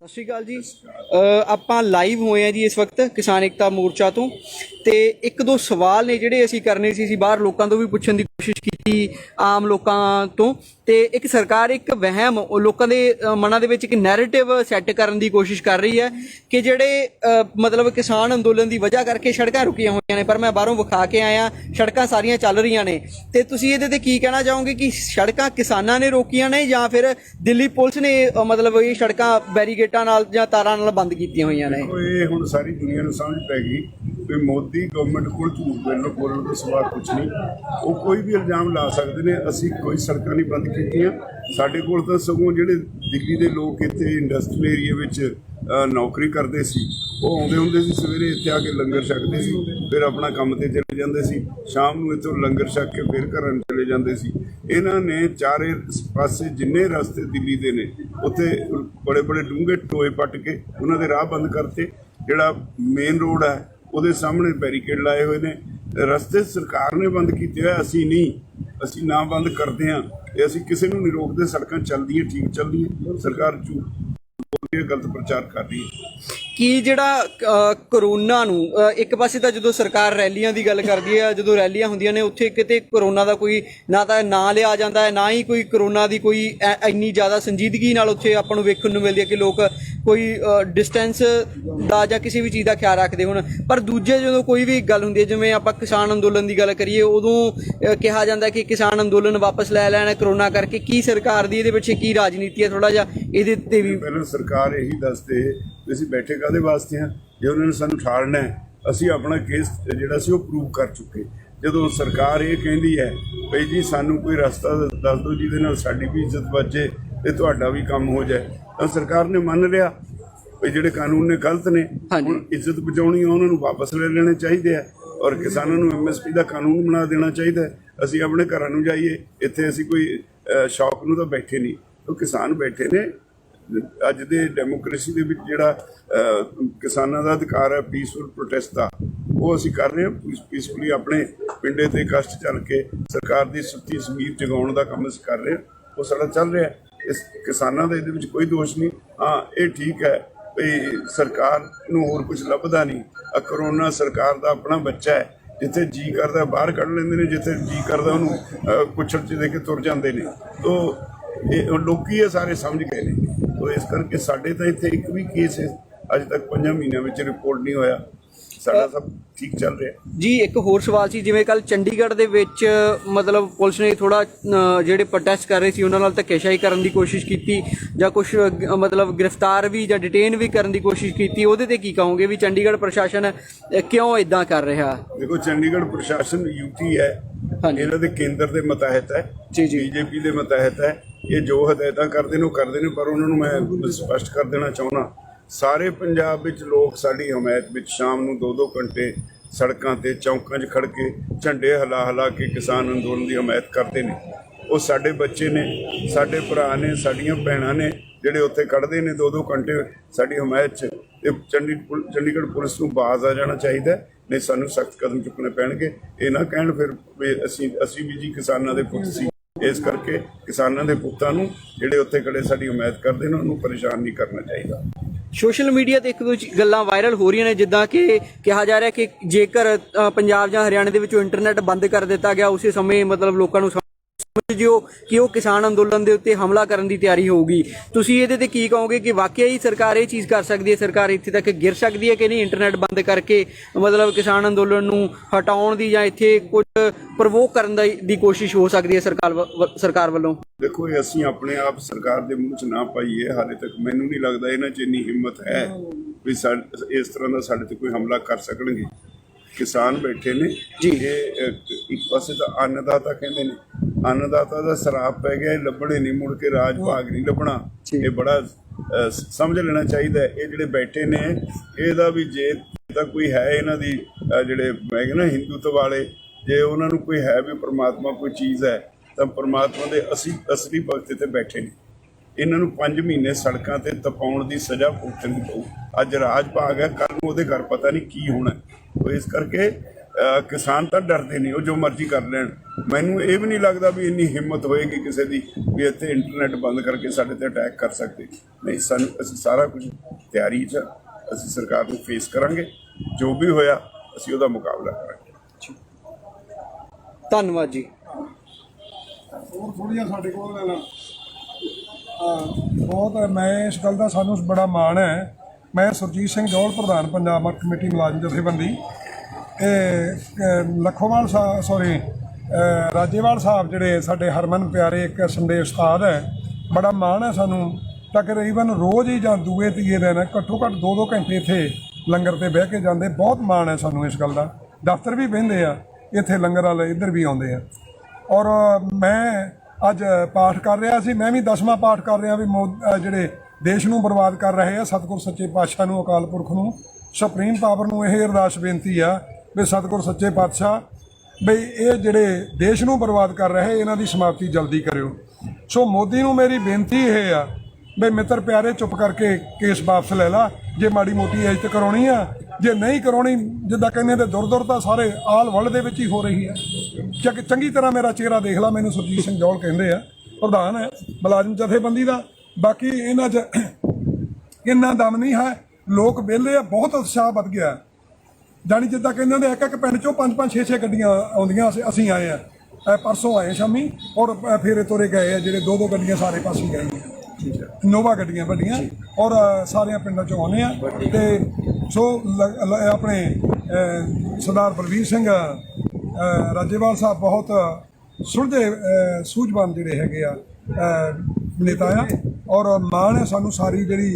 ਸਤਿ ਸ਼੍ਰੀ ਅਕਾਲ ਜੀ। ਆਪਾਂ ਲਾਈਵ ਹੋਏ ਆ ਜੀ ਇਸ ਵਕਤ ਕਿਸਾਨ ਏਕਤਾ ਮੋਰਚਾ ਤੋਂ, ਤੇ ਇੱਕ ਦੋ ਸਵਾਲ ਨੇ ਜਿਹੜੇ ਅਸੀਂ ਕਰਨੇ ਸੀ। ਅਸੀਂ ਬਾਹਰ ਲੋਕਾਂ ਤੋਂ ਵੀ ਪੁੱਛਣ ਦੀ ਕੋਸ਼ਿਸ਼ ਕੀਤੀ, ਆਮ ਲੋਕਾਂ ਤੋਂ। ਤੇ ਇੱਕ ਸਰਕਾਰ ਇੱਕ ਵਹਿਮ ਲੋਕਾਂ ਦੇ ਮਨਾਂ ਦੇ ਵਿੱਚ ਇੱਕ ਨੈਰੇਟਿਵ ਸੈੱਟ ਕਰਨ ਦੀ ਕੋਸ਼ਿਸ਼ ਕਰ ਰਹੀ ਹੈ ਕਿ ਜਿਹੜੇ ਮਤਲਬ ਕਿਸਾਨ ਅੰਦੋਲਨ ਦੀ ਵਜ੍ਹਾ ਕਰਕੇ ਸੜਕਾਂ ਰੁਕੀਆਂ ਹੋਈਆਂ ਨੇ, ਪਰ ਮੈਂ ਬਾਹਰੋਂ ਵਿਖਾ ਕੇ ਆਇਆ ਸੜਕਾਂ ਸਾਰੀਆਂ ਚੱਲ ਰਹੀਆਂ ਨੇ। ਤੇ ਤੁਸੀਂ ਇਹਦੇ ਤੇ ਕੀ ਕਹਿਣਾ ਚਾਹੋਗੇ ਕਿ ਸੜਕਾਂ ਕਿਸਾਨਾਂ ਨੇ ਰੋਕੀਆਂ ਨੇ ਜਾਂ ਫਿਰ ਦਿੱਲੀ ਪੁਲਿਸ ਨੇ ਮਤਲਬ ਇਹ ਸੜਕਾਂ ਬੈਰੀਗੇਟਾਂ ਨਾਲ ਜਾਂ ਤਾਰਾਂ ਨਾਲ ਬੰਦ ਕੀਤੀਆਂ ਹੋਈਆਂ ਨੇ? ਇਹ ਹੁਣ ਸਾਰੀ ਦੁਨੀਆ ਨੂੰ ਸਮਝ ਪੈ ਗਈ ਕਿ ਮੋਦੀ ਗਵਰਨਮੈਂਟ ਕੋਲ ਝੂਠ ਬੋਲਣ ਤੋਂ ਸਿਵਾ ਕੁਛ ਨਹੀਂ। ਉਹ ਕੋਈ ਵੀ ਇਲਜ਼ਾਮ ਲਾ ਸਕਦੇ ਨੇ। ਅਸੀਂ ਕੋਈ ਸੜਕਾਂ ਨਹੀਂ ਬੰਦ ਕੀਤੀਆਂ। ਸਾਡੇ ਕੋਲ ਤਾਂ ਸਗੋਂ ਜਿਹੜੇ ਦਿੱਲੀ ਦੇ ਲੋਕ ਇੱਥੇ ਇੰਡਸਟਰੀਅਲ ਏਰੀਆ ਵਿੱਚ ਨੌਕਰੀ ਕਰਦੇ ਸੀ, ਉਹ ਆਉਂਦੇ ਹੁੰਦੇ ਸੀ, ਸਵੇਰੇ ਇੱਥੇ ਆ ਕੇ ਲੰਗਰ ਛਕਦੇ ਸੀ, ਫਿਰ ਆਪਣਾ ਕੰਮ ਤੇ ਚਲੇ ਜਾਂਦੇ ਸੀ, ਸ਼ਾਮ ਨੂੰ ਇੱਥੋਂ ਲੰਗਰ ਛਕ ਕੇ ਫਿਰ ਘਰਾਂ ਨੂੰ ਚਲੇ ਜਾਂਦੇ ਸੀ। ਇਹਨਾਂ ਨੇ ਚਾਰੇ ਪਾਸੇ ਜਿੰਨੇ ਰਸਤੇ ਦਿੱਲੀ ਦੇ ਨੇ ਉੱਥੇ ਬੜੇ ਬੜੇ ਡੂੰਘੇ ਟੋਏ ਪੱਟ ਕੇ ਉਹਨਾਂ ਦੇ ਰਾਹ ਬੰਦ ਕਰਤੇ। ਜਿਹੜਾ ਮੇਨ ਰੋਡ ਹੈ ਉਹਦੇ ਸਾਹਮਣੇ ਬੈਰੀਕੇਡ ਲਾਏ ਹੋਏ ਨੇ। ਰਸਤੇ ਸਰਕਾਰ ਨੇ ਬੰਦ ਕੀਤੇ ਹੋਏ, ਅਸੀਂ ਨਹੀਂ। ਅਸੀਂ ਨਾ ਬੰਦ ਕਰਦੇ ਹਾਂ ਤੇ ਅਸੀਂ ਕਿਸੇ ਨੂੰ ਨਹੀਂ ਰੋਕਦੇ। ਸੜਕਾਂ ਚੱਲਦੀਆਂ, ਠੀਕ ਚੱਲਦੀਆਂ। ਸਰਕਾਰ ਝੂਠ ਗਲਤ ਪ੍ਰਚਾਰ ਕਰ ਰਹੀ ਹੈ। ਕਿ ਜਿਹੜਾ ਕਰੋਨਾ ਨੂੰ ਇੱਕ ਪਾਸੇ ਤਾਂ ਜਦੋਂ ਸਰਕਾਰ ਰੈਲੀਆਂ ਦੀ ਗੱਲ ਕਰਦੀ ਹੈ, ਜਦੋਂ ਰੈਲੀਆਂ ਹੁੰਦੀਆਂ ਨੇ ਉੱਥੇ ਕਿਤੇ ਕਰੋਨਾ ਦਾ ਕੋਈ ਨਾ ਤਾਂ ਨਾਂ ਲਿਆ ਜਾਂਦਾ ਹੈ, ਨਾ ਹੀ ਕੋਈ ਕਰੋਨਾ ਦੀ ਕੋਈ ਇੰਨੀ ਜ਼ਿਆਦਾ ਸੰਜੀਦਗੀ ਨਾਲ ਉੱਥੇ ਆਪਾਂ ਨੂੰ ਵੇਖਣ ਨੂੰ ਮਿਲਦੀ ਹੈ ਕਿ ਲੋਕ ਕੋਈ ਡਿਸਟੈਂਸ ਦਾ ਜਾਂ ਕਿਸੇ ਵੀ ਚੀਜ਼ ਦਾ ਖਿਆਲ ਰੱਖਦੇ ਹੋਣ। ਪਰ ਦੂਜੇ ਜਦੋਂ ਕੋਈ ਵੀ ਗੱਲ ਹੁੰਦੀ ਹੈ, ਜਿਵੇਂ ਆਪਾਂ ਕਿਸਾਨ ਅੰਦੋਲਨ ਦੀ ਗੱਲ ਕਰੀਏ, ਉਦੋਂ ਕਿਹਾ ਜਾਂਦਾ ਕਿ ਕਿਸਾਨ ਅੰਦੋਲਨ ਵਾਪਸ ਲੈ ਲੈਣਾ ਕਰੋਨਾ ਕਰਕੇ। ਕੀ ਸਰਕਾਰ ਦੀ ਇਹਦੇ ਪਿੱਛੇ ਕੀ ਰਾਜਨੀਤੀ ਹੈ? ਥੋੜਾ ਜਿਹਾ ਇਹਦੇ ਤੇ ਵੀ ਪਹਿਲਾਂ ਸਰਕਾਰ ਇਹੀ ਦੱਸਦੇ ਵੀ ਅਸੀਂ ਬੈਠੇ ਕਾਹਦੇ ਵਾਸਤੇ ਹਾਂ। ਜੇ ਉਹਨਾਂ ਨੇ ਸਾਨੂੰ ਠਾਲਣਾ ਹੈ, ਅਸੀਂ ਆਪਣਾ ਕੇਸ ਜਿਹੜਾ ਸੀ ਉਹ ਪ੍ਰੂਵ ਕਰ ਚੁੱਕੇ। ਜਦੋਂ ਸਰਕਾਰ ਇਹ ਕਹਿੰਦੀ ਹੈ ਬਈ ਜੀ ਸਾਨੂੰ ਕੋਈ ਰਸਤਾ ਦੱਸ ਦਿਓ ਜਿਹਦੇ ਨਾਲ ਸਾਡੀ ਵੀ ਇੱਜ਼ਤ ਬਚੇ ਤੇ ਤੁਹਾਡਾ ਵੀ ਕੰਮ ਹੋ ਜਾਏ, ਤਾਂ ਸਰਕਾਰ ਨੇ ਮੰਨ ਲਿਆ ਵੀ ਜਿਹੜੇ ਕਾਨੂੰਨ ਨੇ ਗਲਤ ਨੇ। ਹੁਣ ਇੱਜ਼ਤ ਬਚਾਉਣੀ ਆ, ਉਹਨਾਂ ਨੂੰ ਵਾਪਸ ਲੈ ਲੈਣੇ ਚਾਹੀਦੇ ਆ ਔਰ ਕਿਸਾਨਾਂ ਨੂੰ MSP ਦਾ ਕਾਨੂੰਨ ਬਣਾ ਦੇਣਾ ਚਾਹੀਦਾ। ਅਸੀਂ ਆਪਣੇ ਘਰਾਂ ਨੂੰ ਜਾਈਏ। ਇੱਥੇ ਅਸੀਂ ਕੋਈ ਸ਼ੌਕ ਨੂੰ ਤਾਂ ਬੈਠੇ ਨਹੀਂ, ਉਹ ਕਿਸਾਨ ਬੈਠੇ ਨੇ। ਅੱਜ ਦੇ ਡੈਮੋਕ੍ਰੇਸੀ ਦੇ ਵਿੱਚ ਜਿਹੜਾ ਕਿਸਾਨਾਂ ਦਾ ਅਧਿਕਾਰ ਹੈ ਪੀਸਫੁਲ ਪ੍ਰੋਟੈਸਟ ਦਾ, ਉਹ ਅਸੀਂ ਕਰ ਰਹੇ ਹਾਂ। ਪੀਸਫੁਲੀ ਆਪਣੇ ਪਿੰਡੇ ਤੇ ਕਸ਼ਟ ਚੱਲ ਕੇ ਸਰਕਾਰ ਦੀ ਸੁੱਤੀ ਜ਼ਮੀਰ ਜਗਾਉਣ ਦਾ ਕੰਮ ਅਸੀਂ ਕਰ ਰਹੇ ਹਾਂ। ਉਹ ਸਾਡਾ ਚੱਲ ਰਿਹਾ। ਇਸ ਕਿਸਾਨਾਂ ਦਾ ਇਹਦੇ ਵਿੱਚ ਕੋਈ ਦੋਸ਼ ਨਹੀਂ। ਹਾਂ, ਇਹ ਠੀਕ ਹੈ ਵੀ ਸਰਕਾਰ ਨੂੰ ਹੋਰ ਕੁਝ ਲੱਭਦਾ ਨਹੀਂ। ਕਰੋਨਾ ਸਰਕਾਰ ਦਾ ਆਪਣਾ ਬੱਚਾ ਹੈ। ਜਿੱਥੇ ਜੀ ਕਰਦਾ ਬਾਹਰ ਕੱਢ ਲੈਂਦੇ ਨੇ, ਜਿੱਥੇ ਜੀ ਕਰਦਾ ਉਹਨੂੰ ਕੁੱਛੜ 'ਚ ਦੇ ਕੇ ਤੁਰ ਜਾਂਦੇ ਨੇ। ਤੋ ਇਹ ਲੋਕੀ ਇਹ ਸਾਰੇ ਸਮਝ ਗਏ ਨੇ। ਤੋ ਇਸ ਕਰਕੇ ਸਾਡੇ ਤਾਂ ਇੱਥੇ ਇੱਕ ਵੀ ਕੇਸ ਅੱਜ ਤੱਕ 5 ਮਹੀਨਿਆਂ ਵਿੱਚ ਰਿਪੋਰਟ ਨਹੀਂ ਹੋਇਆ। ਸਾਡਾ ਸਭ ਠੀਕ ਚੱਲ ਰਿਹਾ ਜੀ। ਇੱਕ ਹੋਰ ਸਵਾਲ ਸੀ, ਜਿਵੇਂ ਕੱਲ ਚੰਡੀਗੜ੍ਹ ਦੇ ਵਿੱਚ ਮਤਲਬ ਪੁਲਿਸ ਨੇ ਥੋੜਾ ਜਿਹੜੇ ਪ੍ਰੋਟੈਸਟ ਕਰ ਰਹੇ ਸੀ ਉਹਨਾਂ ਨਾਲ ਧੱਕੇਸ਼ਾਹੀ ਕਰਨ ਦੀ ਕੋਸ਼ਿਸ਼ ਕੀਤੀ ਜਾਂ ਕੁਛ ਮਤਲਬ ਗ੍ਰਿਫਤਾਰ ਵੀ ਜਾਂ ਡਿਟੇਨ ਵੀ ਕਰਨ ਦੀ ਕੋਸ਼ਿਸ਼ ਕੀਤੀ। ਉਹਦੇ ਤੇ ਕੀ ਕਹੋਗੇ ਵੀ ਚੰਡੀਗੜ੍ਹ ਪ੍ਰਸ਼ਾਸਨ ਕਿਉਂ ਇਦਾਂ ਕਰ ਰਿਹਾ? ਦੇਖੋ, ਚੰਡੀਗੜ੍ਹ ਪ੍ਰਸ਼ਾਸਨ UT ਹੈ, ਇਹਨਾਂ ਦੇ ਕੇਂਦਰ ਦੇ ਮਤਹਿਤ ਹੈ, BJP ਦੇ ਮਤਹਿਤ ਹੈ। ਇਹ ਜੋ ਹਦਾਇਤਾਂ ਕਰਦੇ ਨੇ ਉਹ ਕਰਦੇ ਨੇ। ਪਰ ਉਹਨਾਂ ਨੂੰ ਮੈਂ ਸਪਸ਼ਟ ਕਰ ਦੇਣਾ ਚਾਹੁੰਦਾ, ਸਾਰੇ ਪੰਜਾਬ ਵਿੱਚ ਲੋਕ ਸਾਡੀ ਹਮਾਇਤ ਵਿੱਚ ਸ਼ਾਮ ਨੂੰ 2-2 ਘੰਟੇ ਸੜਕਾਂ ਤੇ ਚੌਂਕਾਂ 'ਚ ਖੜ੍ਹ ਕੇ ਝੰਡੇ ਹਿਲਾ ਹਿਲਾ ਕੇ ਕਿਸਾਨ ਅੰਦੋਲਨ ਦੀ ਹਮਾਇਤ ਕਰਦੇ ਨੇ। ਉਹ ਸਾਡੇ ਬੱਚੇ ਨੇ, ਸਾਡੇ ਭਰਾ ਨੇ, ਸਾਡੀਆਂ ਭੈਣਾਂ ਨੇ ਜਿਹੜੇ ਉੱਥੇ ਖੜ੍ਹਦੇ ਨੇ 2-2 ਘੰਟੇ ਸਾਡੀ ਹਮਾਇਤ 'ਚ। ਤੇ ਚੰਡੀਗੜ੍ਹ ਪੁਲਿਸ ਨੂੰ ਬਾਜ਼ ਆ ਜਾਣਾ ਚਾਹੀਦਾ, ਨਹੀਂ ਸਾਨੂੰ ਸਖਤ ਕਦਮ ਚੁੱਕਣੇ ਪੈਣਗੇ। ਇਹ ਨਾ ਕਹਿਣ ਫਿਰ ਵੀ ਅਸੀਂ ਵੀ ਜੀ ਕਿਸਾਨਾਂ ਦੇ ਪੁੱਤ ਸੀ। ਇਸ ਕਰਕੇ ਕਿਸਾਨਾਂ ਦੇ ਪੁੱਤਾਂ ਨੂੰ ਜਿਹੜੇ ਉੱਥੇ ਖੜੇ ਸਾਡੀ ਹਮਾਇਤ ਕਰਦੇ ਨੇ ਉਹਨੂੰ ਪਰੇਸ਼ਾਨ ਨਹੀਂ ਕਰਨਾ ਚਾਹੀਦਾ। ਸੋਸ਼ਲ ਮੀਡੀਆ ਤੇ ਇੱਕ ਦੋ ਗੱਲਾਂ ਵਾਇਰਲ ਹੋ ਰਹੀਆਂ ਨੇ, ਜਿੱਦਾਂ ਕਿ ਕਿਹਾ ਜਾ ਰਿਹਾ ਕਿ ਜੇਕਰ ਪੰਜਾਬ ਜਾਂ ਹਰਿਆਣੇ ਦੇ ਵਿੱਚੋਂ ਇੰਟਰਨੈਟ ਬੰਦ ਕਰ ਦਿੱਤਾ ਗਿਆ, ਉਸੇ ਸਮੇਂ ਮਤਲਬ ਲੋਕਾਂ ਨੂੰ ਸਮਝ ਜਿਓ ਕਿ ਉਹ ਕਿਸਾਨ ਅੰਦੋਲਨ ਦੇ ਉੱਤੇ ਹਮਲਾ ਕਰਨ ਦੀ ਤਿਆਰੀ ਹੋਊਗੀ। ਤੁਸੀਂ ਇਹਦੇ ਤੇ ਕੀ ਕਹੋਗੇ ਕਿ ਵਾਕਿਆ ਹੀ ਸਰਕਾਰ ਇਹ ਚੀਜ਼ ਕਰ ਸਕਦੀ ਹੈ? ਸਰਕਾਰ ਇੱਥੇ ਤੱਕ ਗਿਰ ਸਕਦੀ ਹੈ ਕਿ ਨਹੀਂ ਇੰਟਰਨੈਟ ਬੰਦ ਕਰਕੇ ਮਤਲਬ ਕਿਸਾਨ ਅੰਦੋਲਨ ਨੂੰ ਹਟਾਉਣ ਦੀ, ਜਾਂ ਇੱਥੇ ਕੁਝ ਪ੍ਰਵੋਕ ਕਰਨ ਦੀ ਕੋਸ਼ਿਸ਼ ਹੋ ਸਕਦੀ ਹੈ ਸਰਕਾਰ ਵੱਲੋਂ? ਦੇਖੋ, ਇਹ ਅਸੀਂ ਆਪਣੇ ਆਪ ਸਰਕਾਰ ਦੇ ਮੂੰਹ 'ਚ ਨਾ ਪਾਈਏ। ਹਾਲੇ ਤੱਕ ਮੈਨੂੰ ਨਹੀਂ ਲੱਗਦਾ ਇਹਨਾਂ 'ਚ ਇੰਨੀ ਹਿੰਮਤ ਹੈ ਵੀ ਇਸ ਤਰ੍ਹਾਂ ਦਾ ਸਾਡੇ 'ਤੇ ਕੋਈ ਹਮਲਾ ਕਰ ਸਕਣਗੇ। ਕਿਸਾਨ ਬੈਠੇ ਨੇ ਜੀ। ਇਹ ਇੱਕ ਪਾਸੇ ਤਾਂ ਅੰਨਦਾਤਾ ਕਹਿੰਦੇ ਨੇ, ਅੰਨਦਾਤਾ ਦਾ ਸਰਾਪ ਪੈ ਗਿਆ। ਇਹ ਲੱਭਣੇ ਨਹੀਂ, ਮੁੜ ਕੇ ਰਾਜ ਭਾਗ ਨਹੀਂ ਲੱਭਣਾ। ਇਹ ਬੜਾ ਸਮਝ ਲੈਣਾ ਚਾਹੀਦਾ। ਇਹ ਜਿਹੜੇ ਬੈਠੇ ਨੇ ਇਹਦਾ ਵੀ ਜੇ ਤਾਂ ਕੋਈ ਹੈ ਇਹਨਾਂ ਦੀ ਜਿਹੜੇ ਮੈਂ ਕਹਿੰਦਾ ਹਿੰਦੂਤਵ ਵਾਲੇ, ਜੇ ਉਹਨਾਂ ਨੂੰ ਕੋਈ ਹੈ ਵੀ ਪ੍ਰਮਾਤਮਾ ਕੋਈ ਚੀਜ਼ ਹੈ ਤਾਂ ਪ੍ਰਮਾਤਮਾ ਦੇ ਅਸਲੀ ਭਗਤ ਤੇ ਬੈਠੇ ਨੇ। ਇਹਨਾਂ ਨੂੰ 5 ਮਹੀਨੇ ਸੜਕਾਂ ਤੇ ਤਪਾਉਣ ਦੀ ਸਜ਼ਾ ਭੁਗਤਣੀ ਪਊ। ਅੱਜ ਰਾਜ ਭਾਗ ਹੈ, ਕੱਲ੍ਹ ਨੂੰ ਉਹਦੇ ਘਰ ਪਤਾ ਨਹੀਂ ਕੀ ਹੋਣਾ। ਇਸ ਕਰਕੇ किसान तो डरते नहीं, वो जो मर्जी कर लैन। मैनू ये भी नहीं लगता भी इन्नी हिम्मत होएगी किसी की भी इतने इंटरनेट बंद करके साढ़े ते अटैक कर सकते। नहीं, सानू असीं सारा कुछ तैयारी च, असीं सरकार को फेस करांगे, जो भी होया असीं उहदा मुकाबला करांगे। धन्यवाद जी। थोड़िया साढ़े को बहुत मैं इस गल का सानू बड़ा माण है। मैं सुरजीत सिंह जौहल, प्रधान पंजाब कमेटी मुलाजम जथेबंदी, लखोवाल साहब सॉरी राजेवाल साहब जिहड़े साडे हरमन प्यारे एक संडे उस्ताद है, बड़ा माण है सानू। तकरीबन रोज़ ही जां दूए तीए दिन घट्टो घट्ट 2-2 घंटे इत्थे लंगर ते बह के जांदे। बहुत माण है सानू इस गल का। दफ्तर भी बहिंदे आ इत्थे, लंगर वाले इधर भी आउंदे आ। और मैं अज पाठ कर रहा सी, मैं भी 10वां पाठ कर रहा भी जिहड़े देश नूं बर्बाद कर रहे हैं, सतगुर सच्चे पातशाह नूं, अकाल पुरख नूं, सुप्रीम पावर नूं यह अरदास बेनती आ भी सतगुर सच्चे पातशाह बई ये जिहड़े देश नूं बर्बाद कर रहे इन्हां दी समाप्ति जल्दी करियो। सो मोदी नूं मेरी बेनती यह आ बई मित्र प्यारे चुप करके केस वापस ले ला, जे माड़ी मोटी इज्जत कराउणी आ, जे नहीं कराउणी जिद्दां कहने ते दुर दुर तां सारे आल वर्ल्ड दे विच ही हो रही है। चंगी तरह मेरा चेहरा देख ला, मैनूं सुरजीत सिंह जौहल कहंदे आ, प्रधान है मुलाजम जथेबंदी दा। बाकी इन्हां च इन्ना दम नहीं है, लोग विहले आ, बहुत उत्साह वध गया। जानी जिद्दां कहंदे ने एक पिंड चों 5-5 6-6 गड्डियां आउंदियां, असीं आए आ परसों आए शामी, और फिर तुरे गए जिहड़े 2-2 गड्डियां सारे पासे गए, नोवा गड्डियां वड्डियां, और सारियां पिंडां चों आउंदे आ। ते सो अपने सरदार बलवीर सिंह राजेवाल साहब बहुत सुलझे सूझवान जिहड़े हैगे आ नेता आ, और माण है सानू सारी जिहड़ी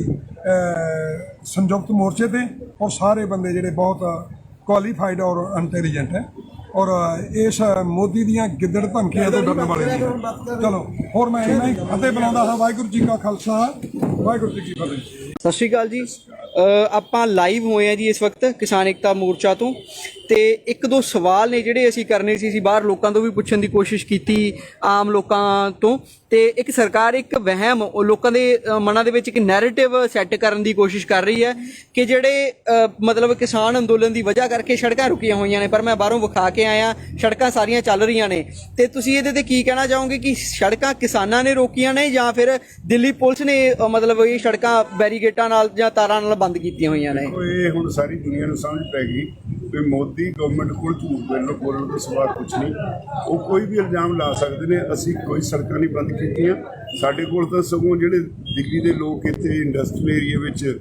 संयुक्त मोर्चे ते, और सारे बंदे जिहड़े बहुत क्वालीफाइड और इंटैलीजेंट है, और इस मोदी दियां गिद्दड़ धमकियां तो डरन वाले नहीं। चलो होर मैं इन्ना ही फतेह बुलाउंदा हां। वाहिगुरू जी का खालसा, वाहिगुरू जी की फतेह। ਸਤਿ ਸ਼੍ਰੀ ਅਕਾਲ ਜੀ। ਆਪਾਂ ਲਾਈਵ ਹੋਏ ਆ ਜੀ ਇਸ ਵਕਤ ਕਿਸਾਨ ਏਕਤਾ ਮੋਰਚਾ ਤੋਂ, ਤੇ ਇੱਕ ਦੋ ਸਵਾਲ ਨੇ ਜਿਹੜੇ ਅਸੀਂ ਕਰਨੇ ਸੀ। ਅਸੀਂ ਬਾਹਰ ਲੋਕਾਂ ਤੋਂ ਵੀ ਪੁੱਛਣ ਦੀ ਕੋਸ਼ਿਸ਼ ਕੀਤੀ, ਆਮ ਲੋਕਾਂ ਤੋਂ। ਤੇ ਇੱਕ ਸਰਕਾਰ ਇੱਕ ਵਹਿਮ ਉਹ ਲੋਕਾਂ ਦੇ ਮਨਾਂ ਦੇ ਵਿੱਚ ਇੱਕ ਨੈਰੇਟਿਵ ਸੈੱਟ ਕਰਨ ਦੀ ਕੋਸ਼ਿਸ਼ ਕਰ ਰਹੀ ਹੈ ਕਿ ਜਿਹੜੇ ਮਤਲਬ ਕਿਸਾਨ ਅੰਦੋਲਨ ਦੀ ਵਜ੍ਹਾ ਕਰਕੇ ਸੜਕਾਂ ਰੁਕੀਆਂ ਹੋਈਆਂ ਨੇ, ਪਰ ਮੈਂ ਬਾਹਰੋਂ ਵਿਖਾ ਕੇ ਆਇਆ ਸੜਕਾਂ ਸਾਰੀਆਂ ਚੱਲ ਰਹੀਆਂ ਨੇ। ਤੇ ਤੁਸੀਂ ਇਹਦੇ ਤੇ ਕੀ ਕਹਿਣਾ ਚਾਹੋਗੇ ਕਿ ਸੜਕਾਂ ਕਿਸਾਨਾਂ ਨੇ ਰੋਕੀਆਂ ਨੇ ਜਾਂ ਫਿਰ ਦਿੱਲੀ ਪੁਲਿਸ ਨੇ ਮਤਲਬ ਇਹ ਸੜਕਾਂ ਬੈਰੀਗੇਟਾਂ ਨਾਲ ਜਾਂ ਤਾਰਾਂ ਨਾਲ ਬੰਦ ਕੀਤੀਆਂ ਹੋਈਆਂ ਨੇ? ਇਹ ਹੁਣ ਸਾਰੀ ਦੁਨੀਆ ਨੂੰ ਸਮਝ ਪੈ ਗਈ ਵੀ ਮੋਦੀ ਗਵਰਨਮੈਂਟ ਕੋਲ ਝੂਠ ਬੋਲਣ ਤੋਂ ਸਿਵਾ ਕੁਛ ਨਹੀਂ। ਉਹ ਕੋਈ ਵੀ ਇਲਜ਼ਾਮ ਲਾ ਸਕਦੇ ਨੇ। ਅਸੀਂ ਕੋਈ ਸੜਕਾਂ ਨਹੀਂ ਬੰਦ ਕੀਤੀਆਂ। ਸਾਡੇ ਕੋਲ ਤਾਂ ਸਗੋਂ ਜਿਹੜੇ ਦਿੱਲੀ ਦੇ ਲੋਕ ਇੱਥੇ ਇੰਡਸਟਰੀਅਲ ਏਰੀਆ ਵਿੱਚ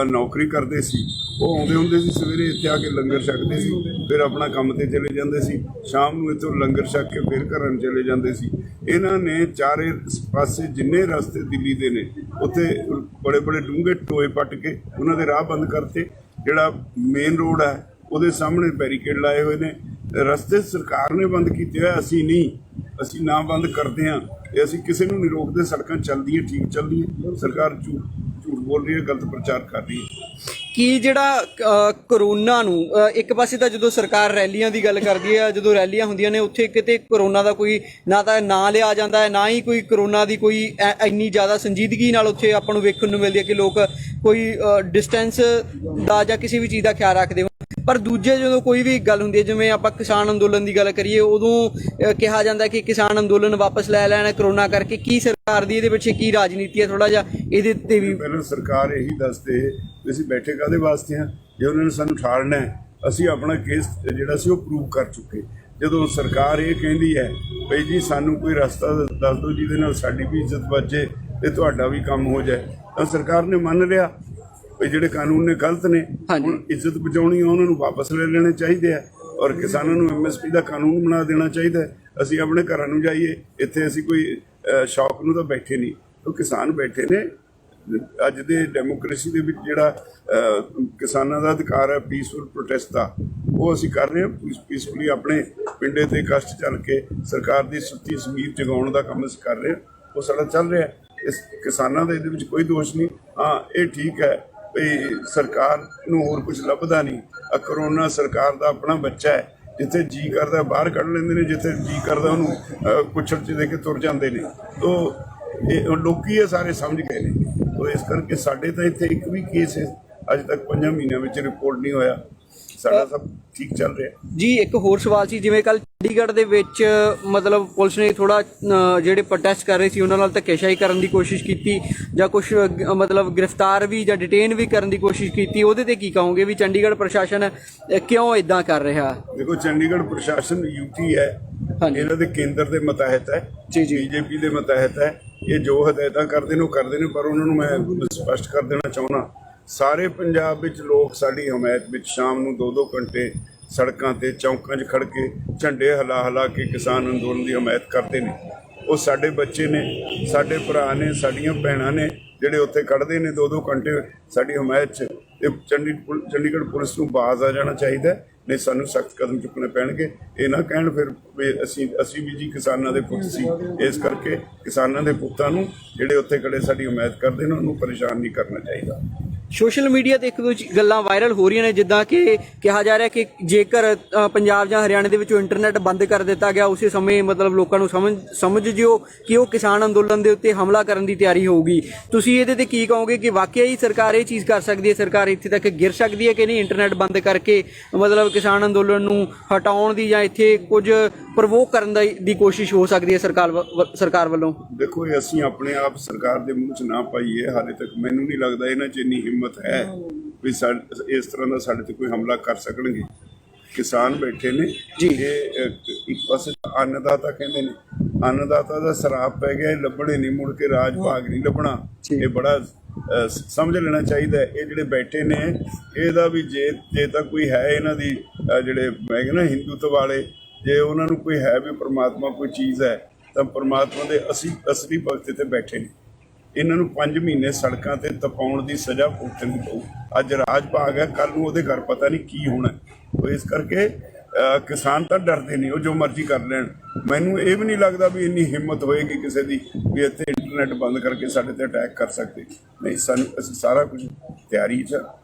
ਨੌਕਰੀ ਕਰਦੇ ਸੀ, ਉਹ ਆਉਂਦੇ ਹੁੰਦੇ ਸੀ ਸਵੇਰੇ ਇੱਥੇ ਆ ਕੇ ਲੰਗਰ ਛਕਦੇ ਸੀ, ਫਿਰ ਆਪਣਾ ਕੰਮ ਤੇ ਚਲੇ ਜਾਂਦੇ ਸੀ, ਸ਼ਾਮ ਨੂੰ ਇੱਥੋਂ ਲੰਗਰ ਛਕ ਕੇ ਫਿਰ ਘਰਾਂ ਨੂੰ ਚਲੇ ਜਾਂਦੇ ਸੀ। ਇਹਨਾਂ ਨੇ ਚਾਰੇ ਪਾਸੇ ਜਿੰਨੇ ਰਸਤੇ ਦਿੱਲੀ ਦੇ ਨੇ ਉੱਥੇ ਬੜੇ ਬੜੇ ਡੂੰਘੇ ਟੋਏ ਪੱਟ ਕੇ ਉਹਨਾਂ ਦੇ ਰਾਹ ਬੰਦ ਕਰਤੇ। ਜਿਹੜਾ ਮੇਨ ਰੋਡ ਹੈ ਉਹਦੇ ਸਾਹਮਣੇ ਬੈਰੀਕੇਡ ਲਾਏ ਹੋਏ ਨੇ। ਰਸਤੇ ਸਰਕਾਰ ਨੇ ਬੰਦ ਕੀਤੇ ਹੋਏ, ਅਸੀਂ ਨਹੀਂ। ਅਸੀਂ ਨਾ ਬੰਦ ਕਰਦੇ ਹਾਂ, ਇਹ ਅਸੀਂ ਕਿਸੇ ਨੂੰ ਨਹੀਂ ਰੋਕਦੇ। ਸੜਕਾਂ ਚੱਲਦੀਆਂ, ਠੀਕ ਚੱਲਦੀਆਂ। ਸਰਕਾਰ ਝੂਠ ਬੋਲ ਰਹੀ ਹੈ, ਗਲਤ ਪ੍ਰਚਾਰ ਕਰ ਰਹੀ ਹੈ। ਕਿ ਜਿਹੜਾ ਕਰੋਨਾ ਨੂੰ ਇੱਕ ਪਾਸੇ ਤਾਂ ਜਦੋਂ ਸਰਕਾਰ ਰੈਲੀਆਂ ਦੀ ਗੱਲ ਕਰਦੀ ਹੈ, ਜਦੋਂ ਰੈਲੀਆਂ ਹੁੰਦੀਆਂ ਨੇ ਉੱਥੇ ਕਿਤੇ ਕਰੋਨਾ ਦਾ ਕੋਈ ਨਾ ਤਾਂ ਨਾਂ ਲਿਆ ਜਾਂਦਾ ਹੈ, ਨਾ ਹੀ ਕੋਈ ਕਰੋਨਾ ਦੀ ਕੋਈ ਇੰਨੀ ਜ਼ਿਆਦਾ ਸੰਜੀਦਗੀ ਨਾਲ ਉੱਥੇ ਆਪਾਂ ਨੂੰ ਵੇਖਣ ਨੂੰ ਮਿਲਦੀ ਹੈ ਕਿ ਲੋਕ ਕੋਈ ਡਿਸਟੈਂਸ ਦਾ ਜਾਂ ਕਿਸੇ ਵੀ ਚੀਜ਼ ਦਾ ਖਿਆਲ ਰੱਖਦੇ ਹੋ। ਪਰ ਦੂਜੇ ਜਦੋਂ ਕੋਈ ਵੀ ਗੱਲ ਹੁੰਦੀ ਹੈ, ਜਿਵੇਂ ਆਪਾਂ ਕਿਸਾਨ ਅੰਦੋਲਨ ਦੀ ਗੱਲ ਕਰੀਏ, ਉਦੋਂ ਕਿਹਾ ਜਾਂਦਾ ਕਿ ਕਿਸਾਨ ਅੰਦੋਲਨ ਵਾਪਸ ਲੈ ਲੈਣਾ ਕਰੋਨਾ ਕਰਕੇ। ਕੀ ਸਰਕਾਰ ਦੀ ਇਹਦੇ ਪਿੱਛੇ ਕੀ ਰਾਜਨੀਤੀ ਹੈ? ਥੋੜਾ ਜਿਹਾ ਇਹਦੇ ਤੇ ਵੀ ਪਹਿਲਾਂ ਸਰਕਾਰ ਇਹੀ ਦੱਸਦੇ ਵੀ ਅਸੀਂ ਬੈਠੇ ਕਾਹਦੇ ਵਾਸਤੇ ਹਾਂ। ਜੇ ਉਹਨਾਂ ਨੇ ਸਾਨੂੰ ਠਾਲਣਾ ਹੈ, ਅਸੀਂ ਆਪਣਾ ਕੇਸ ਜਿਹੜਾ ਸੀ ਉਹ ਪ੍ਰੂਵ ਕਰ ਚੁੱਕੇ। ਜਦੋਂ ਸਰਕਾਰ ਇਹ ਕਹਿੰਦੀ ਹੈ ਬਈ ਜੀ ਸਾਨੂੰ ਕੋਈ ਰਸਤਾ ਦੱਸ ਦਿਓ ਜਿਹਦੇ ਨਾਲ ਸਾਡੀ ਵੀ ਇੱਜ਼ਤ ਬਚੇ ਤੇ ਤੁਹਾਡਾ ਵੀ ਕੰਮ ਹੋ ਜਾਏ, ਤਾਂ ਸਰਕਾਰ ਨੇ ਮੰਨ ਲਿਆ ਵੀ ਜਿਹੜੇ ਕਾਨੂੰਨ ਨੇ ਗਲਤ ਨੇ। ਹੁਣ ਇੱਜ਼ਤ ਬਚਾਉਣੀ ਆ, ਉਹਨਾਂ ਨੂੰ ਵਾਪਸ ਲੈ ਲੈਣੇ ਚਾਹੀਦੇ ਆ, ਔਰ ਕਿਸਾਨਾਂ ਨੂੰ MSP ਦਾ ਕਾਨੂੰਨ ਬਣਾ ਦੇਣਾ ਚਾਹੀਦਾ। ਅਸੀਂ ਆਪਣੇ ਘਰਾਂ ਨੂੰ ਜਾਈਏ, ਇੱਥੇ ਅਸੀਂ ਕੋਈ ਸ਼ੌਕ ਨੂੰ ਤਾਂ ਬੈਠੇ ਨਹੀਂ। ਉਹ ਕਿਸਾਨ ਬੈਠੇ ਨੇ। ਅੱਜ ਦੇ ਡੈਮੋਕ੍ਰੇਸੀ ਦੇ ਵਿੱਚ ਜਿਹੜਾ ਕਿਸਾਨਾਂ ਦਾ ਅਧਿਕਾਰ ਹੈ ਪੀਸਫੁਲ ਪ੍ਰੋਟੈਸਟ ਦਾ, ਉਹ ਅਸੀਂ ਕਰ ਰਹੇ ਹਾਂ। ਪੀਸਫੁਲੀ ਆਪਣੇ ਪਿੰਡੇ ਤੇ ਕਸ਼ਟ ਚੱਲ ਕੇ ਸਰਕਾਰ ਦੀ ਸੁੱਤੀ ਜ਼ਮੀਰ ਜਗਾਉਣ ਦਾ ਕੰਮ ਅਸੀਂ ਕਰ ਰਹੇ ਹਾਂ। ਉਹ ਸਾਡਾ ਚੱਲ ਰਿਹਾ। ਇਸ ਕਿਸਾਨਾਂ ਦਾ ਇਹਦੇ ਵਿੱਚ ਕੋਈ ਦੋਸ਼ ਨਹੀਂ। ਹਾਂ, ਇਹ ਠੀਕ ਹੈ ਵੀ ਸਰਕਾਰ ਨੂੰ ਹੋਰ ਕੁਝ ਲੱਭਦਾ ਨਹੀਂ। ਕਰੋਨਾ ਸਰਕਾਰ ਦਾ ਆਪਣਾ ਬੱਚਾ ਹੈ। ਜਿੱਥੇ ਜੀ ਕਰਦਾ ਬਾਹਰ ਕੱਢ ਲੈਂਦੇ ਨੇ, ਜਿੱਥੇ ਜੀ ਕਰਦਾ ਉਹਨੂੰ ਕੁੱਛੜ 'ਚ ਦੇ ਕੇ ਤੁਰ ਜਾਂਦੇ ਨੇ। ਤੋ ਇਹ ਲੋਕੀ ਇਹ ਸਾਰੇ ਸਮਝ ਗਏ ਨੇ। ਤੋ ਇਸ ਕਰਕੇ ਸਾਡੇ ਤਾਂ ਇੱਥੇ ਇੱਕ ਵੀ ਕੇਸ ਅੱਜ ਤੱਕ 5 ਮਹੀਨਿਆਂ ਵਿੱਚ ਰਿਪੋਰਟ ਨਹੀਂ ਹੋਇਆ। ਸਾਡਾ ਸਭ ਠੀਕ ਚੱਲ ਰਿਹਾ ਜੀ। ਇੱਕ ਹੋਰ ਸਵਾਲ ਸੀ, ਜਿਵੇਂ ਕੱਲ ਚੰਡੀਗੜ੍ਹ ਦੇ ਵਿੱਚ ਮਤਲਬ ਪੁਲਿਸ ਨੇ ਥੋੜਾ ਜਿਹੜੇ ਪ੍ਰੋਟੈਸਟ ਕਰ ਰਹੇ ਸੀ ਉਹਨਾਂ ਨਾਲ ਧੱਕੇਸ਼ਾਹੀ ਕਰਨ ਦੀ ਕੋਸ਼ਿਸ਼ ਕੀਤੀ ਜਾਂ ਕੁਝ ਮਤਲਬ ਗ੍ਰਿਫਤਾਰ ਵੀ ਜਾਂ ਡਿਟੇਨ ਵੀ ਕਰਨ ਦੀ ਕੋਸ਼ਿਸ਼ ਕੀਤੀ, ਉਹਦੇ ਤੇ ਕੀ ਕਹੋਗੇ ਵੀ ਚੰਡੀਗੜ੍ਹ ਪ੍ਰਸ਼ਾਸਨ ਕਿਉਂ ਇਦਾਂ ਕਰ ਰਿਹਾ? ਦੇਖੋ, ਚੰਡੀਗੜ੍ਹ ਪ੍ਰਸ਼ਾਸਨ ਯੂਟੀ ਹੈ, ਇਹਨਾਂ ਦੇ ਕੇਂਦਰ ਦੇ ਮਤਹਿਤ ਹੈ, ਬੀਜੇਪੀ ਦੇ ਮਤਹਿਤ ਹੈ। ਇਹ ਜੋ ਹਦਾਇਤਾਂ ਕਰਦੇ ਨੇ ਉਹ ਕਰਦੇ ਨੇ, ਪਰ ਉਹਨਾਂ ਨੂੰ ਮੈਂ ਸਪਸ਼ਟ ਕਰ ਦੇਣਾ ਚਾਹੁੰਦਾ, ਸਾਰੇ ਪੰਜਾਬ ਵਿੱਚ ਲੋਕ ਸਾਡੀ ਹਮਾਇਤ ਵਿੱਚ ਸ਼ਾਮ ਨੂੰ 2-2 ਘੰਟੇ ਸੜਕਾਂ ਤੇ ਚੌਂਕਾਂ 'ਚ ਖੜ ਕੇ ਝੰਡੇ ਹਿਲਾ ਕੇ ਕਿਸਾਨ ਅੰਦੋਲਨ ਦੀ ਹਮਾਇਤ ਕਰਦੇ ਨੇ। ਉਹ ਸਾਡੇ ਬੱਚੇ ਨੇ, ਸਾਡੇ ਭਰਾ ਨੇ, ਸਾਡੀਆਂ ਭੈਣਾਂ ਨੇ, ਜਿਹੜੇ ਉੱਥੇ ਖੜ੍ਹਦੇ ਨੇ 2-2 ਘੰਟੇ ਸਾਡੀ ਹਮਾਇਤ 'ਚ। ਤੇ ਚੰਡੀਗੜ੍ਹ ਪੁਲਿਸ ਨੂੰ ਬਾਜ਼ ਆ ਜਾਣਾ ਚਾਹੀਦਾ, ਨਹੀਂ ਸਾਨੂੰ ਸਖਤ ਕਦਮ ਚੁੱਕਣੇ ਪੈਣਗੇ। ਇਹ ਨਾ ਕਹਿਣ ਫਿਰ ਵੀ ਅਸੀਂ ਵੀ ਜੀ ਕਿਸਾਨਾਂ ਦੇ ਪੁੱਤ ਸੀ, ਇਸ ਕਰਕੇ ਕਿਸਾਨਾਂ ਦੇ ਪੁੱਤਾਂ ਨੂੰ ਜਿਹੜੇ ਉੱਥੇ ਖੜੇ ਸਾਡੀ ਹਮਾਇਤ ਕਰਦੇ ਨੇ ਉਹਨੂੰ ਪਰੇਸ਼ਾਨ ਨਹੀਂ ਕਰਨਾ ਚਾਹੀਦਾ। ਸੋਸ਼ਲ ਮੀਡੀਆ ਤੇ ਇੱਕ ਦੋ ਗੱਲਾਂ ਵਾਇਰਲ ਹੋ ਰਹੀਆਂ ਨੇ, ਜਿੱਦਾਂ ਕਿ ਕਿਹਾ ਜਾ ਰਿਹਾ ਕਿ ਜੇਕਰ ਪੰਜਾਬ ਜਾਂ ਹਰਿਆਣਾ ਦੇ ਵਿੱਚੋਂ ਇੰਟਰਨੈਟ ਬੰਦ ਕਰ ਦਿੱਤਾ ਗਿਆ, ਉਸੇ ਸਮੇਂ ਮਤਲਬ ਲੋਕਾਂ ਨੂੰ ਸਮਝ ਜਿਓ ਕਿ ਉਹ ਕਿਸਾਨ ਅੰਦੋਲਨ ਦੇ ਉੱਤੇ ਹਮਲਾ ਕਰਨ ਦੀ ਤਿਆਰੀ ਹੋਊਗੀ। ਤੁਸੀਂ ਇਹਦੇ ਤੇ ਕੀ ਕਹੋਗੇ ਕਿ ਵਾਕਿਆ ਹੀ ਸਰਕਾਰ ਇਹ ਚੀਜ਼ ਕਰ ਸਕਦੀ ਹੈ? ਸਰਕਾਰ ਇੱਥੇ ਤੱਕ ਗਿਰ ਸਕਦੀ ਹੈ ਕਿ ਨਹੀਂ ਇੰਟਰਨੈਟ ਬੰਦ ਕਰਕੇ ਮਤਲਬ ਕਿਸਾਨ ਅੰਦੋਲਨ ਨੂੰ ਹਟਾਉਣ ਦੀ, ਜਾਂ ਇੱਥੇ ਕੁਝ ਪ੍ਰਵੋਕ ਕਰਨ ਦੀ ਕੋਸ਼ਿਸ਼ ਹੋ ਸਕਦੀ ਹੈ ਸਰਕਾਰ ਵੱਲੋਂ? ਦੇਖੋ, ਇਹ ਅਸੀਂ ਆਪਣੇ ਆਪ ਸਰਕਾਰ ਦੇ ਮੂੰਹ 'ਚ ਨਾ ਪਾਈਏ। ਹਾਲੇ ਤੱਕ ਮੈਨੂੰ ਨਹੀਂ ਲੱਗਦਾ ਇਹਨਾਂ 'ਚ ਇੰਨੀ ਹਿੰਮਤ ਹੈ ਵੀ ਇਸ ਤਰ੍ਹਾਂ ਦਾ ਸਾਡੇ ਤੇ ਕੋਈ ਹਮਲਾ ਕਰ ਸਕਣਗੇ। ਕਿਸਾਨ ਬੈਠੇ ਨੇ ਜੀ। ਇਹ ਇੱਕ ਪਾਸੇ ਅੰਨਦਾਤਾ ਕਹਿੰਦੇ ਨੇ, ਅੰਨਦਾਤਾ ਦਾ ਸਰਾਪ ਪੈ ਗਿਆ, ਲੱਭਣੇ ਨਹੀਂ ਮੁੜ ਕੇ, ਰਾਜ ਭਾਗ ਨਹੀਂ ਲੱਭਣਾ। ਇਹ ਬੜਾ ਸਮਝ ਲੈਣਾ ਚਾਹੀਦਾ। ਇਹ ਜਿਹੜੇ ਬੈਠੇ ਨੇ ਇਹਦਾ ਵੀ ਜੇ ਤਾਂ ਕੋਈ ਹੈ ਇਹਨਾਂ ਦੀ ਜਿਹੜੇ ਮੈਂ ਕਹਿੰਦਾ ਹਿੰਦੂਤਵ ਵਾਲੇ, ਜੇ ਉਹਨਾਂ ਨੂੰ ਕੋਈ ਹੈ ਵੀ ਪ੍ਰਮਾਤਮਾ ਕੋਈ ਚੀਜ਼ ਹੈ, ਤਾਂ ਪ੍ਰਮਾਤਮਾ ਦੇ ਅਸਲੀ ਭਗਤ ਤੇ ਬੈਠੇ ਨੇ। ਇਹਨਾਂ ਨੂੰ 5 ਮਹੀਨੇ ਸੜਕਾਂ ਤੇ ਤਪਾਉਣ ਦੀ ਸਜ਼ਾ ਭੁਗਤਣੀ ਪਊ। ਅੱਜ ਰਾਜ ਭਾਗ ਹੈ, ਕੱਲ ਨੂੰ ਉਹਦੇ ਘਰ ਪਤਾ ਨਹੀਂ ਕੀ ਹੋਣਾ। ਇਸ ਕਰਕੇ ਕਿਸਾਨ ਤਾਂ ਡਰਦੇ ਨਹੀਂ, ਉਹ ਜੋ ਮਰਜ਼ੀ ਕਰ ਲੈਣ। ਮੈਨੂੰ ਇਹ ਵੀ ਨਹੀਂ ਲੱਗਦਾ ਵੀ ਇੰਨੀ ਹਿੰਮਤ ਹੋਏਗੀ ਕਿਸੇ ਦੀ ਵੀ ਇੱਥੇ ਇੰਟਰਨੈਟ ਬੰਦ ਕਰਕੇ ਸਾਡੇ ਤੇ ਅਟੈਕ ਕਰ ਸਕਦੇ। ਨਹੀਂ, ਅਸੀਂ ਸਾਰਾ ਕੁਝ ਤਿਆਰੀ 'ਚ,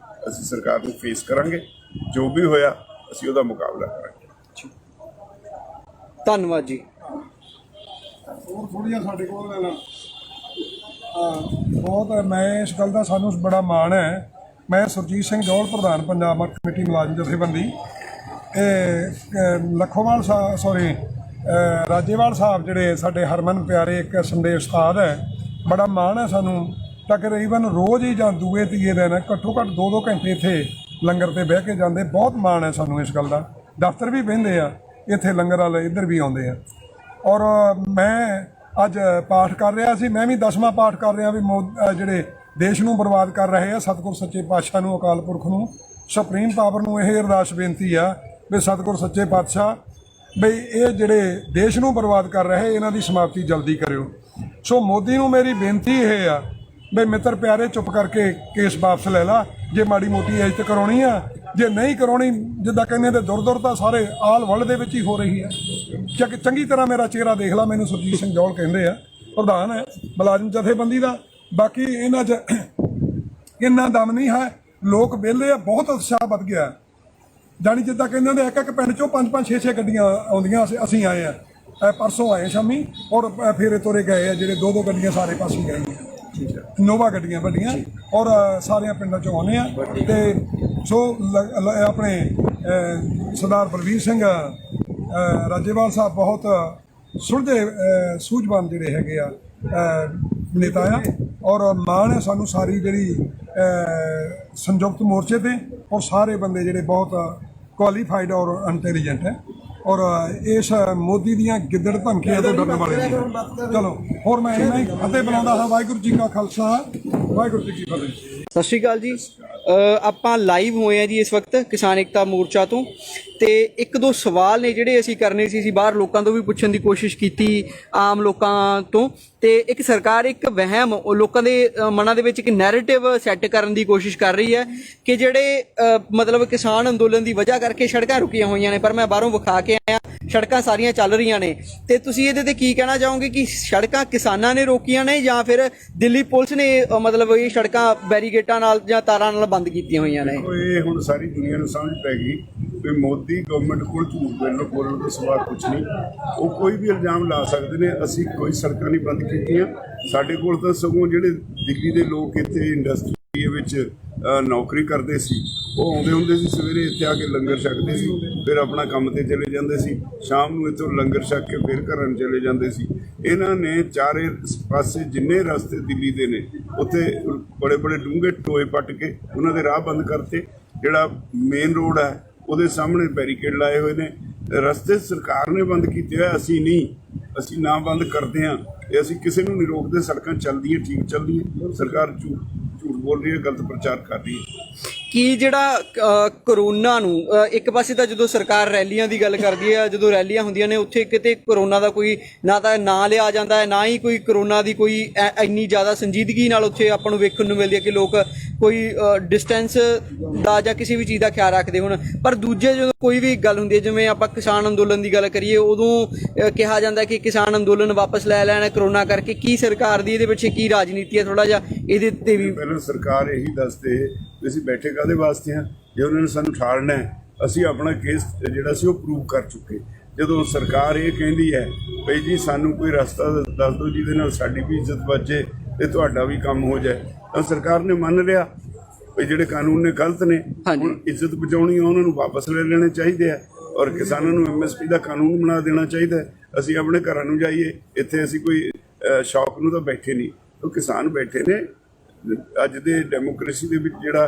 ਅਸੀਂ ਸਰਕਾਰ ਨੂੰ ਫੇਸ ਕਰਾਂਗੇ, ਜੋ ਵੀ ਹੋਇਆ ਅਸੀਂ ਉਹਦਾ ਮੁਕਾਬਲਾ ਕਰਾਂਗੇ। ਧੰਨਵਾਦ ਜੀ। ਹੋਰ ਥੋੜ੍ਹੀਆਂ ਸਾਡੇ ਕੋਲ ਬਹੁਤ, ਮੈਂ ਇਸ ਗੱਲ ਦਾ ਸਾਨੂੰ ਬੜਾ ਮਾਣ ਹੈ। ਮੈਂ ਸੁਰਜੀਤ ਸਿੰਘ ਜੌਹਲ, ਪ੍ਰਧਾਨ ਪੰਜਾਬ ਮਰਦ ਕਮੇਟੀ ਮੁਲਾਜ਼ਮ ਜਥੇਬੰਦੀ, ਲੱਖੋਵਾਲ ਰਾਜੇਵਾਲ ਸਾਹਿਬ ਜਿਹੜੇ ਸਾਡੇ ਹਰਮਨ ਪਿਆਰੇ ਇੱਕ ਸੰਦੇਸ਼ ਉਸਤਾਦ ਹੈ, ਬੜਾ ਮਾਣ ਹੈ ਸਾਨੂੰ। ਤਕਰੀਬਨ ਰੋਜ਼ ਹੀ ਜਾਂ ਦੂਏ ਤੀਏ ਦਿਨ ਘੱਟੋ ਘੱਟ 2-2 ਘੰਟੇ ਇੱਥੇ ਲੰਗਰ ਤੇ ਬਹਿ ਕੇ ਜਾਂਦੇ। ਬਹੁਤ ਮਾਣ ਹੈ ਸਾਨੂੰ ਇਸ ਗੱਲ ਦਾ। ਦਫ਼ਤਰ ਵੀ ਬਹਿੰਦੇ ਆ ਇੱਥੇ, ਲੰਗਰ ਵਾਲੇ ਇੱਧਰ ਵੀ ਆਉਂਦੇ ਆ। ਔਰ ਮੈਂ ਅੱਜ ਪਾਠ ਕਰ ਰਿਹਾ ਸੀ, ਮੈਂ ਵੀ 10ਵਾਂ ਪਾਠ ਕਰ ਰਿਹਾ ਵੀ ਜਿਹੜੇ ਦੇਸ਼ ਨੂੰ ਬਰਬਾਦ ਕਰ ਰਹੇ ਆ, ਸਤਿਗੁਰ ਸੱਚੇ ਪਾਤਸ਼ਾਹ ਨੂੰ, ਅਕਾਲ ਪੁਰਖ ਨੂੰ, ਸੁਪਰੀਮ ਪਾਵਰ ਨੂੰ ਇਹ ਅਰਦਾਸ ਬੇਨਤੀ ਆ ਵੀ ਸਤਿਗੁਰ ਸੱਚੇ ਪਾਤਸ਼ਾਹ ਬਈ ਇਹ ਜਿਹੜੇ ਦੇਸ਼ ਨੂੰ ਬਰਬਾਦ ਕਰ ਰਹੇ ਇਹਨਾਂ ਦੀ ਸਮਾਪਤੀ ਜਲਦੀ ਕਰਿਓ। ਸੋ ਮੋਦੀ ਨੂੰ ਮੇਰੀ ਬੇਨਤੀ ਇਹ ਆ ਬਈ ਮਿੱਤਰ ਪਿਆਰੇ, ਚੁੱਪ ਕਰਕੇ ਕੇਸ ਵਾਪਸ ਲੈ ਲਾ। ਜੇ ਮਾੜੀ ਮੋਟੀ ਇੱਜ਼ਤ ਕਰਾਉਣੀ ਆ, ਜੇ ਨਹੀਂ ਕਰਾਉਣੀ, ਜਿੱਦਾਂ ਕਹਿੰਦੇ ਤੇ ਦੁਰ ਤਾਂ ਸਾਰੇ ਆਲ ਵਰਲਡ ਦੇ ਵਿੱਚ ਹੀ ਹੋ ਰਹੀ ਹੈ। ਚੰਗੀ ਤਰ੍ਹਾਂ ਮੇਰਾ ਚਿਹਰਾ ਦੇਖ ਲਾ, ਮੈਨੂੰ ਸੁਰਜੀਤ ਸਿੰਘ ਜੌਹਲ ਕਹਿੰਦੇ ਆ, ਪ੍ਰਧਾਨ ਹੈ ਮੁਲਾਜ਼ਮ ਜਥੇਬੰਦੀ ਦਾ। ਬਾਕੀ ਇਹਨਾਂ 'ਚ ਇੰਨਾ ਦਮ ਨਹੀਂ ਹੈ, ਲੋਕ ਵਿਹਲੇ ਆ, ਬਹੁਤ ਉਤਸ਼ਾਹ ਵੱਧ ਗਿਆ। ਜਾਣੀ ਜਿੱਦਾਂ ਕਹਿੰਦੇ ਨੇ ਇੱਕ ਪਿੰਡ 'ਚੋਂ 5-5 6-6 ਗੱਡੀਆਂ ਆਉਂਦੀਆਂ। ਅਸੀਂ ਆਏ ਆ, ਪਰਸੋਂ ਆਏ ਸ਼ਾਮੀ, ਔਰ ਫੇਰੇ ਤੋਰੇ ਗਏ ਆ ਜਿਹੜੇ 2-2 ਗੱਡੀਆਂ ਸਾਰੇ ਪਾਸੇ ਗਏ, ਨੋਵਾ ਗੱਡੀਆਂ ਵੱਡੀਆਂ, ਔਰ ਸਾਰਿਆਂ ਪਿੰਡਾਂ 'ਚੋਂ ਆਉਂਦੇ ਆ। ਤੇ ਸੋ ਆਪਣੇ ਸਰਦਾਰ ਬਲਵੀਰ ਸਿੰਘ ਰਾਜੇਵਾਲ ਸਾਹਿਬ ਬਹੁਤ ਸੁਲਝੇ ਸੂਝਵਾਨ ਜਿਹੜੇ ਹੈਗੇ ਆ ਨੇਤਾ ਆ, ਔਰ ਮਾਣ ਹੈ ਸਾਨੂੰ ਸਾਰੀ ਜਿਹੜੀ ਸੰਯੁਕਤ ਮੋਰਚੇ ਤੇ, ਔਰ ਸਾਰੇ ਬੰਦੇ ਜਿਹੜੇ ਬਹੁਤ ਕੁਆਲੀਫਾਈਡ ਔਰ ਇੰਟੈਲੀਜੈਂਟ ਹੈ, ਔਰ ਇਸ ਮੋਦੀ ਦੀਆਂ ਗਿੱਦੜ ਧਮਕੀਆਂ ਤੋਂ ਡਰਨ ਵਾਲੇ ਨਹੀਂ। ਚਲੋ, ਹੋਰ ਮੈਂ ਇਹਨਾਂ ਹੀ ਫਤਿਹ ਬੁਲਾਉਂਦਾ ਹਾਂ। ਵਾਹਿਗੁਰੂ ਜੀ ਕਾ ਖਾਲਸਾ, ਵਾਹਿਗੁਰੂ ਜੀ ਕੀ ਫਤਿਹ। ਸਤਿ ਸ਼੍ਰੀ ਅਕਾਲ ਜੀ। ਆਪਾਂ ਲਾਈਵ ਹੋਏ ਆ ਜੀ ਇਸ ਵਕਤ ਕਿਸਾਨ ਏਕਤਾ ਮੋਰਚਾ ਤੋਂ, ਤੇ ਇੱਕ ਦੋ ਸਵਾਲ ਨੇ ਜਿਹੜੇ ਅਸੀਂ ਕਰਨੇ ਸੀ। ਅਸੀਂ ਬਾਹਰ ਲੋਕਾਂ ਤੋਂ ਵੀ ਪੁੱਛਣ ਦੀ ਕੋਸ਼ਿਸ਼ ਕੀਤੀ, ਆਮ ਲੋਕਾਂ ਤੋਂ। ਤੇ ਇੱਕ ਸਰਕਾਰ ਇੱਕ ਵਹਿਮ ਲੋਕਾਂ ਦੇ ਮਨਾਂ ਦੇ ਵਿੱਚ ਇੱਕ ਨੈਰੇਟਿਵ ਸੈੱਟ ਕਰਨ ਦੀ ਕੋਸ਼ਿਸ਼ ਕਰ ਰਹੀ ਹੈ ਕਿ ਜਿਹੜੇ ਮਤਲਬ ਕਿਸਾਨ ਅੰਦੋਲਨ ਦੀ ਵਜ੍ਹਾ ਕਰਕੇ ਸੜਕਾਂ ਰੁਕੀਆਂ ਹੋਈਆਂ ਨੇ, ਪਰ ਮੈਂ ਬਾਹਰੋਂ ਵਿਖਾ ਕੇ ਆਇਆ ਸੜਕਾਂ ਸਾਰੀਆਂ ਚੱਲ ਰਹੀਆਂ ਨੇ। ਤੇ ਤੁਸੀਂ ਇਹਦੇ ਤੇ ਕੀ ਕਹਿਣਾ ਚਾਹੋਗੇ ਕਿ ਸੜਕਾਂ ਕਿਸਾਨਾਂ ਨੇ ਰੋਕੀਆਂ ਨੇ ਜਾਂ ਫਿਰ ਦਿੱਲੀ ਪੁਲਿਸ ਨੇ ਮਤਲਬ ਇਹ ਸੜਕਾਂ ਬੈਰੀਗੇਟਾਂ ਨਾਲ ਜਾਂ ਤਾਰਾਂ ਨਾਲ ਬੰਦ ਕੀਤੀਆਂ ਹੋਈਆਂ ਨੇ? ਇਹ ਹੁਣ ਸਾਰੀ ਦੁਨੀਆ ਨੂੰ ਸਮਝ ਪੈ ਗਈ ਵੀ ਮੋਦੀ ਗਵਰਨਮੈਂਟ ਕੋਲ ਝੂਠ ਬੋਲਣ ਤੋਂ ਸਿਵਾ ਕੁਝ ਨਹੀਂ। ਉਹ ਕੋਈ ਵੀ ਇਲਜ਼ਾਮ ਲਾ ਸਕਦੇ ਨੇ। ਅਸੀਂ ਕੋਈ ਸੜਕਾਂ ਨਹੀਂ ਬੰਦ ਕੀਤੀਆਂ। ਸਾਡੇ ਕੋਲ ਤਾਂ ਸਗੋਂ ਜਿਹੜੇ ਦਿੱਲੀ ਦੇ ਲੋਕ ਇੱਥੇ ਇੰਡਸਟਰੀ ਵਿੱਚ ਨੌਕਰੀ ਕਰਦੇ ਸੀ, ਉਹ ਆਉਂਦੇ ਹੁੰਦੇ ਸੀ ਸਵੇਰੇ ਇੱਥੇ ਆ ਕੇ ਲੰਗਰ ਛਕਦੇ ਸੀ, ਫਿਰ ਆਪਣਾ ਕੰਮ ਤੇ ਚਲੇ ਜਾਂਦੇ ਸੀ, ਸ਼ਾਮ ਨੂੰ ਇੱਥੋਂ ਲੰਗਰ ਛਕ ਕੇ ਫਿਰ ਘਰਾਂ ਨੂੰ ਚਲੇ ਜਾਂਦੇ ਸੀ। ਇਹਨਾਂ ਨੇ ਚਾਰੇ ਪਾਸੇ ਜਿੰਨੇ ਰਸਤੇ ਦਿੱਲੀ ਦੇ ਨੇ ਉੱਥੇ ਬੜੇ ਬੜੇ ਡੂੰਘੇ ਟੋਏ ਪੱਟ ਕੇ ਉਹਨਾਂ ਦੇ ਰਾਹ ਬੰਦ ਕਰਤੇ। ਜਿਹੜਾ ਮੇਨ ਰੋਡ ਹੈ ਉਹਦੇ ਸਾਹਮਣੇ ਬੈਰੀਕੇਡ ਲਾਏ ਹੋਏ ਨੇ। ਰਸਤੇ ਸਰਕਾਰ ਨੇ ਬੰਦ ਕੀਤੇ ਹੋਏ, ਅਸੀਂ ਨਹੀਂ, ਅਸੀਂ ਨਾ ਬੰਦ ਕਰਦੇ ਹਾਂ, ਇਹ ਅਸੀਂ ਕਿਸੇ ਨੂੰ ਨਹੀਂ ਰੋਕਦੇ। ਸੜਕਾਂ ਚੱਲਦੀਆਂ, ਠੀਕ ਚੱਲਦੀਆਂ। ਸਰਕਾਰ ਝੂਠ ਬੋਲ ਰਹੀ ਹੈ, ਗਲਤ ਪ੍ਰਚਾਰ ਕਰ ਰਹੀ ਹੈ। ਕਿ ਜਿਹੜਾ ਕਰੋਨਾ ਨੂੰ ਇੱਕ ਪਾਸੇ ਤਾਂ ਜਦੋਂ ਸਰਕਾਰ ਰੈਲੀਆਂ ਦੀ ਗੱਲ ਕਰਦੀ ਹੈ, ਜਦੋਂ ਰੈਲੀਆਂ ਹੁੰਦੀਆਂ ਨੇ ਉੱਥੇ ਕਿਤੇ ਕਰੋਨਾ ਦਾ ਕੋਈ ਨਾ ਤਾਂ ਨਾਂ ਲਿਆ ਜਾਂਦਾ ਹੈ, ਨਾ ਹੀ ਕੋਈ ਕਰੋਨਾ ਦੀ ਕੋਈ ਇੰਨੀ ਜ਼ਿਆਦਾ ਸੰਜੀਦਗੀ ਨਾਲ ਉੱਥੇ ਆਪਾਂ ਨੂੰ ਵੇਖਣ ਨੂੰ ਮਿਲਦੀ ਹੈ ਕਿ ਲੋਕ ਕੋਈ ਡਿਸਟੈਂਸ ਦਾ ਜਾਂ ਕਿਸੇ ਵੀ ਚੀਜ਼ ਦਾ ਖਿਆਲ ਰੱਖਦੇ ਹੋਣ। ਪਰ ਦੂਜੇ ਜਦੋਂ ਕੋਈ ਵੀ ਗੱਲ ਹੁੰਦੀ ਹੈ, ਜਿਵੇਂ ਆਪਾਂ ਕਿਸਾਨ ਅੰਦੋਲਨ ਦੀ ਗੱਲ ਕਰੀਏ, ਉਦੋਂ ਕਿਹਾ ਜਾਂਦਾ ਕਿ ਕਿਸਾਨ ਅੰਦੋਲਨ ਵਾਪਸ ਲੈ ਲੈਣਾ ਕਰੋਨਾ ਕਰਕੇ। ਕੀ ਸਰਕਾਰ ਦੀ ਇਹਦੇ ਪਿੱਛੇ ਕੀ ਰਾਜਨੀਤੀ ਹੈ? ਥੋੜਾ ਜਿਹਾ ਇਹਦੇ ਤੇ ਵੀ ਪਹਿਲਾਂ ਸਰਕਾਰ ਇਹੀ ਦੱਸਦੇ ਵੀ ਅਸੀਂ ਬੈਠੇ ਕਾਹਦੇ ਵਾਸਤੇ ਹਾਂ, ਜੇ ਉਹਨਾਂ ਨੇ ਸਾਨੂੰ ਠਾਲਣਾ ਹੈ। ਅਸੀਂ ਆਪਣਾ ਕੇਸ ਜਿਹੜਾ ਸੀ ਉਹ ਪ੍ਰੂਵ ਕਰ ਚੁੱਕੇ। ਜਦੋਂ ਸਰਕਾਰ ਇਹ ਕਹਿੰਦੀ ਹੈ ਬਈ ਜੀ ਸਾਨੂੰ ਕੋਈ ਰਸਤਾ ਦੱਸ ਦਿਓ ਜਿਹਦੇ ਨਾਲ ਸਾਡੀ ਵੀ ਇੱਜ਼ਤ ਬਚੇ ਤੇ ਤੁਹਾਡਾ ਵੀ ਕੰਮ ਹੋ ਜਾਏ, ਤਾਂ ਸਰਕਾਰ ਨੇ ਮੰਨ ਲਿਆ ਵੀ ਜਿਹੜੇ ਕਾਨੂੰਨ ਨੇ ਗਲਤ ਨੇ, ਹੁਣ ਇੱਜ਼ਤ ਬਚਾਉਣੀ ਆ ਉਹਨਾਂ ਨੂੰ ਵਾਪਸ ਲੈ ਲੈਣੇ ਚਾਹੀਦੇ ਆ, ਔਰ ਕਿਸਾਨਾਂ ਨੂੰ MSP ਦਾ ਕਾਨੂੰਨ ਬਣਾ ਦੇਣਾ ਚਾਹੀਦਾ। ਅਸੀਂ ਆਪਣੇ ਘਰਾਂ ਨੂੰ ਜਾਈਏ, ਇੱਥੇ ਅਸੀਂ ਕੋਈ ਸ਼ੌਕ ਨੂੰ ਤਾਂ ਬੈਠੇ ਨਹੀਂ, ਉਹ ਕਿਸਾਨ ਬੈਠੇ ਨੇ। ਅੱਜ ਦੇ ਡੈਮੋਕ੍ਰੇਸੀ ਦੇ ਵਿੱਚ ਜਿਹੜਾ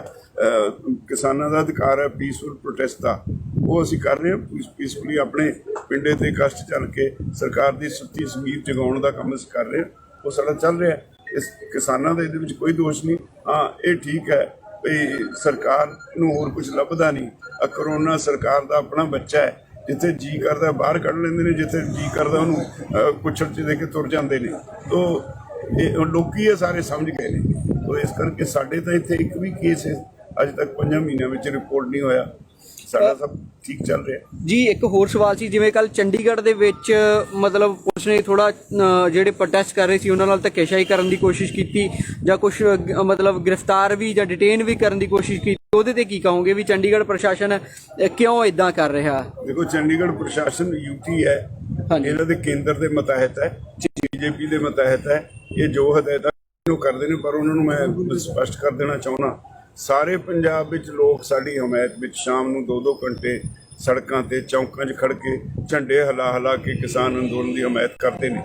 ਕਿਸਾਨਾਂ ਦਾ ਅਧਿਕਾਰ ਹੈ ਪੀਸਫੁਲ ਪ੍ਰੋਟੈਸਟ ਦਾ, ਉਹ ਅਸੀਂ ਕਰ ਰਹੇ ਹਾਂ। ਪੀਸਫੁਲੀ ਆਪਣੇ ਪਿੰਡੇ ਤੇ ਕਸ਼ਟ ਚੱਲ ਕੇ ਸਰਕਾਰ ਦੀ ਸੁੱਤੀ ਜ਼ਮੀਰ ਜਗਾਉਣ ਦਾ ਕੰਮ ਅਸੀਂ ਕਰ ਰਹੇ ਹਾਂ, ਉਹ ਸਾਡਾ ਚੱਲ ਰਿਹਾ। ਇਸ ਕਿਸਾਨਾਂ ਦਾ ਇਹਦੇ ਵਿੱਚ ਕੋਈ ਦੋਸ਼ ਨਹੀਂ। ਹਾਂ, ਇਹ ਠੀਕ ਹੈ ਵੀ ਸਰਕਾਰ ਨੂੰ ਹੋਰ ਕੁਝ ਲੱਭਦਾ ਨਹੀਂ। ਕਰੋਨਾ ਸਰਕਾਰ ਦਾ ਆਪਣਾ ਬੱਚਾ ਹੈ, ਜਿੱਥੇ ਜੀ ਕਰਦਾ ਬਾਹਰ ਕੱਢ ਲੈਂਦੇ ਨੇ, ਜਿੱਥੇ ਜੀ ਕਰਦਾ ਉਹਨੂੰ ਕੁੱਛੜ 'ਚ ਦੇ ਕੇ ਤੁਰ ਜਾਂਦੇ ਨੇ। ਤੋ ਇਹ ਲੋਕੀ ਇਹ ਸਾਰੇ ਸਮਝ ਗਏ ਨੇ। ਤੋ ਇਸ ਕਰਕੇ ਸਾਡੇ ਤਾਂ ਇੱਥੇ ਇੱਕ ਵੀ ਕੇਸ ਅੱਜ ਤੱਕ 5 ਮਹੀਨਿਆਂ ਵਿੱਚ ਰਿਪੋਰਟ ਨਹੀਂ ਹੋਇਆ। ਸਾਡਾ ਸਭ ਠੀਕ ਚੱਲ ਰਿਹਾ ਜੀ। ਇੱਕ ਹੋਰ ਸਵਾਲ ਸੀ, ਜਿਵੇਂ ਕੱਲ ਚੰਡੀਗੜ੍ਹ ਦੇ ਵਿੱਚ ਮਤਲਬ ਪੁਲਿਸ ਨੇ ਥੋੜਾ ਜਿਹੜੇ ਪ੍ਰੋਟੈਸਟ ਕਰ ਰਹੇ ਸੀ ਉਹਨਾਂ ਨਾਲ ਧੱਕੇਸ਼ਾਹੀ ਕਰਨ ਦੀ ਕੋਸ਼ਿਸ਼ ਕੀਤੀ, ਜਾਂ ਕੁਝ ਮਤਲਬ ਗ੍ਰਿਫਤਾਰ ਵੀ ਜਾਂ ਡਿਟੇਨ ਵੀ ਕਰਨ ਦੀ ਕੋਸ਼ਿਸ਼ ਕੀਤੀ। ਉਹਦੇ ਤੇ ਕੀ ਕਹੋਗੇ ਵੀ ਚੰਡੀਗੜ੍ਹ ਪ੍ਰਸ਼ਾਸਨ ਕਿਉਂ ਇਦਾਂ ਕਰ ਰਿਹਾ? ਦੇਖੋ, ਚੰਡੀਗੜ੍ਹ ਪ੍ਰਸ਼ਾਸਨ UT ਹੈ, ਇਹਨਾਂ ਦੇ ਕੇਂਦਰ ਦੇ ਮਤਹਿਤ ਹੈ, BJP ਦੇ ਮਤਹਿਤ ਹੈ। ਇਹ ਜੋ ਹਦਾਇਤਾਂ ਉਹ ਕਰਦੇ ਨੇ, ਪਰ ਉਹਨਾਂ ਨੂੰ ਮੈਂ ਸਪਸ਼ਟ ਕਰ ਦੇਣਾ ਚਾਹੁੰਦਾ, ਸਾਰੇ ਪੰਜਾਬ ਵਿੱਚ ਲੋਕ ਸਾਡੀ ਹਮਾਇਤ ਵਿੱਚ ਸ਼ਾਮ ਨੂੰ 2-2 ਘੰਟੇ ਸੜਕਾਂ ਤੇ ਚੌਂਕਾਂ 'ਚ ਖੜ ਕੇ ਝੰਡੇ ਹਿਲਾ ਹਿਲਾ ਕੇ ਕਿਸਾਨ ਅੰਦੋਲਨ ਦੀ ਹਮਾਇਤ ਕਰਦੇ ਨੇ।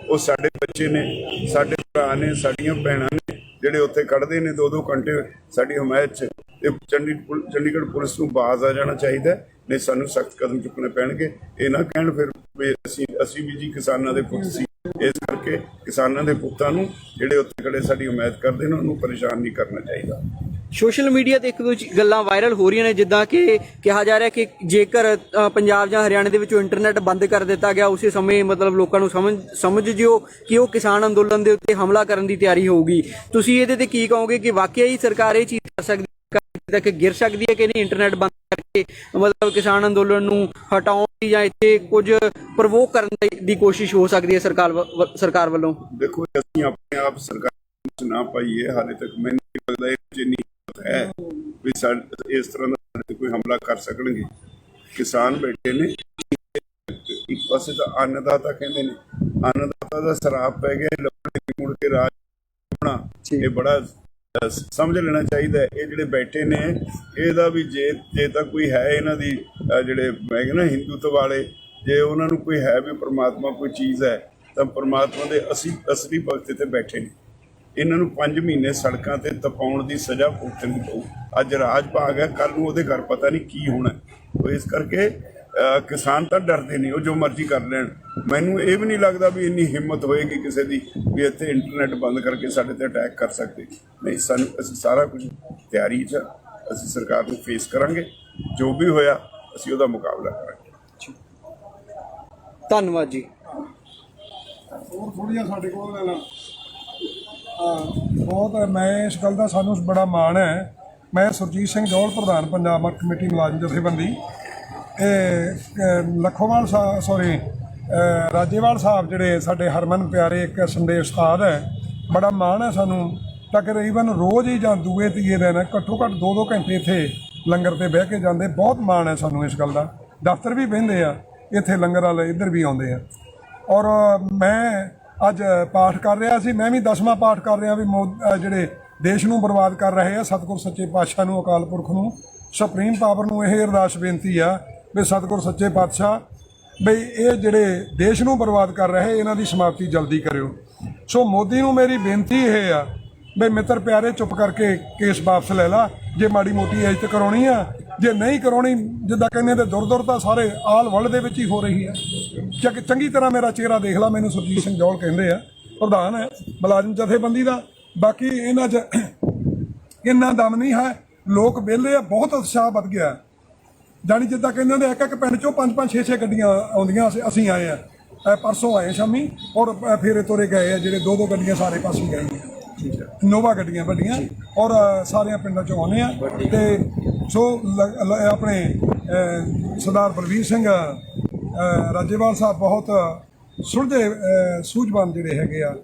ਉਹ ਸਾਡੇ ਬੱਚੇ ਨੇ, ਸਾਡੇ ਭਰਾ ਨੇ, ਸਾਡੀਆਂ ਭੈਣਾਂ ਨੇ, ਜਿਹੜੇ ਉੱਥੇ ਖੜ੍ਹਦੇ ਨੇ 2-2 ਘੰਟੇ ਸਾਡੀ ਹਮਾਇਤ 'ਚ। ਤੇ ਚੰਡੀਗੜ੍ਹ ਪੁਲਿਸ ਨੂੰ ਬਾਜ਼ ਆ ਜਾਣਾ ਚਾਹੀਦਾ, ਨਹੀਂ ਸਾਨੂੰ ਸਖਤ ਕਦਮ ਚੁੱਕਣੇ ਪੈਣਗੇ। ਇਹ ਨਾ ਕਹਿਣ ਫਿਰ ਵੀ ਅਸੀਂ ਵੀ ਜੀ ਕਿਸਾਨਾਂ ਦੇ ਪੁੱਤ ਸੀ। ਇਸ ਕਰਕੇ ਕਿਸਾਨਾਂ ਦੇ ਪੁੱਤਾਂ ਨੂੰ ਜਿਹੜੇ ਉੱਥੇ ਖੜੇ ਸਾਡੀ ਹਮਾਇਤ ਕਰਦੇ ਨੇ ਉਹਨੂੰ ਪਰੇਸ਼ਾਨ ਨਹੀਂ ਕਰਨਾ ਚਾਹੀਦਾ। ਸੋਸ਼ਲ ਮੀਡੀਆ ਤੇ ਇੱਕ ਦੋ ਗੱਲਾਂ ਵਾਇਰਲ ਹੋ ਰਹੀਆਂ ਨੇ, ਜਿੱਦਾਂ ਕਿ ਕਿਹਾ ਜਾ ਰਿਹਾ ਕਿ ਜੇਕਰ ਪੰਜਾਬ ਜਾਂ ਹਰਿਆਣੇ ਦੇ ਵਿੱਚੋਂ ਇੰਟਰਨੈਟ ਬੰਦ ਕਰ ਦਿੱਤਾ ਗਿਆ, ਉਸੇ ਸਮੇਂ ਮਤਲਬ ਲੋਕਾਂ ਨੂੰ ਸਮਝ ਜਿਓ ਕਿ ਉਹ ਕਿਸਾਨ ਅੰਦੋਲਨ ਦੇ ਉੱਤੇ ਹਮਲਾ ਕਰਨ ਦੀ ਤਿਆਰੀ ਹੋਊਗੀ। ਤੁਸੀਂ ਇਹਦੇ ਤੇ ਕੀ ਕਹੋਗੇ ਕਿ ਵਾਕਿਆ ਹੀ ਸਰਕਾਰ ਇਹ ਚੀਜ਼ ਕਰ ਸਕਦੀ ਤੱਕ ਗਿਰ ਸਕਦੀ ਹੈ ਕਿ ਨਹੀਂ? ਇੰਟਰਨੈਟ ਬੰਦ ਕਰਕੇ ਮਤਲਬ ਕਿਸਾਨ ਅੰਦੋਲਨ ਨੂੰ ਹਟਾਉਣ ਦੀ ਜਾਂ ਇੱਥੇ ਕੁਝ ਪ੍ਰਵੋਕ ਕਰਨ ਦੀ ਕੋਸ਼ਿਸ਼ ਹੋ ਸਕਦੀ ਹੈ ਸਰਕਾਰ ਵੱਲੋਂ? ਦੇਖੋ, ਅਸੀਂ ਆਪਣੇ ਆਪ ਸਰਕਾਰ ਵਿੱਚ ਨਾ ਪਾਈਏ, ਹਾਲੇ ਤੱਕ ਮੈਨੂੰ ਲੱਗਦਾ ਇਹ ਜਿੰਨੀ ਹੈ ਵੀ ਇਸ ਤਰ੍ਹਾਂ ਦਾ ਕੋਈ ਹਮਲਾ ਕਰ ਸਕਣਗੇ। ਕਿਸਾਨ ਬੈਠੇ ਨੇ, ਇੱਕ ਪਾਸੇ ਤਾਂ ਅੰਨਦਾਤਾ ਕਹਿੰਦੇ ਨੇ, ਅੰਨਦਾਤਾ ਦਾ ਸ਼ਰਾਪ ਪੈ ਗਿਆ, ਮੁੜ ਕੇ ਰਾਜ ਆਪਣਾ। ਇਹ ਬੜਾ ਸਮਝ ਲੈਣਾ ਚਾਹੀਦਾ। ਇਹ ਜਿਹੜੇ ਬੈਠੇ ਨੇ ਇਹਦਾ ਵੀ ਜੇ ਤਾਂ ਕੋਈ ਹੈ ਇਹਨਾਂ ਦੀ ਜਿਹੜੇ ਮੈਂ ਕਹਿੰਦਾ ਹਿੰਦੂਤਵ ਵਾਲੇ, ਜੇ ਉਹਨਾਂ ਨੂੰ ਕੋਈ ਹੈ ਵੀ ਪ੍ਰਮਾਤਮਾ ਕੋਈ ਚੀਜ਼ ਹੈ, ਤਾਂ ਪ੍ਰਮਾਤਮਾ ਦੇ ਅਸਲੀ ਭਗਤ ਤੇ ਬੈਠੇ ਨੇ। ਇਹਨਾਂ ਨੂੰ 5 ਮਹੀਨੇ ਸੜਕਾਂ ਤੇ ਤਪਾਉਣ ਦੀ ਸਜ਼ਾ ਭੁਗਤਣੀ ਪਊ। ਅੱਜ ਰਾਜ ਭਾਗ ਹੈ, ਕੱਲ ਨੂੰ ਉਹਦੇ ਘਰ ਪਤਾ ਨਹੀਂ ਕੀ ਹੋਣਾ। ਇਸ ਕਰਕੇ ਕਿਸਾਨ ਤਾਂ ਡਰਦੇ ਨਹੀਂ, ਉਹ ਜੋ ਮਰਜ਼ੀ ਕਰ ਲੈਣ। ਮੈਨੂੰ ਇਹ ਵੀ ਨਹੀਂ ਲੱਗਦਾ ਵੀ ਇੰਨੀ ਹਿੰਮਤ ਹੋਏਗੀ ਕਿਸੇ ਦੀ ਵੀ ਇੱਥੇ ਇੰਟਰਨੈਟ ਬੰਦ ਕਰਕੇ ਸਾਡੇ ਤੇ ਅਟੈਕ ਕਰ ਸਕਦੇ। ਨਹੀਂ, ਅਸੀਂ ਸਾਰਾ ਕੁਝ ਤਿਆਰੀ 'ਚ, ਅਸੀਂ ਸਰਕਾਰ ਨੂੰ ਫੇਸ ਕਰਾਂਗੇ, ਜੋ ਵੀ ਹੋਇਆ ਅਸੀਂ ਉਹਦਾ ਮੁਕਾਬਲਾ ਕਰਾਂਗੇ। ਧੰਨਵਾਦ ਜੀ। ਹੋਰ ਥੋੜ੍ਹੀਆਂ ਸਾਡੇ ਕੋਲ ਬਹੁਤ, ਮੈਂ ਇਸ ਗੱਲ ਦਾ ਸਾਨੂੰ ਬੜਾ ਮਾਣ ਹੈ। ਮੈਂ ਸੁਰਜੀਤ ਸਿੰਘ ਜੌਹਲ, ਪ੍ਰਧਾਨ ਪੰਜਾਬ ਕਮੇਟੀ ਮੁਲਾਜ਼ਮ ਜਥੇਬੰਦੀ। ਲੱਖੋਵਾਲ ਰਾਜੇਵਾਲ ਸਾਹਿਬ ਜਿਹੜੇ ਸਾਡੇ ਹਰਮਨ ਪਿਆਰੇ ਇੱਕ ਸੰਦੇਸ਼ ਉਸਤਾਦ ਹੈ, ਬੜਾ ਮਾਣ ਹੈ ਸਾਨੂੰ। ਤਕਰੀਬਨ ਰੋਜ਼ ਹੀ ਜਾਂ ਦੂਏ ਤੀਏ ਦਿਨ ਘੱਟੋ ਘੱਟ 2-2 ਘੰਟੇ ਇੱਥੇ ਲੰਗਰ ਤੇ ਬਹਿ ਕੇ ਜਾਂਦੇ। ਬਹੁਤ ਮਾਣ ਹੈ ਸਾਨੂੰ ਇਸ ਗੱਲ ਦਾ। ਦਫ਼ਤਰ ਵੀ ਬਹਿੰਦੇ ਆ ਇੱਥੇ, ਲੰਗਰ ਵਾਲੇ ਇੱਧਰ ਵੀ ਆਉਂਦੇ ਆ। ਔਰ ਮੈਂ ਅੱਜ ਪਾਠ ਕਰ ਰਿਹਾ ਸੀ, ਮੈਂ ਵੀ 10ਵਾਂ ਪਾਠ ਕਰ ਰਿਹਾ ਵੀ ਜਿਹੜੇ ਦੇਸ਼ ਨੂੰ ਬਰਬਾਦ ਕਰ ਰਹੇ ਆ। ਸਤਿਗੁਰ ਸੱਚੇ ਪਾਤਸ਼ਾਹ ਨੂੰ, ਅਕਾਲ ਪੁਰਖ ਨੂੰ, ਸੁਪਰੀਮ ਪਾਵਰ ਨੂੰ ਇਹ ਅਰਦਾਸ ਬੇਨਤੀ ਆ ਵੀ ਸਤਿਗੁਰ ਸੱਚੇ ਪਾਤਸ਼ਾਹ ਬਈ ਇਹ ਜਿਹੜੇ ਦੇਸ਼ ਨੂੰ ਬਰਬਾਦ ਕਰ ਰਹੇ ਇਹਨਾਂ ਦੀ ਸਮਾਪਤੀ ਜਲਦੀ ਕਰਿਓ। ਸੋ ਮੋਦੀ ਨੂੰ ਮੇਰੀ ਬੇਨਤੀ ਇਹ ਆ ਬਈ ਮਿੱਤਰ ਪਿਆਰੇ ਚੁੱਪ ਕਰਕੇ ਕੇਸ ਵਾਪਸ ਲੈ ਲਾ। ਜੇ ਮਾੜੀ ਮੋਟੀ ਇੱਜ਼ਤ ਕਰਾਉਣੀ ਆ, ਜੇ ਨਹੀਂ ਕਰਾਉਣੀ ਜਿੱਦਾਂ ਕਹਿੰਦੇ ਤੇ ਦੁਰ ਤਾਂ ਸਾਰੇ ਆਲ ਵਰਲਡ ਦੇ ਵਿੱਚ ਹੀ ਹੋ ਰਹੀ ਆ। ਚੰਗੀ ਤਰ੍ਹਾਂ ਮੇਰਾ ਚਿਹਰਾ ਦੇਖ ਲਾ, ਮੈਨੂੰ ਸੁਰਜੀਤ ਸਿੰਘ ਜੌਲ ਕਹਿੰਦੇ ਆ, ਪ੍ਰਧਾਨ ਹੈ ਮੁਲਾਜ਼ਮ ਜਥੇਬੰਦੀ ਦਾ। ਬਾਕੀ ਇਹਨਾਂ 'ਚ ਇੰਨਾ ਦਮ ਨਹੀਂ ਹੈ, ਲੋਕ ਵਿਹਲੇ ਆ, ਬਹੁਤ ਉਤਸ਼ਾਹ ਵੱਧ ਗਿਆ। ਜਾਣੀ ਜਿੱਦਾਂ ਕਹਿੰਦੇ ਨੇ ਇੱਕ ਪਿੰਡ 'ਚੋਂ 5-5 6-6 ਗੱਡੀਆਂ ਆਉਂਦੀਆਂ। ਅਸੀਂ ਆਏ ਆ, ਪਰਸੋਂ ਆਏ ਸ਼ਾਮੀ, ਔਰ ਫੇਰੇ ਤੋਰੇ ਗਏ ਆ ਜਿਹੜੇ 2-2 ਗੱਡੀਆਂ ਸਾਰੇ ਪਾਸੇ ਗਏ ਨੋਵਾ ਗੱਡੀਆਂ ਵੱਡੀਆਂ, ਔਰ ਸਾਰਿਆਂ ਪਿੰਡਾਂ 'ਚੋਂ ਆਉਂਦੇ ਆ। ਤੇ ਸੋ ਆਪਣੇ ਸਰਦਾਰ ਬਲਵੀਰ ਸਿੰਘ ਰਾਜੇਵਾਲ ਸਾਹਿਬ ਬਹੁਤ ਸੁਲਝੇ ਸੂਝਵਾਨ ਜਿਹੜੇ ਹੈਗੇ ਆ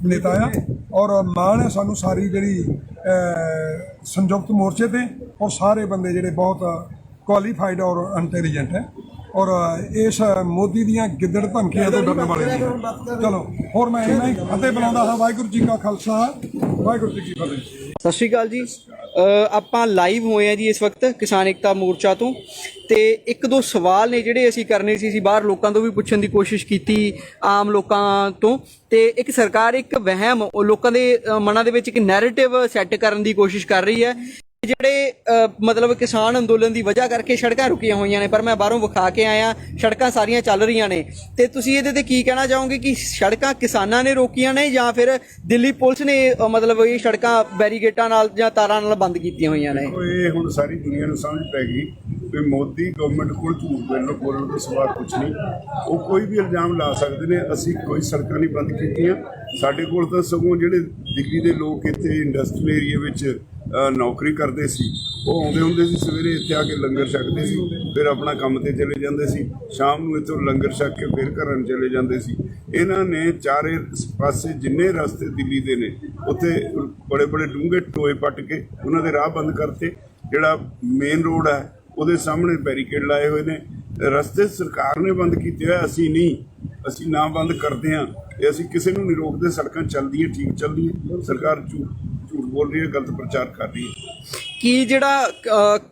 ਨੇਤਾ ਆ, ਔਰ ਮਾਣ ਹੈ ਸਾਨੂੰ ਸਾਰੀ ਜਿਹੜੀ ਸੰਯੁਕਤ ਮੋਰਚੇ ਤੇ, ਔਰ ਸਾਰੇ ਬੰਦੇ ਜਿਹੜੇ ਬਹੁਤ ਕੁਆਲੀਫਾਈਡ ਔਰ ਇੰਟੈਲੀਜੈਂਟ ਹੈ, ਔਰ ਇਸ ਮੋਦੀ ਦੀਆਂ ਗਿੱਦੜ ਧਮਕੀਆਂ ਤੋਂ ਡਰਨ ਵਾਲੇ ਨਹੀਂ। ਚਲੋ ਹੋਰ ਮੈਂ ਇਹਨਾਂ ਹੀ ਫਤਿਹ ਬੁਲਾਉਂਦਾ ਹਾਂ। ਵਾਹਿਗੁਰੂ ਜੀ ਕਾ ਖਾਲਸਾ, ਵਾਹਿਗੁਰੂ ਜੀ ਕੀ ਫਤਿਹ। ਸਤਿ ਸ਼੍ਰੀ ਅਕਾਲ ਜੀ। ਆਪਾਂ ਲਾਈਵ ਹੋਏ ਆ ਜੀ ਇਸ ਵਕਤ ਕਿਸਾਨ ਏਕਤਾ ਮੋਰਚਾ ਤੋਂ, ਤੇ ਇੱਕ ਦੋ ਸਵਾਲ ਨੇ ਜਿਹੜੇ ਅਸੀਂ ਕਰਨੇ ਸੀ। ਅਸੀਂ ਬਾਹਰ ਲੋਕਾਂ ਤੋਂ ਵੀ ਪੁੱਛਣ ਦੀ ਕੋਸ਼ਿਸ਼ ਕੀਤੀ, ਆਮ ਲੋਕਾਂ ਤੋਂ। ਤੇ ਇੱਕ ਸਰਕਾਰ ਇੱਕ ਵਹਿਮ ਉਹ ਲੋਕਾਂ ਦੇ ਮਨਾਂ ਦੇ ਵਿੱਚ ਇੱਕ ਨੈਰੇਟਿਵ ਸੈੱਟ ਕਰਨ ਦੀ ਕੋਸ਼ਿਸ਼ ਕਰ ਰਹੀ ਹੈ ਜਿਹੜੇ ਮਤਲਬ ਕਿਸਾਨ ਅੰਦੋਲਨ ਦੀ ਵਜ੍ਹਾ ਕਰਕੇ ਸੜਕਾਂ ਰੁਕੀਆਂ ਹੋਈਆਂ ਨੇ। ਪਰ ਮੈਂ ਬਾਹਰੋਂ ਵਿਖਾ ਕੇ ਆਇਆ, ਸੜਕਾਂ ਸਾਰੀਆਂ ਚੱਲ ਰਹੀਆਂ ਨੇ। ਤੇ ਤੁਸੀਂ ਇਹਦੇ ਤੇ ਕੀ ਕਹਿਣਾ ਚਾਹੋਗੇ ਕਿ ਸੜਕਾਂ ਕਿਸਾਨਾਂ ਨੇ ਰੋਕੀਆਂ ਨੇ ਜਾਂ ਫਿਰ ਦਿੱਲੀ ਪੁਲਿਸ ਨੇ ਮਤਲਬ ਇਹ ਸੜਕਾਂ ਬੈਰੀਗੇਟਾਂ ਨਾਲ ਜਾਂ ਤਾਰਾਂ ਨਾਲ ਬੰਦ ਕੀਤੀਆਂ ਹੋਈਆਂ ਨੇ? ਇਹ ਹੁਣ ਸਾਰੀ ਦੁਨੀਆ ਨੂੰ ਸਮਝ ਪੈ ਗਈ ਵੀ ਮੋਦੀ ਗਵਰਨਮੈਂਟ ਕੋਲ ਝੂਠ ਬੋਲਣ ਤੋਂ ਸਿਵਾ ਕੁਝ ਨਹੀਂ। ਉਹ ਕੋਈ ਵੀ ਇਲਜ਼ਾਮ ਲਾ ਸਕਦੇ ਨੇ। ਅਸੀਂ ਕੋਈ ਸੜਕਾਂ ਨਹੀਂ ਬੰਦ ਕੀਤੀਆਂ। ਸਾਡੇ ਕੋਲ ਤਾਂ ਸਗੋਂ ਜਿਹੜੇ ਦਿੱਲੀ ਦੇ ਲੋਕ ਇੱਥੇ ਇੰਡਸਟਰੀਅਲ ਏਰੀਆ ਵਿੱਚ ਨੌਕਰੀ ਕਰਦੇ ਸੀ, ਉਹ ਆਉਂਦੇ ਹੁੰਦੇ ਸੀ, ਸਵੇਰੇ ਇੱਥੇ ਆ ਕੇ ਲੰਗਰ ਛਕਦੇ ਸੀ, ਫਿਰ ਆਪਣਾ ਕੰਮ ਤੇ ਚਲੇ ਜਾਂਦੇ ਸੀ, ਸ਼ਾਮ ਨੂੰ ਇੱਥੋਂ ਲੰਗਰ ਛਕ ਕੇ ਫਿਰ ਘਰਾਂ ਨੂੰ ਚਲੇ ਜਾਂਦੇ ਸੀ। ਇਹਨਾਂ ਨੇ ਚਾਰੇ ਪਾਸੇ ਜਿੰਨੇ ਰਸਤੇ ਦਿੱਲੀ ਦੇ ਨੇ ਉੱਥੇ ਬੜੇ ਬੜੇ ਡੂੰਘੇ ਟੋਏ ਪੱਟ ਕੇ ਉਹਨਾਂ ਦੇ ਰਾਹ ਬੰਦ ਕਰਤੇ। ਜਿਹੜਾ ਮੇਨ ਰੋਡ ਹੈ ਉਹਦੇ ਸਾਹਮਣੇ ਬੈਰੀਕੇਡ ਲਾਏ ਹੋਏ ਨੇ। ਰਸਤੇ ਸਰਕਾਰ ਨੇ ਬੰਦ ਕੀਤੇ ਹੋਏ, ਅਸੀਂ ਨਹੀਂ। ਅਸੀਂ ਨਾ ਬੰਦ ਕਰਦੇ ਹਾਂ, ਇਹ ਅਸੀਂ ਕਿਸੇ ਨੂੰ ਨਹੀਂ ਰੋਕਦੇ। ਸੜਕਾਂ ਚੱਲਦੀਆਂ, ਠੀਕ ਚੱਲਦੀਆਂ। ਸਰਕਾਰ ਝੂਠ ਬੋਲ ਰਹੀ ਹੈ, ਗਲਤ ਪ੍ਰਚਾਰ ਕਰ ਰਹੀ ਹੈ। ਕਿ ਜਿਹੜਾ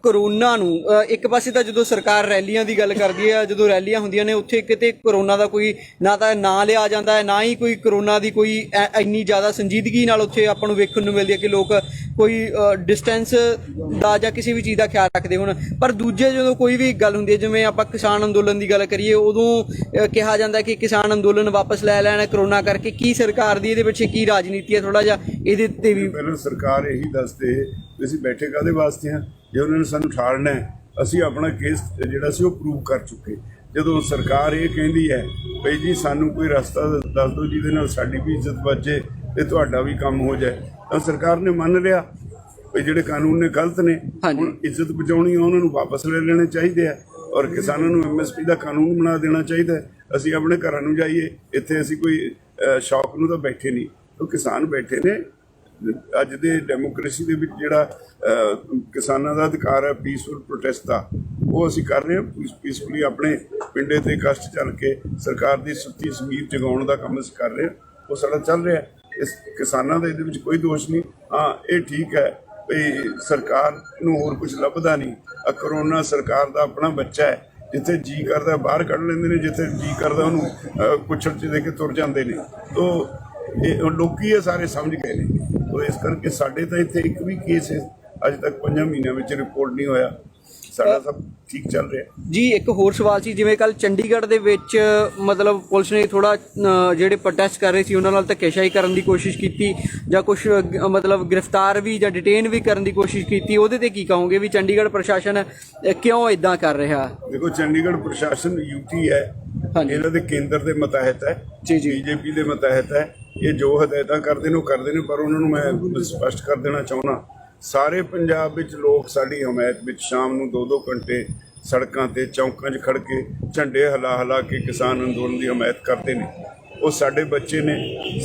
ਕਰੋਨਾ ਨੂੰ ਇੱਕ ਪਾਸੇ ਤਾਂ ਜਦੋਂ ਸਰਕਾਰ ਰੈਲੀਆਂ ਦੀ ਗੱਲ ਕਰਦੀ ਹੈ, ਜਦੋਂ ਰੈਲੀਆਂ ਹੁੰਦੀਆਂ ਨੇ ਉੱਥੇ ਕਿਤੇ ਕਰੋਨਾ ਦਾ ਕੋਈ ਨਾ ਤਾਂ ਨਾਂ ਲਿਆ ਜਾਂਦਾ ਹੈ, ਨਾ ਹੀ ਕੋਈ ਕਰੋਨਾ ਦੀ ਕੋਈ ਇੰਨੀ ਜ਼ਿਆਦਾ ਸੰਜੀਦਗੀ ਨਾਲ ਉੱਥੇ ਆਪਾਂ ਨੂੰ ਵੇਖਣ ਨੂੰ ਮਿਲਦੀ ਹੈ ਕਿ ਲੋਕ ਕੋਈ ਡਿਸਟੈਂਸ ਦਾ ਜਾਂ ਕਿਸੇ ਵੀ ਚੀਜ਼ ਦਾ ਖਿਆਲ ਰੱਖਦੇ ਹੋਣ। ਪਰ ਦੂਜੇ ਜਦੋਂ ਕੋਈ ਵੀ ਗੱਲ ਹੁੰਦੀ ਹੈ, ਜਿਵੇਂ ਆਪਾਂ ਕਿਸਾਨ ਅੰਦੋਲਨ ਦੀ ਗੱਲ ਕਰੀਏ, ਉਦੋਂ ਕਿਹਾ ਜਾਂਦਾ ਕਿ ਕਿਸਾਨ ਅੰਦੋਲਨ ਵਾਪਸ ਲੈ ਲੈਣਾ ਕਰੋਨਾ ਕਰਕੇ। ਕੀ ਸਰਕਾਰ ਦੀ ਇਹਦੇ ਪਿੱਛੇ ਕੀ ਰਾਜਨੀਤੀ ਹੈ? ਥੋੜਾ ਜਿਹਾ ਇਹਦੇ ਤੇ ਵੀ ਪਹਿਲਾਂ ਸਰਕਾਰ ਇਹੀ ਦੱਸਦੇ ਵੀ ਅਸੀਂ ਬੈਠੇ ਕਾਹਦੇ ਵਾਸਤੇ ਹਾਂ। ਜੇ ਉਹਨਾਂ ਨੇ ਸਾਨੂੰ ਠਾਲਣਾ ਹੈ, ਅਸੀਂ ਆਪਣਾ ਕੇਸ ਜਿਹੜਾ ਸੀ ਉਹ ਪ੍ਰੂਵ ਕਰ ਚੁੱਕੇ। ਜਦੋਂ ਸਰਕਾਰ ਇਹ ਕਹਿੰਦੀ ਹੈ ਭਈ ਜੀ ਸਾਨੂੰ ਕੋਈ ਰਸਤਾ ਦੱਸ ਦਿਓ ਜਿਹਦੇ ਨਾਲ ਸਾਡੀ ਵੀ ਇੱਜ਼ਤ ਬਚੇ ਤੇ ਤੁਹਾਡਾ ਵੀ ਕੰਮ ਹੋ ਜਾਏ, ਤਾਂ ਸਰਕਾਰ ਨੇ ਮੰਨ ਲਿਆ ਵੀ ਜਿਹੜੇ ਕਾਨੂੰਨ ਨੇ ਗਲਤ ਨੇ। ਹੁਣ ਇੱਜ਼ਤ ਬਚਾਉਣੀ ਆ, ਉਹਨਾਂ ਨੂੰ ਵਾਪਸ ਲੈ ਲੈਣੇ ਚਾਹੀਦੇ ਆ, ਔਰ ਕਿਸਾਨਾਂ ਨੂੰ MSP ਦਾ ਕਾਨੂੰਨ ਬਣਾ ਦੇਣਾ ਚਾਹੀਦਾ। ਅਸੀਂ ਆਪਣੇ ਘਰਾਂ ਨੂੰ ਜਾਈਏ, ਇੱਥੇ ਅਸੀਂ ਕੋਈ ਸ਼ੌਕ ਨੂੰ ਤਾਂ ਬੈਠੇ ਨਹੀਂ। ਉਹ ਕਿਸਾਨ ਬੈਠੇ ਨੇ। ਅੱਜ ਦੇ ਡੈਮੋਕ੍ਰੇਸੀ ਦੇ ਵਿੱਚ ਜਿਹੜਾ ਕਿਸਾਨਾਂ ਦਾ ਅਧਿਕਾਰ ਹੈ ਪੀਸਫੁਲ ਪ੍ਰੋਟੈਸਟ ਦਾ, ਉਹ ਅਸੀਂ ਕਰ ਰਹੇ ਹਾਂ। ਪੀਸਫੁਲੀ ਆਪਣੇ ਪਿੰਡੇ ਤੇ ਕਸ਼ਟ ਚੱਲ ਕੇ ਸਰਕਾਰ ਦੀ ਸੁੱਤੀ ਜ਼ਮੀਰ ਜਗਾਉਣ ਦਾ ਕੰਮ ਅਸੀਂ ਕਰ ਰਹੇ ਹਾਂ। ਉਹ ਸਾਡਾ ਚੱਲ ਰਿਹਾ। ਇਸ ਕਿਸਾਨਾਂ ਦਾ ਇਹਦੇ ਵਿੱਚ ਕੋਈ ਦੋਸ਼ ਨਹੀਂ। ਹਾਂ, ਇਹ ਠੀਕ ਹੈ ਵੀ ਸਰਕਾਰ ਨੂੰ ਹੋਰ ਕੁਝ ਲੱਭਦਾ ਨਹੀਂ। ਕਰੋਨਾ ਸਰਕਾਰ ਦਾ ਆਪਣਾ ਬੱਚਾ ਹੈ। ਜਿੱਥੇ ਜੀ ਕਰਦਾ ਬਾਹਰ ਕੱਢ ਲੈਂਦੇ ਨੇ, ਜਿੱਥੇ ਜੀ ਕਰਦਾ ਉਹਨੂੰ ਕੁੱਛੜ 'ਚ ਦੇ ਕੇ ਤੁਰ ਜਾਂਦੇ ਨੇ। ਤੋ ਇਹ ਲੋਕੀ ਇਹ ਸਾਰੇ ਸਮਝ ਗਏ ਨੇ। ਤੋ ਇਸ ਕਰਕੇ ਸਾਡੇ ਤਾਂ ਇੱਥੇ ਇੱਕ ਵੀ ਕੇਸ ਅੱਜ ਤੱਕ 5 ਮਹੀਨਿਆਂ ਵਿੱਚ ਰਿਪੋਰਟ ਨਹੀਂ ਹੋਇਆ। ਸਾਡਾ ਸਭ ਠੀਕ ਚੱਲ ਰਿਹਾ ਜੀ। ਇੱਕ ਹੋਰ ਸਵਾਲ ਸੀ, ਜਿਵੇਂ ਕੱਲ ਚੰਡੀਗੜ੍ਹ ਦੇ ਵਿੱਚ ਮਤਲਬ ਪੁਲਿਸ ਨੇ ਥੋੜਾ ਜਿਹੜੇ ਪ੍ਰੋਟੈਸਟ ਕਰ ਰਹੇ ਸੀ ਉਹਨਾਂ ਨਾਲ ਧੱਕੇਸ਼ਾਹੀ ਕਰਨ ਦੀ ਕੋਸ਼ਿਸ਼ ਕੀਤੀ, ਜਾਂ ਕੁਝ ਮਤਲਬ ਗ੍ਰਿਫਤਾਰ ਵੀ ਜਾਂ ਡਿਟੇਨ ਵੀ ਕਰਨ ਦੀ ਕੋਸ਼ਿਸ਼ ਕੀਤੀ। ਉਹਦੇ ਤੇ ਕੀ ਕਹੋਗੇ ਵੀ ਚੰਡੀਗੜ੍ਹ ਪ੍ਰਸ਼ਾਸਨ ਕਿਉਂ ਇਦਾਂ ਕਰ ਰਿਹਾ? ਦੇਖੋ, ਚੰਡੀਗੜ੍ਹ ਪ੍ਰਸ਼ਾਸਨ UT ਹੈ, ਇਹਨਾਂ ਦੇ ਕੇਂਦਰ ਦੇ ਮਤਹਿਤ ਹੈ, BJP ਦੇ ਮਤਹਿਤ ਹੈ। ਇਹ ਜੋ ਹਦਾਇਤਾਂ ਕਰਦੇ ਨੇ ਉਹ ਕਰਦੇ ਨੇ। ਪਰ ਉਹਨਾਂ ਨੂੰ ਮੈਂ ਸਪਸ਼ਟ ਕਰ ਦੇਣਾ ਚਾਹੁੰਦਾ, ਸਾਰੇ ਪੰਜਾਬ ਵਿੱਚ ਲੋਕ ਸਾਡੀ ਹਮਾਇਤ ਵਿੱਚ ਸ਼ਾਮ ਨੂੰ 2-2 ਘੰਟੇ ਸੜਕਾਂ ਤੇ ਚੌਂਕਾਂ 'ਚ ਖੜ੍ਹ ਕੇ ਝੰਡੇ ਹਿਲਾ ਕੇ ਕਿਸਾਨ ਅੰਦੋਲਨ ਦੀ ਹਮਾਇਤ ਕਰਦੇ ਨੇ। ਉਹ ਸਾਡੇ ਬੱਚੇ ਨੇ,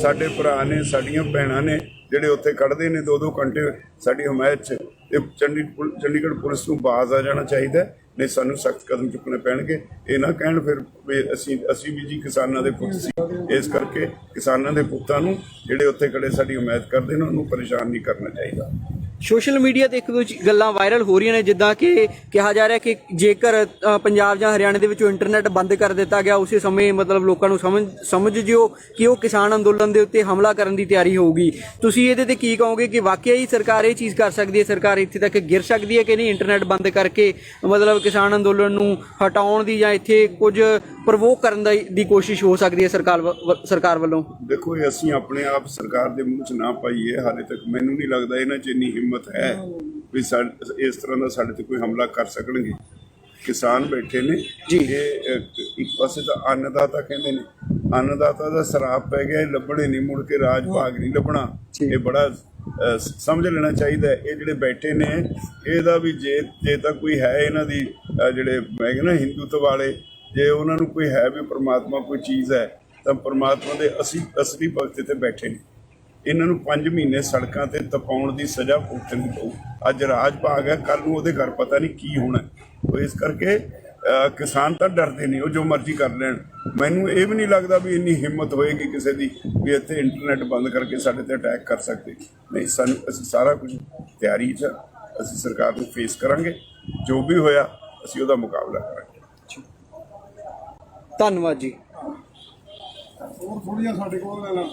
ਸਾਡੇ ਭਰਾ ਨੇ, ਸਾਡੀਆਂ ਭੈਣਾਂ ਨੇ, ਜਿਹੜੇ ਉੱਥੇ ਖੜ੍ਹਦੇ ਨੇ 2-2 ਘੰਟੇ ਸਾਡੀ ਹਮਾਇਤ 'ਚ। ਤੇ ਚੰਡੀਗੜ੍ਹ ਪੁਲਿਸ ਨੂੰ ਬਾਜ਼ ਆ ਜਾਣਾ ਚਾਹੀਦਾ। ਨਹੀਂ ਸਾਨੂੰ ਸਖਤ ਕਦਮ ਚੁੱਕਣੇ ਪੈਣਗੇ। ਇਹ ਨਾ ਕਹਿਣ ਫਿਰ ਵੀ ਅਸੀਂ ਵੀ ਜੀ ਕਿਸਾਨਾਂ ਦੇ ਪੁੱਤ ਸੀ, ਇਸ ਕਰਕੇ ਕਿਸਾਨਾਂ ਦੇ ਪੁੱਤਾਂ ਨੂੰ ਜਿਹੜੇ ਉੱਥੇ ਖੜੇ ਸਾਡੀ ਹਮਾਇਤ ਕਰਦੇ ਨੇ ਉਹਨੂੰ ਪਰੇਸ਼ਾਨ ਨਹੀਂ ਕਰਨਾ ਚਾਹੀਦਾ। ਸੋਸ਼ਲ ਮੀਡੀਆ ਤੇ ਇੱਕ ਦੋ ਗੱਲਾਂ ਵਾਇਰਲ ਹੋ ਰਹੀਆਂ ਨੇ, ਜਿੱਦਾਂ ਕਿ ਕਿਹਾ ਜਾ ਰਿਹਾ ਕਿ ਜੇਕਰ ਪੰਜਾਬ ਜਾਂ ਹਰਿਆਣੇ ਦੇ ਵਿੱਚੋਂ ਇੰਟਰਨੈਟ ਬੰਦ ਕਰ ਦਿੱਤਾ ਗਿਆ, ਉਸੇ ਸਮੇਂ ਮਤਲਬ ਲੋਕਾਂ ਨੂੰ ਸਮਝ ਜਿਓ ਕਿ ਉਹ ਕਿਸਾਨ ਅੰਦੋਲਨ ਦੇ ਉੱਤੇ ਹਮਲਾ ਕਰਨ ਦੀ ਤਿਆਰੀ ਹੋਊਗੀ। ਤੁਸੀਂ ਇਹਦੇ ਤੇ ਕੀ ਕਹੋਗੇ ਕਿ ਵਾਕਿਆ ਹੀ ਸਰਕਾਰ ਇਹ ਚੀਜ਼ ਕਰ ਸਕਦੀ ਹੈ? ਸਰਕਾਰ ਇੱਥੇ ਤੱਕ ਗਿਰ ਸਕਦੀ ਹੈ ਕਿ ਨਹੀਂ ਇੰਟਰਨੈਟ ਬੰਦ ਕਰਕੇ ਮਤਲਬ ਕਿਸਾਨ ਅੰਦੋਲਨ ਨੂੰ ਹਟਾਉਣ ਦੀ, ਜਾਂ ਇੱਥੇ ਕੁਝ ਪ੍ਰਵੋਕ ਕਰਨ ਦੀ ਕੋਸ਼ਿਸ਼ ਹੋ ਸਕਦੀ ਹੈ ਸਰਕਾਰ ਵੱਲੋਂ? ਦੇਖੋ, ਇਹ ਅਸੀਂ ਆਪਣੇ ਆਪ ਸਰਕਾਰ ਦੇ ਮੂੰਹ 'ਚ ਨਾ ਪਾਈਏ। ਹਾਲੇ ਤੱਕ ਮੈਨੂੰ ਨਹੀਂ ਲੱਗਦਾ ਇਹਨਾਂ 'ਚ ਇੰਨੀ ਹਿੰਮਤ ਹੈ ਵੀ ਇਸ ਤਰ੍ਹਾਂ ਦਾ ਸਾਡੇ ਤੇ ਕੋਈ ਹਮਲਾ ਕਰ ਸਕਣਗੇ। ਕਿਸਾਨ ਬੈਠੇ ਨੇ ਜੀ। ਇਹ ਇੱਕ ਪਾਸੇ ਤਾਂ ਅੰਨਦਾਤਾ ਕਹਿੰਦੇ ਨੇ, ਅੰਨਦਾਤਾ ਦਾ ਸਰਾਪ ਪੈ ਗਿਆ, ਇਹ ਲੱਭਣੇ ਨਹੀਂ, ਮੁੜ ਕੇ ਰਾਜ ਭਾਗ ਨਹੀਂ ਲੱਭਣਾ। ਇਹ ਬੜਾ ਸਮਝ ਲੈਣਾ ਚਾਹੀਦਾ। ਇਹ ਜਿਹੜੇ ਬੈਠੇ ਨੇ ਇਹਦਾ ਵੀ ਜੇ ਤਾਂ ਕੋਈ ਹੈ ਇਹਨਾਂ ਦੀ ਜਿਹੜੇ ਮੈਂ ਕਹਿੰਦਾ ਹਿੰਦੂਤਵ ਵਾਲੇ, ਜੇ ਉਹਨਾਂ ਨੂੰ ਕੋਈ ਹੈ ਵੀ ਪ੍ਰਮਾਤਮਾ ਕੋਈ ਚੀਜ਼ ਹੈ ਤਾਂ ਪ੍ਰਮਾਤਮਾ ਦੇ ਅਸਲੀ ਭਗਤ ਤੇ ਬੈਠੇ ਨੇ। ਇਹਨਾਂ ਨੂੰ 5 ਮਹੀਨੇ ਸੜਕਾਂ ਤੇ ਤਪਾਉਣ ਦੀ ਸਜ਼ਾ ਭੁਗਤਣੀ ਪਊ। ਅੱਜ ਰਾਜ ਭਾਗ ਹੈ, ਕੱਲ੍ਹ ਨੂੰ ਉਹਦੇ ਘਰ ਪਤਾ ਨਹੀਂ ਕੀ ਹੋਣਾ। ਇਸ ਕਰਕੇ ਕਿਸਾਨ ਤਾਂ ਡਰਦੇ ਨਹੀਂ, ਉਹ ਜੋ ਮਰਜ਼ੀ ਕਰ ਲੈਣ। ਮੈਨੂੰ ਇਹ ਵੀ ਨਹੀਂ ਲੱਗਦਾ ਵੀ ਇੰਨੀ ਹਿੰਮਤ ਹੋਏਗੀ ਕਿਸੇ ਦੀ ਵੀ ਇੱਥੇ ਇੰਟਰਨੈਟ ਬੰਦ ਕਰਕੇ ਸਾਡੇ ਤੇ ਅਟੈਕ ਕਰ ਸਕਦੇ। ਨਹੀਂ, ਅਸੀਂ ਸਾਰਾ ਕੁਝ ਤਿਆਰੀ 'ਚ, ਅਸੀਂ ਸਰਕਾਰ ਨੂੰ ਫੇਸ ਕਰਾਂਗੇ। ਜੋ ਵੀ ਹੋਇਆ ਅਸੀਂ ਉਹਦਾ ਮੁਕਾਬਲਾ ਕਰਾਂਗੇ। ਧੰਨਵਾਦ ਜੀ। ਹੋਰ ਥੋੜ੍ਹੀਆਂ ਸਾਡੇ ਕੋਲ ਲੈ ਲਾ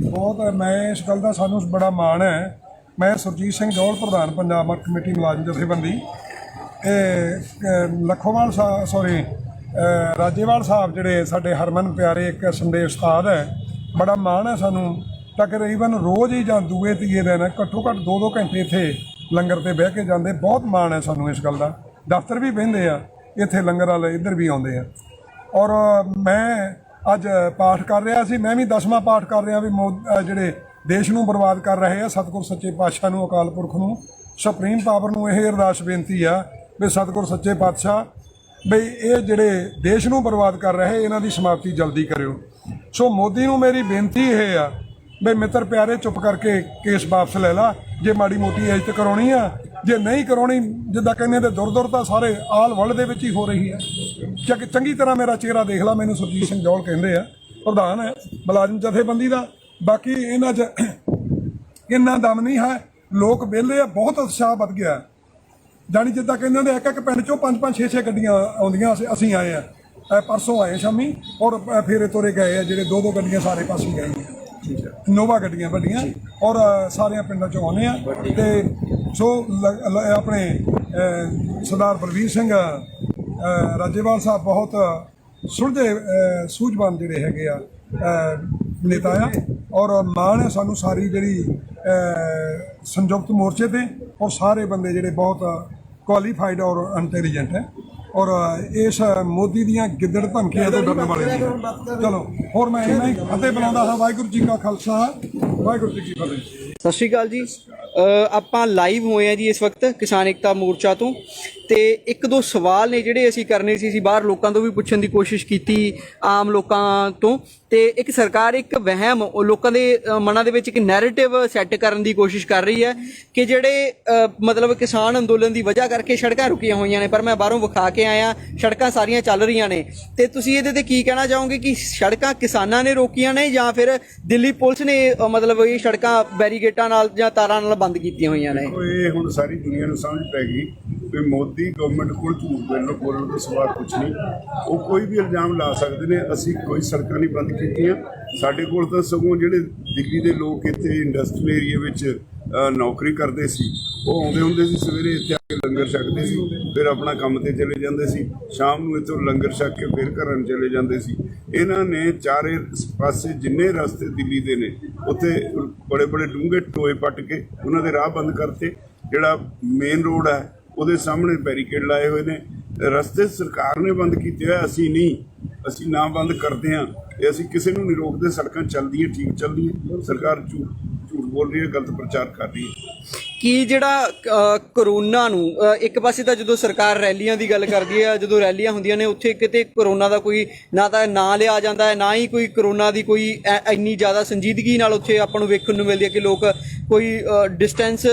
ਬਹੁਤ। ਮੈਂ ਇਸ ਗੱਲ ਦਾ ਸਾਨੂੰ ਬੜਾ ਮਾਣ ਹੈ। ਮੈਂ ਸੁਰਜੀਤ ਸਿੰਘ ਜੌਹਲ, ਪ੍ਰਧਾਨ ਪੰਜਾਬ ਮਰ ਕਮੇਟੀ ਮੁਲਾਜ਼ਮ ਜਥੇਬੰਦੀ, ਲੱਖੋਵਾਲ ਰਾਜੇਵਾਲ ਸਾਹਿਬ ਜਿਹੜੇ ਸਾਡੇ ਹਰਮਨ ਪਿਆਰੇ ਇੱਕ ਸੰਦੇਸ਼ ਉਸਤਾਦ ਹੈ, ਬੜਾ ਮਾਣ ਹੈ ਸਾਨੂੰ। ਤਕਰੀਬਨ ਰੋਜ਼ ਹੀ ਜਾਂ ਦੂਏ ਤੀਏ ਦਿਨ ਘੱਟੋ ਘੱਟ 2-2 ਘੰਟੇ ਇੱਥੇ ਲੰਗਰ ਤੇ ਬਹਿ ਕੇ ਜਾਂਦੇ। ਬਹੁਤ ਮਾਣ ਹੈ ਸਾਨੂੰ ਇਸ ਗੱਲ ਦਾ। ਦਫ਼ਤਰ ਵੀ ਬਹਿੰਦੇ ਆ ਇੱਥੇ, ਲੰਗਰ ਵਾਲੇ ਇੱਧਰ ਵੀ ਆਉਂਦੇ ਆ। ਔਰ ਮੈਂ ਅੱਜ ਪਾਠ ਕਰ ਰਿਹਾ ਸੀ, ਮੈਂ ਵੀ 10ਵਾਂ ਪਾਠ ਕਰ ਰਿਹਾ ਵੀ ਜਿਹੜੇ ਦੇਸ਼ ਨੂੰ ਬਰਬਾਦ ਕਰ ਰਹੇ ਆ, ਸਤਿਗੁਰ ਸੱਚੇ ਪਾਤਸ਼ਾਹ ਨੂੰ, ਅਕਾਲ ਪੁਰਖ ਨੂੰ, ਸੁਪਰੀਮ ਪਾਵਰ ਨੂੰ ਇਹ ਅਰਦਾਸ ਬੇਨਤੀ ਆ ਵੀ ਸਤਿਗੁਰ ਸੱਚੇ ਪਾਤਸ਼ਾਹ ਬਈ ਇਹ ਜਿਹੜੇ ਦੇਸ਼ ਨੂੰ ਬਰਬਾਦ ਕਰ ਰਹੇ ਇਹਨਾਂ ਦੀ ਸਮਾਪਤੀ ਜਲਦੀ ਕਰਿਓ। ਸੋ ਮੋਦੀ ਨੂੰ ਮੇਰੀ ਬੇਨਤੀ ਇਹ ਆ ਬਈ ਮਿੱਤਰ ਪਿਆਰੇ, ਚੁੱਪ ਕਰਕੇ ਕੇਸ ਵਾਪਸ ਲੈ ਲਾ। ਜੇ ਮਾੜੀ ਮੋਟੀ ਇੱਜ਼ਤ ਕਰਾਉਣੀ ਆ, ਜੇ ਨਹੀਂ ਕਰਾਉਣੀ, ਜਿੱਦਾਂ ਕਹਿੰਦੇ ਤੇ ਦੁਰ ਤਾਂ ਸਾਰੇ ਆਲ ਵਰਲਡ ਦੇ ਵਿੱਚ ਹੀ ਹੋ ਰਹੀ ਹੈ। ਚੰਗੀ ਤਰ੍ਹਾਂ ਮੇਰਾ ਚਿਹਰਾ ਦੇਖ ਲਾ, ਮੈਨੂੰ ਸੁਰਜੀਤ ਸਿੰਘ ਜੌਹਲ ਕਹਿੰਦੇ ਆ, ਪ੍ਰਧਾਨ ਹੈ ਮੁਲਾਜ਼ਮ ਜਥੇਬੰਦੀ ਦਾ। ਬਾਕੀ ਇਹਨਾਂ 'ਚ ਇੰਨਾ ਦਮ ਨਹੀਂ ਹੈ, ਲੋਕ ਵਿਹਲੇ ਆ, ਬਹੁਤ ਉਤਸ਼ਾਹ ਵੱਧ ਗਿਆ। ਜਾਣੀ ਜਿੱਦਾਂ ਕਹਿੰਦੇ ਨੇ ਇੱਕ ਪਿੰਡ 'ਚੋਂ 5-5 6-6 ਗੱਡੀਆਂ ਆਉਂਦੀਆਂ। ਅਸੀਂ ਆਏ ਆ, ਪਰਸੋਂ ਆਏ ਸ਼ਾਮੀ, ਔਰ ਫੇਰੇ ਤੋਰੇ ਗਏ ਆ ਜਿਹੜੇ 2-2 ਗੱਡੀਆਂ ਸਾਰੇ ਪਾਸੇ ਗਏ, ਨੋਵਾ ਗੱਡੀਆਂ ਵੱਡੀਆਂ, ਔਰ ਸਾਰਿਆਂ ਪਿੰਡਾਂ 'ਚੋਂ ਆਉਂਦੇ ਆ। ਤੇ ਸੋ ਆਪਣੇ ਸਰਦਾਰ ਬਲਵੀਰ ਸਿੰਘ ਰਾਜੇਵਾਲ ਸਾਹਿਬ ਬਹੁਤ ਸੁਲਝੇ ਸੂਝਵਾਨ ਜਿਹੜੇ ਹੈਗੇ ਆ ਨੇਤਾ ਆ। ਔਰ ਮਾਣ ਹੈ ਸਾਨੂੰ ਸਾਰੀ ਜਿਹੜੀ ਸੰਯੁਕਤ ਮੋਰਚੇ ਤੇ, ਔਰ ਸਾਰੇ ਬੰਦੇ ਜਿਹੜੇ ਬਹੁਤ ਕੁਆਲੀਫਾਈਡ ਔਰ ਇੰਟੈਲੀਜੈਂਟ ਹੈ। ਔਰ ਇਸ ਮੋਦੀ ਦੀਆਂ ਗਿੱਦੜ ਧਮਕੀਆਂ ਤੋਂ ਡਰਨ ਵਾਲੇ ਨਹੀਂ। ਚਲੋ, ਹੋਰ ਮੈਂ ਇਹਨਾਂ ਹੀ ਫਤਿਹ ਬੁਲਾਉਂਦਾ ਹਾਂ। ਵਾਹਿਗੁਰੂ ਜੀ ਕਾ ਖਾਲਸਾ, ਵਾਹਿਗੁਰੂ ਜੀ ਕੀ ਫਤਿਹ। ਸਤਿ ਸ਼੍ਰੀ ਅਕਾਲ ਜੀ। ਆਪਾਂ ਲਾਈਵ ਹੋਏ ਆ ਜੀ ਇਸ ਵਕਤ ਕਿਸਾਨ ਏਕਤਾ ਮੋਰਚਾ ਤੋਂ, ਤੇ ਇੱਕ ਦੋ ਸਵਾਲ ਨੇ ਜਿਹੜੇ ਅਸੀਂ ਕਰਨੇ ਸੀ। ਅਸੀਂ ਬਾਹਰ ਲੋਕਾਂ ਤੋਂ ਵੀ ਪੁੱਛਣ ਦੀ ਕੋਸ਼ਿਸ਼ ਕੀਤੀ, ਆਮ ਲੋਕਾਂ ਤੋਂ। ਤੇ ਇੱਕ ਸਰਕਾਰ ਇੱਕ ਵਹਿਮ ਲੋਕਾਂ ਦੇ ਮਨਾਂ ਦੇ ਵਿੱਚ ਇੱਕ ਨੈਰੇਟਿਵ ਸੈੱਟ ਕਰਨ ਦੀ ਕੋਸ਼ਿਸ਼ ਕਰ ਰਹੀ ਹੈ ਕਿ ਜਿਹੜੇ ਮਤਲਬ ਕਿਸਾਨ ਅੰਦੋਲਨ ਦੀ ਵਜ੍ਹਾ ਕਰਕੇ ਸੜਕਾਂ ਰੁਕੀਆਂ ਹੋਈਆਂ ਨੇ, ਪਰ ਮੈਂ ਬਾਹਰੋਂ ਵਿਖਾ ਕੇ ਆਇਆ ਸੜਕਾਂ ਸਾਰੀਆਂ ਚੱਲ ਰਹੀਆਂ ਨੇ। ਤੇ ਤੁਸੀਂ ਇਹਦੇ ਤੇ ਕੀ ਕਹਿਣਾ ਚਾਹੋਗੇ ਕਿ ਸੜਕਾਂ ਕਿਸਾਨਾਂ ਨੇ ਰੋਕੀਆਂ ਨੇ ਜਾਂ ਫਿਰ ਦਿੱਲੀ ਪੁਲਿਸ ਨੇ ਮਤਲਬ ਇਹ ਸੜਕਾਂ ਬੈਰੀਗੇਟਾਂ ਨਾਲ ਜਾਂ ਤਾਰਾਂ ਨਾਲ ਬੰਦ ਕੀਤੀਆਂ ਹੋਈਆਂ ਨੇ? ਇਹ ਹੁਣ ਸਾਰੀ ਦੁਨੀਆ ਨੂੰ ਸਮਝ ਪੈ ਗਈ ਵੀ ਮੋਦੀ ਗਵਰਨਮੈਂਟ ਕੋਲ ਝੂਠ ਬੋਲਣ ਤੋਂ ਸਿਵਾ ਕੁਛ ਨਹੀਂ। ਉਹ ਕੋਈ ਵੀ ਇਲਜ਼ਾਮ ਲਾ ਸਕਦੇ ਨੇ। ਅਸੀਂ ਕੋਈ ਸੜਕਾਂ ਨਹੀਂ ਬੰਦ ਕੀਤੀਆਂ। ਸਾਡੇ ਕੋਲ ਤਾਂ ਸਗੋਂ ਜਿਹੜੇ ਦਿੱਲੀ ਦੇ ਲੋਕ ਇੱਥੇ ਇੰਡਸਟਰੀਅਲ ਏਰੀਆ ਵਿੱਚ ਨੌਕਰੀ ਕਰਦੇ ਸੀ, ਉਹ ਆਉਂਦੇ ਹੁੰਦੇ ਸੀ, ਸਵੇਰੇ ਇੱਥੇ ਆ ਕੇ ਲੰਗਰ ਛਕਦੇ ਸੀ, ਫਿਰ ਆਪਣਾ ਕੰਮ ਤੇ ਚਲੇ ਜਾਂਦੇ ਸੀ, ਸ਼ਾਮ ਨੂੰ ਇੱਥੋਂ ਲੰਗਰ ਛਕ ਕੇ ਫਿਰ ਘਰਾਂ ਨੂੰ ਚਲੇ ਜਾਂਦੇ ਸੀ। ਇਹਨਾਂ ਨੇ ਚਾਰੇ ਪਾਸੇ ਜਿੰਨੇ ਰਸਤੇ ਦਿੱਲੀ ਦੇ ਨੇ ਉੱਥੇ ਬੜੇ ਬੜੇ ਡੂੰਘੇ ਟੋਏ ਪੱਟ ਕੇ ਉਹਨਾਂ ਦੇ ਰਾਹ ਬੰਦ ਕਰਤੇ। ਜਿਹੜਾ ਮੇਨ ਰੋਡ ਹੈ ਉਹਦੇ ਸਾਹਮਣੇ ਬੈਰੀਕੇਡ ਲਾਏ ਹੋਏ ਨੇ। ਰਸਤੇ ਸਰਕਾਰ ਨੇ ਬੰਦ ਕੀਤੇ ਹੋਏ, ਅਸੀਂ ਨਹੀਂ। ਅਸੀਂ ਨਾ ਬੰਦ ਕਰਦੇ ਹਾਂ, ਇਹ ਅਸੀਂ ਕਿਸੇ ਨੂੰ ਨਹੀਂ ਰੋਕਦੇ। ਸੜਕਾਂ ਚੱਲਦੀਆਂ, ਠੀਕ ਚੱਲਦੀਆਂ। ਸਰਕਾਰ ਝੂਠ ਬੋਲ ਰਹੀ ਹੈ, ਗਲਤ ਪ੍ਰਚਾਰ ਕਰ ਰਹੀ ਹੈ। ਕਿ ਜਿਹੜਾ ਕਰੋਨਾ ਨੂੰ ਇੱਕ ਪਾਸੇ ਤਾਂ ਜਦੋਂ ਸਰਕਾਰ ਰੈਲੀਆਂ ਦੀ ਗੱਲ ਕਰਦੀ ਹੈ, ਜਦੋਂ ਰੈਲੀਆਂ ਹੁੰਦੀਆਂ ਨੇ ਉੱਥੇ ਕਿਤੇ ਕਰੋਨਾ ਦਾ ਕੋਈ ਨਾ ਤਾਂ ਨਾਂ ਲਿਆ ਜਾਂਦਾ ਹੈ, ਨਾ ਹੀ ਕੋਈ ਕਰੋਨਾ ਦੀ ਕੋਈ ਇੰਨੀ ਜ਼ਿਆਦਾ ਸੰਜੀਦਗੀ ਨਾਲ ਉੱਥੇ ਆਪਾਂ ਨੂੰ ਵੇਖਣ ਨੂੰ ਮਿਲਦੀ ਹੈ ਕਿ ਲੋਕ ਕੋਈ ਡਿਸਟੈਂਸ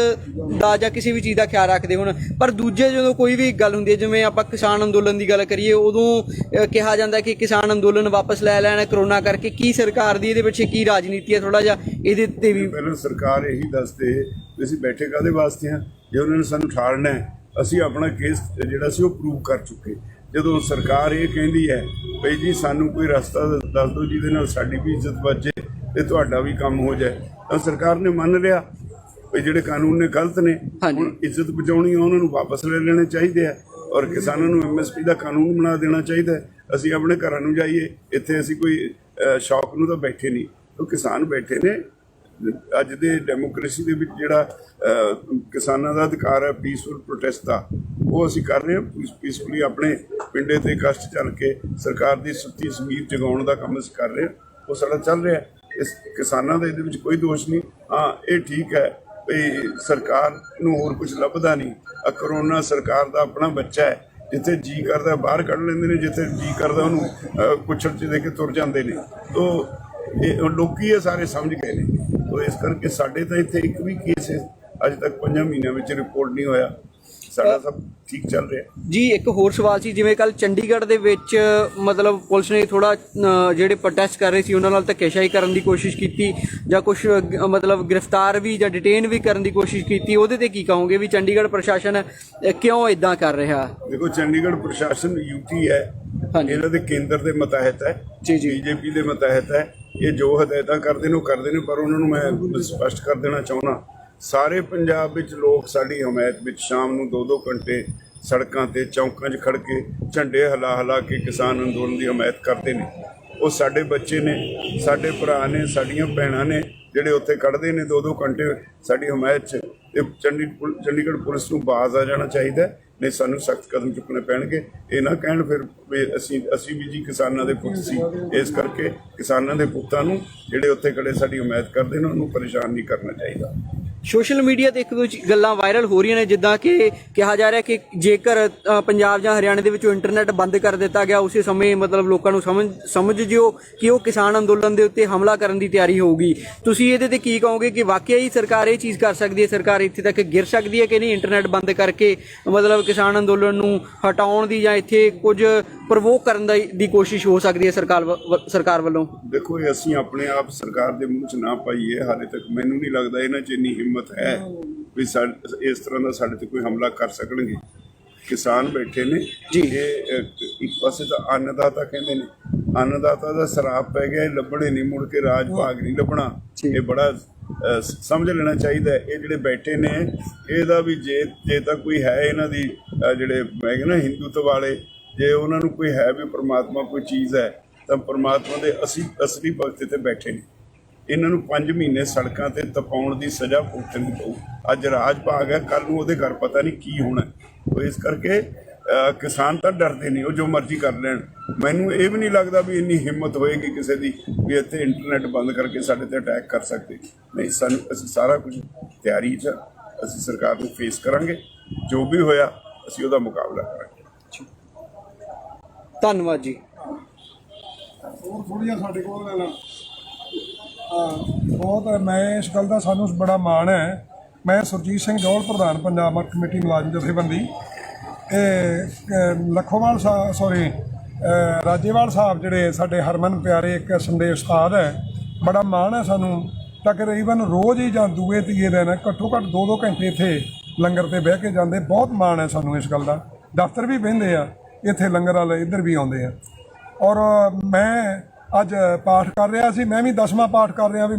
ਦਾ ਜਾਂ ਕਿਸੇ ਵੀ ਚੀਜ਼ ਦਾ ਖਿਆਲ ਰੱਖਦੇ ਹੋਣ, ਪਰ ਦੂਜੇ ਜਦੋਂ ਕੋਈ ਵੀ ਗੱਲ ਹੁੰਦੀ ਹੈ, ਜਿਵੇਂ ਆਪਾਂ ਕਿਸਾਨ ਅੰਦੋਲਨ ਦੀ ਗੱਲ ਕਰੀਏ, ਉਦੋਂ ਕਿਹਾ ਜਾਂਦਾ ਕਿ ਕਿਸਾਨ ਅੰਦੋਲਨ ਵਾਪਸ ਲੈ ਲੈਣਾ ਕਰੋਨਾ ਕਰਕੇ। ਕੀ ਸਰਕਾਰ ਦੀ ਇਹਦੇ ਪਿੱਛੇ ਕੀ ਰਾਜਨੀਤੀ ਹੈ, ਥੋੜਾ ਜਿਹਾ ਇਹਦੇ ਤੇ ਵੀ। ਪਹਿਲਾਂ ਸਰਕਾਰ ਇਹੀ ਦੱਸਦੇ ਵੀ ਅਸੀਂ ਬੈਠੇ ਕਾਹਦੇ ਵਾਸਤੇ ਹਾਂ, ਜੇ ਉਹਨਾਂ ਨੇ ਸਾਨੂੰ ਠਾਲਣਾ ਹੈ। ਅਸੀਂ ਆਪਣਾ ਕੇਸ ਜਿਹੜਾ ਸੀ ਉਹ ਪ੍ਰੂਵ ਕਰ ਚੁੱਕੇ। ਜਦੋਂ ਸਰਕਾਰ ਇਹ ਕਹਿੰਦੀ ਹੈ ਬਈ ਜੀ ਸਾਨੂੰ ਕੋਈ ਰਸਤਾ ਦੱਸ ਦਿਓ ਜਿਹਦੇ ਨਾਲ ਸਾਡੀ ਵੀ ਇੱਜ਼ਤ ਬਚੇ ਤੇ ਤੁਹਾਡਾ ਵੀ ਕੰਮ ਹੋ ਜਾਏ, ਤਾਂ ਸਰਕਾਰ ਨੇ ਮੰਨ ਲਿਆ ਵੀ ਜਿਹੜੇ ਕਾਨੂੰਨ ਨੇ ਗਲਤ ਨੇ, ਹੁਣ ਇੱਜ਼ਤ ਬਚਾਉਣੀ ਆ ਉਹਨਾਂ ਨੂੰ ਵਾਪਸ ਲੈ ਲੈਣੇ ਚਾਹੀਦੇ ਆ ਔਰ ਕਿਸਾਨਾਂ ਨੂੰ MSP ਦਾ ਕਾਨੂੰਨ ਬਣਾ ਦੇਣਾ ਚਾਹੀਦਾ। ਅਸੀਂ ਆਪਣੇ ਘਰਾਂ ਨੂੰ ਜਾਈਏ, ਇੱਥੇ ਅਸੀਂ ਕੋਈ ਸ਼ੌਕ ਨੂੰ ਤਾਂ ਬੈਠੇ ਨਹੀਂ, ਉਹ ਕਿਸਾਨ ਬੈਠੇ ਨੇ। ਅੱਜ ਦੇ ਡੈਮੋਕ੍ਰੇਸੀ ਦੇ ਵਿੱਚ ਜਿਹੜਾ ਕਿਸਾਨਾਂ ਦਾ ਅਧਿਕਾਰ ਹੈ ਪੀਸਫੁਲ ਪ੍ਰੋਟੈਸਟ ਦਾ, ਉਹ ਅਸੀਂ ਕਰ ਰਹੇ ਹਾਂ ਪੀਸਫੁਲੀ। ਆਪਣੇ ਪਿੰਡੇ ਤੇ ਕਸ਼ਟ ਚੱਲ ਕੇ ਸਰਕਾਰ ਦੀ ਸੁੱਤੀ ਜ਼ਮੀਰ ਜਗਾਉਣ ਦਾ ਕੰਮ ਅਸੀਂ ਕਰ ਰਹੇ ਹਾਂ, ਉਹ ਸਾਡਾ ਚੱਲ ਰਿਹਾ। ਇਸ ਕਿਸਾਨਾਂ ਦਾ ਇਹਦੇ ਵਿੱਚ ਕੋਈ ਦੋਸ਼ ਨਹੀਂ। ਹਾਂ, ਇਹ ਠੀਕ ਹੈ ਵੀ ਸਰਕਾਰ ਨੂੰ ਹੋਰ ਕੁਝ ਲੱਭਦਾ ਨਹੀਂ। ਕਰੋਨਾ ਸਰਕਾਰ ਦਾ ਆਪਣਾ ਬੱਚਾ ਹੈ, ਜਿੱਥੇ ਜੀ ਕਰਦਾ ਬਾਹਰ ਕੱਢ ਲੈਂਦੇ ਨੇ, ਜਿੱਥੇ ਜੀ ਕਰਦਾ ਉਹਨੂੰ ਕੁੱਛੜ 'ਚ ਦੇ ਕੇ ਤੁਰ ਜਾਂਦੇ ਨੇ। ਤੋ ਇਹ ਲੋਕੀ ਇਹ ਸਾਰੇ ਸਮਝ ਗਏ ਨੇ। ਤੋ ਇਸ ਕਰਕੇ ਸਾਡੇ ਤਾਂ ਇੱਥੇ ਇੱਕ ਵੀ ਕੇਸ ਅੱਜ ਤੱਕ 5 ਮਹੀਨਿਆਂ ਵਿੱਚ ਰਿਪੋਰਟ ਨਹੀਂ ਹੋਇਆ। ਸਾਡਾ ਸਭ ਠੀਕ ਚੱਲ ਰਿਹਾ ਜੀ। ਇੱਕ ਹੋਰ ਸਵਾਲ ਸੀ, ਜਿਵੇਂ ਕੱਲ ਚੰਡੀਗੜ੍ਹ ਦੇ ਵਿੱਚ ਮਤਲਬ ਪੁਲਿਸ ਨੇ ਥੋੜਾ ਜਿਹੜੇ ਪ੍ਰੋਟੈਸਟ ਕਰ ਰਹੇ ਸੀ ਉਹਨਾਂ ਨਾਲ ਧੱਕੇਸ਼ਾਹੀ ਕਰਨ ਦੀ ਕੋਸ਼ਿਸ਼ ਕੀਤੀ, ਜਾਂ ਕੁਝ ਮਤਲਬ ਗ੍ਰਿਫਤਾਰ ਵੀ ਜਾਂ ਡਿਟੇਨ ਵੀ ਕਰਨ ਦੀ ਕੋਸ਼ਿਸ਼ ਕੀਤੀ, ਉਹਦੇ ਤੇ ਕੀ ਕਹੋਗੇ ਵੀ ਚੰਡੀਗੜ੍ਹ ਪ੍ਰਸ਼ਾਸਨ ਕਿਉਂ ਇਦਾਂ ਕਰ ਰਿਹਾ? ਦੇਖੋ, ਚੰਡੀਗੜ੍ਹ ਪ੍ਰਸ਼ਾਸਨ UT ਹੈ, ਇਹਨਾਂ ਦੇ ਕੇਂਦਰ ਦੇ ਮਤਹਿਤ ਹੈ, BJP ਦੇ ਮਤਹਿਤ ਹੈ। ਇਹ ਜੋ ਹਦਾਇਤਾਂ ਕਰਦੇ ਨੇ ਉਹ ਕਰਦੇ ਨੇ, ਪਰ ਉਹਨਾਂ ਨੂੰ ਮੈਂ ਸਪਸ਼ਟ ਕਰ ਦੇਣਾ ਚਾਹੁੰਦਾ, ਸਾਰੇ ਪੰਜਾਬ ਵਿੱਚ ਲੋਕ ਸਾਡੀ ਹਮਾਇਤ ਵਿੱਚ ਸ਼ਾਮ ਨੂੰ 2-2 ਘੰਟੇ ਸੜਕਾਂ ਤੇ ਚੌਂਕਾਂ 'ਚ ਖੜ੍ਹ ਕੇ ਝੰਡੇ ਹਿਲਾ ਕੇ ਕਿਸਾਨ ਅੰਦੋਲਨ ਦੀ ਹਮਾਇਤ ਕਰਦੇ ਨੇ। ਉਹ ਸਾਡੇ ਬੱਚੇ ਨੇ, ਸਾਡੇ ਭਰਾ ਨੇ, ਸਾਡੀਆਂ ਭੈਣਾਂ ਨੇ, ਜਿਹੜੇ ਉੱਥੇ ਖੜ੍ਹਦੇ ਨੇ 2-2 ਘੰਟੇ ਸਾਡੀ ਹਮਾਇਤ 'ਚ। ਤੇ ਚੰਡੀਗੜ੍ਹ ਪੁਲਿਸ ਨੂੰ ਬਾਜ਼ ਆ ਜਾਣਾ ਚਾਹੀਦਾ, ਨਹੀਂ ਸਾਨੂੰ ਸਖਤ ਕਦਮ ਚੁੱਕਣੇ ਪੈਣਗੇ। ਇਹ ਨਾ ਕਹਿਣ ਫਿਰ ਵੀ ਅਸੀਂ ਵੀ ਜੀ ਕਿਸਾਨਾਂ ਦੇ ਪੁੱਤ ਸੀ, ਇਸ ਕਰਕੇ ਕਿਸਾਨਾਂ ਦੇ ਪੁੱਤਾਂ ਨੂੰ ਜਿਹੜੇ ਉੱਥੇ ਖੜੇ ਸਾਡੀ ਹਮਾਇਤ ਕਰਦੇ ਨੇ ਉਹਨੂੰ ਪਰੇਸ਼ਾਨ ਨਹੀਂ ਕਰਨਾ ਚਾਹੀਦਾ। ਸੋਸ਼ਲ ਮੀਡੀਆ ਤੇ ਇੱਕ ਦੋ ਗੱਲਾਂ ਵਾਇਰਲ ਹੋ ਰਹੀਆਂ ਨੇ, ਜਿੱਦਾਂ ਕਿ ਕਿਹਾ ਜਾ ਰਿਹਾ ਕਿ ਜੇਕਰ ਪੰਜਾਬ ਜਾਂ ਹਰਿਆਣੇ ਦੇ ਵਿੱਚੋਂ ਇੰਟਰਨੈਟ ਬੰਦ ਕਰ ਦਿੱਤਾ ਗਿਆ, ਉਸੇ ਸਮੇਂ ਮਤਲਬ ਲੋਕਾਂ ਨੂੰ ਸਮਝ ਜਿਓ ਕਿ ਉਹ ਕਿਸਾਨ ਅੰਦੋਲਨ ਦੇ ਉੱਤੇ ਹਮਲਾ ਕਰਨ ਦੀ ਤਿਆਰੀ ਹੋਊਗੀ। ਤੁਸੀਂ ਇਹਦੇ ਤੇ ਕੀ ਕਹੋਗੇ ਕਿ ਵਾਕਿਆ ਹੀ ਸਰਕਾਰ ਇਹ ਚੀਜ਼ ਕਰ ਸਕਦੀ ਹੈ? ਸਰਕਾਰ ਇੱਥੇ ਤੱਕ ਗਿਰ ਸਕਦੀ ਹੈ ਕਿ ਨਹੀਂ ਇੰਟਰਨੈਟ ਬੰਦ ਕਰਕੇ ਮਤਲਬ ਕਿਸਾਨ ਅੰਦੋਲਨ ਨੂੰ ਹਟਾਉਣ ਦੀ, ਜਾਂ ਇੱਥੇ ਕੁਝ ਪ੍ਰਵੋਕ ਕਰਨ ਦੀ ਕੋਸ਼ਿਸ਼ ਹੋ ਸਕਦੀ ਹੈ ਸਰਕਾਰ ਵੱਲੋਂ? ਦੇਖੋ, ਇਹ ਅਸੀਂ ਆਪਣੇ ਆਪ ਸਰਕਾਰ ਦੇ ਮੂੰਹ 'ਚ ਨਾ ਪਾਈਏ। ਹਾਲੇ ਤੱਕ ਮੈਨੂੰ ਨਹੀਂ ਲੱਗਦਾ ਇਹਨਾਂ 'ਚ ਇੰਨੀ ਹਿੰਮਤ ਹੈ ਵੀ ਇਸ ਤਰ੍ਹਾਂ ਦਾ ਸਾਡੇ ਤੇ ਕੋਈ ਹਮਲਾ ਕਰ ਸਕਣਗੇ। ਕਿਸਾਨ ਬੈਠੇ ਨੇ ਜੀ। ਇਹ ਇੱਕ ਪਾਸੇ ਤਾਂ ਅੰਨਦਾਤਾ ਕਹਿੰਦੇ ਨੇ, ਅੰਨਦਾਤਾ ਦਾ ਸਰਾਪ ਪੈ ਗਿਆ, ਲੱਭਣੇ ਨਹੀਂ ਮੁੜ ਕੇ, ਰਾਜ ਭਾਗ ਨਹੀਂ ਲੱਭਣਾ। ਇਹ ਬੜਾ ਸਮਝ ਲੈਣਾ ਚਾਹੀਦਾ। ਇਹ ਜਿਹੜੇ ਬੈਠੇ ਨੇ ਇਹਦਾ ਵੀ ਜੇ ਤਾਂ ਕੋਈ ਹੈ ਇਹਨਾਂ ਦੀ ਜਿਹੜੇ ਮੈਂ ਕਹਿੰਦਾ ਹਿੰਦੂਤਵ ਵਾਲੇ, ਜੇ ਉਹਨਾਂ ਨੂੰ ਕੋਈ ਹੈ ਵੀ ਪ੍ਰਮਾਤਮਾ ਕੋਈ ਚੀਜ਼ ਹੈ, ਤਾਂ ਪ੍ਰਮਾਤਮਾ ਦੇ ਅਸਲੀ ਭਗਤ ਤੇ ਬੈਠੇ ਨੇ। ਇਹਨਾਂ ਨੂੰ 5 ਮਹੀਨੇ ਸੜਕਾਂ ਤੇ ਤਪਾਉਣ ਦੀ ਸਜ਼ਾ ਭੁਗਤਣੀ ਪਊ। ਅੱਜ ਰਾਜ ਭਾਗ ਹੈ, ਕੱਲ੍ਹ ਨੂੰ ਉਹਦੇ ਘਰ ਪਤਾ ਨਹੀਂ ਕੀ ਹੋਣਾ। ਇਸ ਕਰਕੇ ਕਿਸਾਨ ਤਾਂ ਡਰਦੇ ਨਹੀਂ, ਉਹ ਜੋ ਮਰਜ਼ੀ ਕਰ ਲੈਣ। ਮੈਨੂੰ ਇਹ ਵੀ ਨਹੀਂ ਲੱਗਦਾ ਵੀ ਇੰਨੀ ਹਿੰਮਤ ਹੋਏਗੀ ਕਿਸੇ ਦੀ ਵੀ ਇੱਥੇ ਇੰਟਰਨੈਟ ਬੰਦ ਕਰਕੇ ਸਾਡੇ ਤੇ ਅਟੈਕ ਕਰ ਸਕਦੇ। ਨਹੀਂ, ਅਸੀਂ ਸਾਰਾ ਕੁਝ ਤਿਆਰੀ 'ਚ, ਅਸੀਂ ਸਰਕਾਰ ਨੂੰ ਫੇਸ ਕਰਾਂਗੇ, ਜੋ ਵੀ ਹੋਇਆ ਅਸੀਂ ਉਹਦਾ ਮੁਕਾਬਲਾ ਕਰਾਂਗੇ। ਧੰਨਵਾਦ ਜੀ। ਹੋਰ ਥੋੜ੍ਹੀਆਂ ਸਾਡੇ ਕੋਲ ਬਹੁਤ, ਮੈਂ ਇਸ ਗੱਲ ਦਾ ਸਾਨੂੰ ਬੜਾ ਮਾਣ ਹੈ। ਮੈਂ ਸੁਰਜੀਤ ਸਿੰਘ ਜੌਹਲ, ਪ੍ਰਧਾਨ ਪੰਜਾਬ ਮਰ ਕਮੇਟੀ ਮੁਲਾਜ਼ਮ ਜਥੇਬੰਦੀ। ਲੱਖੋਵਾਲ ਰਾਜੇਵਾਲ ਸਾਹਿਬ ਜਿਹੜੇ ਸਾਡੇ ਹਰਮਨ ਪਿਆਰੇ ਇੱਕ ਸੰਦੇਸ਼ ਉਸਤਾਦ ਹੈ, ਬੜਾ ਮਾਣ ਹੈ ਸਾਨੂੰ। ਤਕਰੀਬਨ ਰੋਜ਼ ਹੀ ਜਾਂ ਦੂਏ ਤੀਏ ਦਿਨ ਘੱਟੋ ਘੱਟ 2-2 ਘੰਟੇ ਇੱਥੇ ਲੰਗਰ ਤੇ ਬਹਿ ਕੇ ਜਾਂਦੇ। ਬਹੁਤ ਮਾਣ ਹੈ ਸਾਨੂੰ ਇਸ ਗੱਲ ਦਾ। ਦਫ਼ਤਰ ਵੀ ਬਹਿੰਦੇ ਆ ਇੱਥੇ, ਲੰਗਰ ਵਾਲੇ ਇੱਧਰ ਵੀ ਆਉਂਦੇ ਆ। ਔਰ ਮੈਂ ਅੱਜ ਪਾਠ ਕਰ ਰਿਹਾ ਸੀ, ਮੈਂ ਵੀ 10ਵਾਂ ਪਾਠ ਕਰ ਰਿਹਾ ਵੀ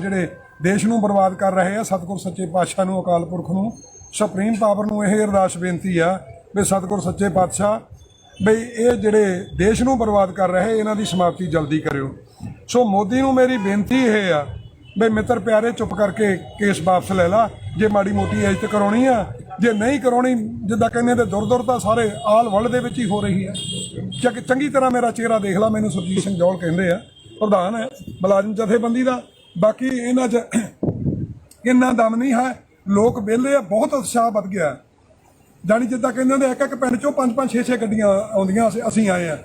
ਜਿਹੜੇ ਦੇਸ਼ ਨੂੰ ਬਰਬਾਦ ਕਰ ਰਹੇ ਆ, ਸਤਿਗੁਰ ਸੱਚੇ ਪਾਤਸ਼ਾਹ ਨੂੰ, ਅਕਾਲ ਪੁਰਖ ਨੂੰ, ਸੁਪਰੀਮ ਪਾਵਰ ਨੂੰ ਇਹ ਅਰਦਾਸ ਬੇਨਤੀ ਆ ਵੀ ਸਤਿਗੁਰ ਸੱਚੇ ਪਾਤਸ਼ਾਹ ਬਈ ਇਹ ਜਿਹੜੇ ਦੇਸ਼ ਨੂੰ ਬਰਬਾਦ ਕਰ ਰਹੇ ਇਹਨਾਂ ਦੀ ਸਮਾਪਤੀ ਜਲਦੀ ਕਰਿਓ। ਸੋ ਮੋਦੀ ਨੂੰ ਮੇਰੀ ਬੇਨਤੀ ਇਹ ਆ ਬਈ ਮਿੱਤਰ ਪਿਆਰੇ, ਚੁੱਪ ਕਰਕੇ ਕੇਸ ਵਾਪਸ ਲੈ ਲਾ। ਜੇ ਮਾੜੀ ਮੋਟੀ ਇੱਜ਼ਤ ਕਰਾਉਣੀ ਆ, ਜੇ ਨਹੀਂ ਕਰਾਉਣੀ, ਜਿੱਦਾਂ ਕਹਿੰਦੇ ਤੇ ਦੁਰ ਤਾਂ ਸਾਰੇ ਆਲ ਵਰਲਡ ਦੇ ਵਿੱਚ ਹੀ ਹੋ ਰਹੀ ਹੈ। ਚੰਗੀ ਤਰ੍ਹਾਂ ਮੇਰਾ ਚਿਹਰਾ ਦੇਖ ਲਾ, ਮੈਨੂੰ ਸੁਰਜੀਤ ਸਿੰਘ ਜੌਹਲ ਕਹਿੰਦੇ ਆ, ਪ੍ਰਧਾਨ ਹੈ ਮੁਲਾਜ਼ਮ ਜਥੇਬੰਦੀ ਦਾ। ਬਾਕੀ ਇਹਨਾਂ 'ਚ ਇੰਨਾ ਦਮ ਨਹੀਂ ਹੈ, ਲੋਕ ਵਿਹਲੇ ਆ, ਬਹੁਤ ਉਤਸ਼ਾਹ ਵੱਧ ਗਿਆ। ਜਾਣੀ ਜਿੱਦਾਂ ਕਹਿੰਦੇ ਨੇ ਇੱਕ ਪਿੰਡ 'ਚੋਂ 5-5 6-6 ਗੱਡੀਆਂ ਆਉਂਦੀਆਂ। ਅਸੀਂ ਆਏ ਆ,